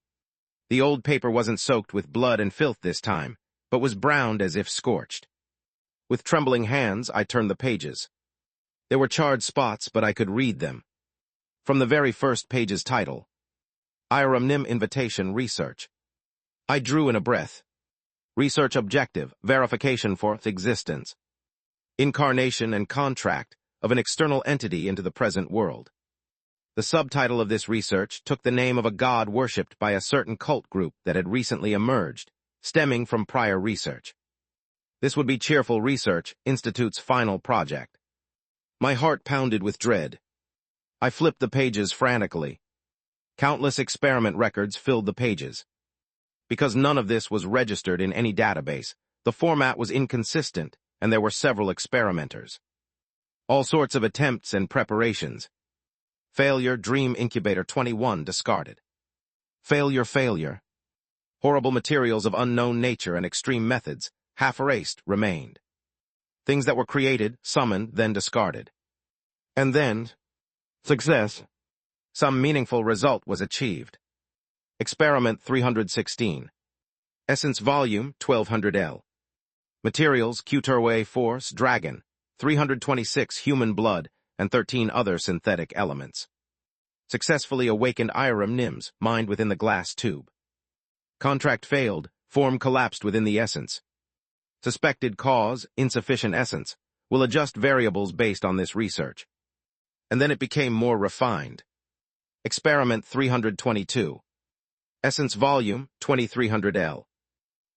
The old paper wasn't soaked with blood and filth this time, but was browned as if scorched. With trembling hands, I turned the pages. There were charred spots, but I could read them. From the very first page's title, Iram Nim Invitation Research. I drew in a breath. Research objective, verification for existence. Incarnation and contract of an external entity into the present world. The subtitle of this research took the name of a god worshipped by a certain cult group that had recently emerged, stemming from prior research. This would be Cheerful Research Institute's final project. My heart pounded with dread. I flipped the pages frantically. Countless experiment records filled the pages. Because none of this was registered in any database, the format was inconsistent, and there were several experimenters. All sorts of attempts and preparations. Failure, Dream Incubator 21 discarded. Failure. Horrible materials of unknown nature and extreme methods, half erased, remained. Things that were created, summoned, then discarded. And then, success. Some meaningful result was achieved. Experiment 316. Essence volume 1200L. Materials: Q-Turway Force, Dragon, 326 human blood, and 13 other synthetic elements. Successfully awakened Irem Nims, mined within the glass tube. Contract failed, form collapsed within the essence. Suspected cause, insufficient essence. Will adjust variables based on this research. And then it became more refined. Experiment 322. Essence volume, 2300 L.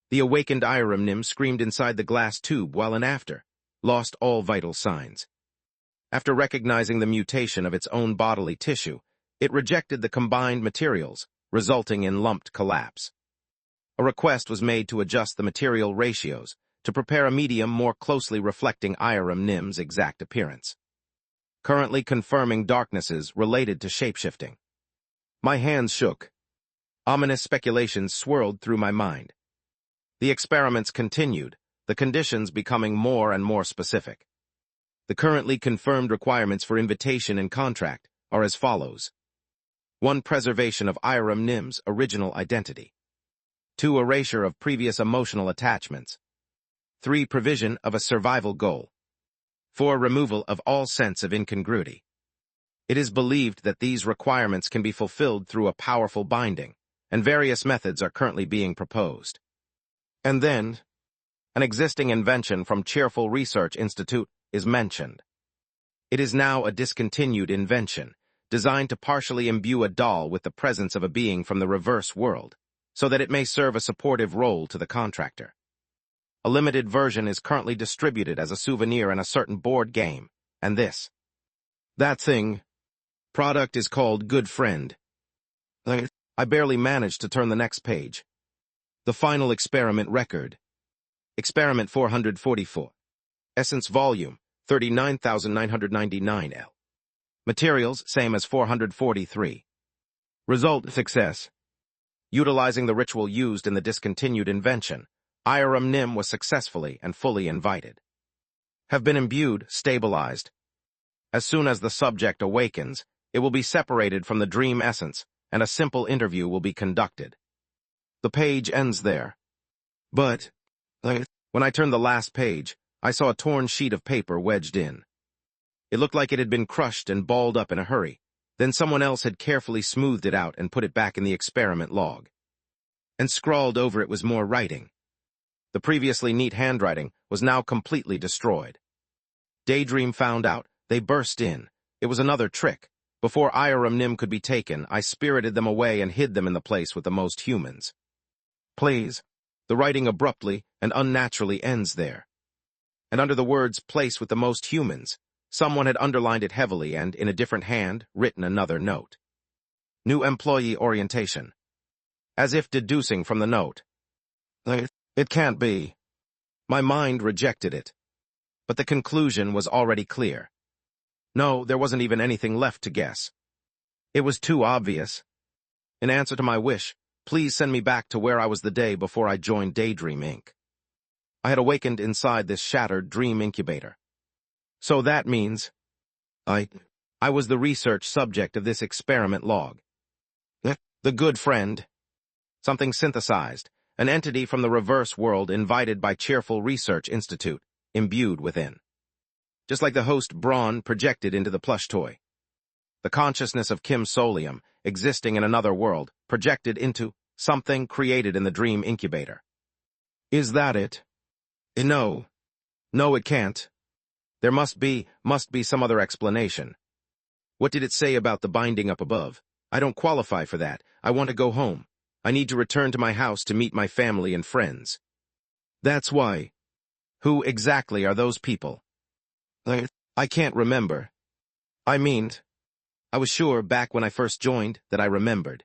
The awakened Irem Nim screamed inside the glass tube while in after, lost all vital signs. After recognizing the mutation of its own bodily tissue, it rejected the combined materials, resulting in lumped collapse. A request was made to adjust the material ratios to prepare a medium more closely reflecting Irem Nim's exact appearance. Currently confirming darknesses related to shapeshifting. My hands shook. Ominous speculations swirled through my mind. The experiments continued, the conditions becoming more and more specific. The currently confirmed requirements for invitation and contract are as follows. 1. Preservation of Irem Nim's original identity. 2. Erasure of previous emotional attachments. 3. Provision of a survival goal. 4. Removal of all sense of incongruity. It is believed that these requirements can be fulfilled through a powerful binding, and various methods are currently being proposed. And then, an existing invention from Cheerful Research Institute is mentioned. It is now a discontinued invention, designed to partially imbue a doll with the presence of a being from the reverse world, so that it may serve a supportive role to the contractor. A limited version is currently distributed as a souvenir in a certain board game, and that thing, product is called Good Friend. I barely managed to turn the next page. The final experiment record. Experiment 444. Essence volume, 39,999 L. Materials, same as 443. Result, success. Utilizing the ritual used in the discontinued invention, Irem Nim was successfully and fully invited. Have been imbued, stabilized. As soon as the subject awakens, it will be separated from the dream essence, and a simple interview will be conducted. The page ends there. But, when I turned the last page, I saw a torn sheet of paper wedged in. It looked like it had been crushed and balled up in a hurry. Then someone else had carefully smoothed it out and put it back in the experiment log. And scrawled over it was more writing. The previously neat handwriting was now completely destroyed. Daydream found out. They burst in. It was another trick. Before Irem Nim could be taken, I spirited them away and hid them in the place with the most humans. Please. The writing abruptly and unnaturally ends there. And under the words place with the most humans, someone had underlined it heavily and, in a different hand, written another note. New employee orientation. As if deducing from the note. It can't be. My mind rejected it. But the conclusion was already clear. No, there wasn't even anything left to guess. It was too obvious. In answer to my wish, please send me back to where I was the day before I joined Daydream Inc. I had awakened inside this shattered dream incubator. So that means I was the research subject of this experiment log. The good friend. Something synthesized, an entity from the reverse world invited by Cheerful Research Institute, imbued within. Just like the host Braun projected into the plush toy. The consciousness of Kim Solium, existing in another world, projected into something created in the dream incubator. Is that it? No. No, it can't. There must be some other explanation. What did it say about the binding up above? I don't qualify for that. I want to go home. I need to return to my house to meet my family and friends. That's why. Who exactly are those people? I can't remember. I was sure back when I first joined that I remembered.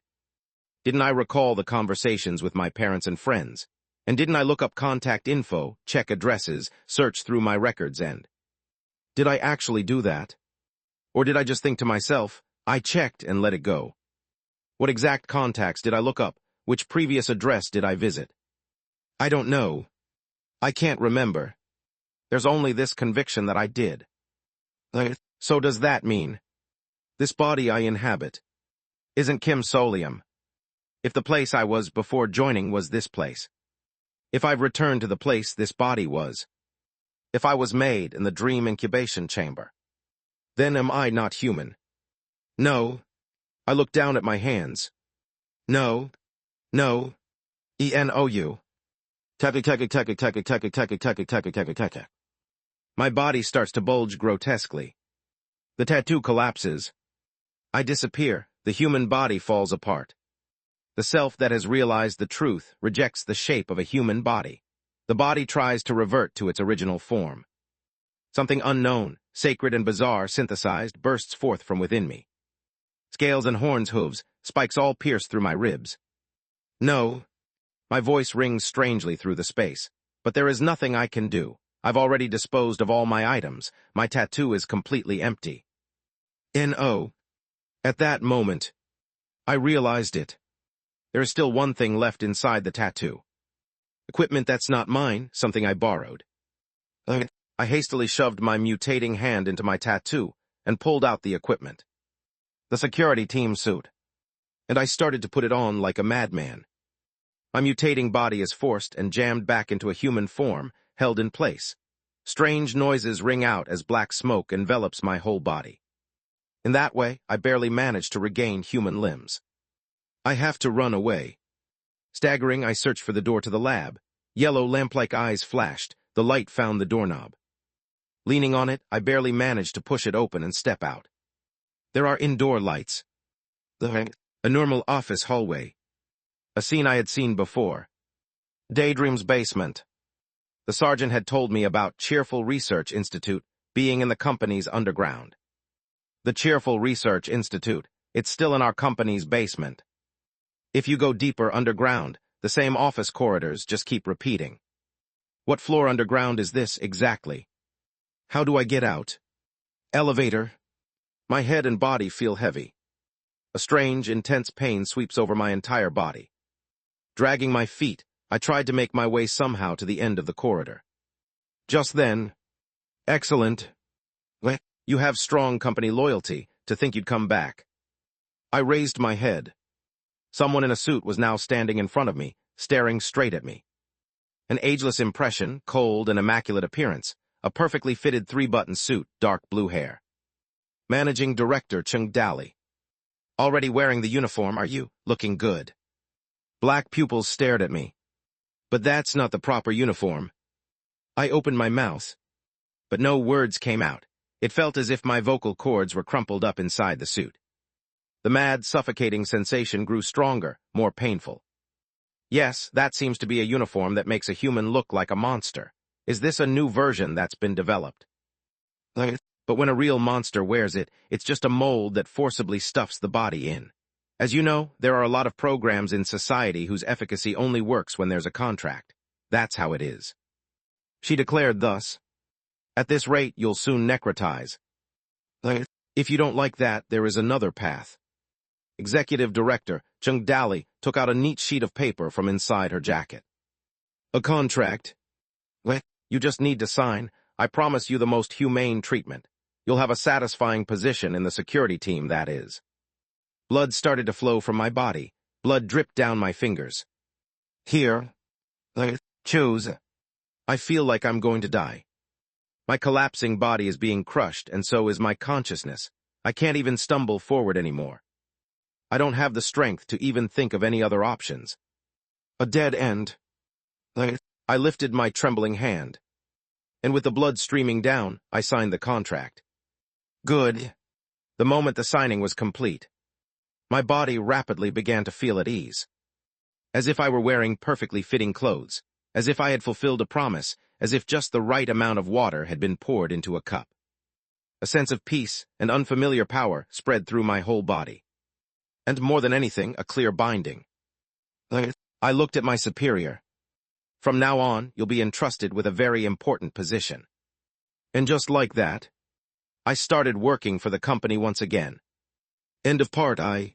Didn't I recall the conversations with my parents and friends? And didn't I look up contact info, check addresses, search through my records and... Did I actually do that? Or did I just think to myself, I checked and let it go? What exact contacts did I look up? Which previous address did I visit? I don't know. I can't remember. There's only this conviction that I did. So does that mean? This body I inhabit isn't Kim Solium. If the place I was before joining was this place, If I've returned to the place this body was, if I was made in the dream incubation chamber, then am I not human? No. I look down at my hands. No. No. ENOU. My body starts to bulge grotesquely. The tattoo collapses. I disappear. The human body falls apart. The self that has realized the truth rejects the shape of a human body. The body tries to revert to its original form. Something unknown, sacred and bizarre, synthesized, bursts forth from within me. Scales and horns, hooves, spikes all pierce through my ribs. No. My voice rings strangely through the space. But there is nothing I can do. I've already disposed of all my items. My tattoo is completely empty. N.O. At that moment, I realized it. There is still one thing left inside the tattoo. Equipment that's not mine, something I borrowed. I hastily shoved my mutating hand into my tattoo and pulled out the equipment. The security team suit. And I started to put it on like a madman. My mutating body is forced and jammed back into a human form, held in place. Strange noises ring out as black smoke envelops my whole body. In that way, I barely manage to regain human limbs. I have to run away. Staggering, I search for the door to the lab. Yellow lamp-like eyes flashed. The light found the doorknob. Leaning on it, I barely manage to push it open and step out. There are indoor lights. A normal office hallway. A scene I had seen before. Daydream's basement. The sergeant had told me about Cheerful Research Institute being in the company's underground. The Cheerful Research Institute, it's still in our company's basement. If you go deeper underground, the same office corridors just keep repeating. What floor underground is this exactly? How do I get out? Elevator. My head and body feel heavy. A strange, intense pain sweeps over my entire body. Dragging my feet, I tried to make my way somehow to the end of the corridor. Just then, excellent. You have strong company loyalty to think you'd come back. I raised my head. Someone in a suit was now standing in front of me, staring straight at me. An ageless impression, cold and immaculate appearance, a perfectly fitted 3-button suit, dark blue hair. Managing Director Chung Dali. Already wearing the uniform, are you? Looking good. Black pupils stared at me. But that's not the proper uniform. I opened my mouth. But no words came out. It felt as if my vocal cords were crumpled up inside the suit. The mad, suffocating sensation grew stronger, more painful. Yes, that seems to be a uniform that makes a human look like a monster. Is this a new version that's been developed? But when a real monster wears it, it's just a mold that forcibly stuffs the body in. As you know, there are a lot of programs in society whose efficacy only works when there's a contract. That's how it is. She declared thus, "At this rate, you'll soon necrotize. If you don't like that, there is another path." Executive Director Chung Dali took out a neat sheet of paper from inside her jacket. "A contract. You just need to sign. I promise you the most humane treatment. You'll have a satisfying position in the security team, that is." Blood started to flow from my body. Blood dripped down my fingers. Here. Choose. I feel like I'm going to die. My collapsing body is being crushed, and so is my consciousness. I can't even stumble forward anymore. I don't have the strength to even think of any other options. A dead end. I lifted my trembling hand. And with the blood streaming down, I signed the contract. Good. The moment the signing was complete, my body rapidly began to feel at ease. As if I were wearing perfectly fitting clothes, as if I had fulfilled a promise, as if just the right amount of water had been poured into a cup. A sense of peace and unfamiliar power spread through my whole body. And more than anything, a clear binding. I looked at my superior. From now on, you'll be entrusted with a very important position. And just like that, I started working for the company once again. End of part I.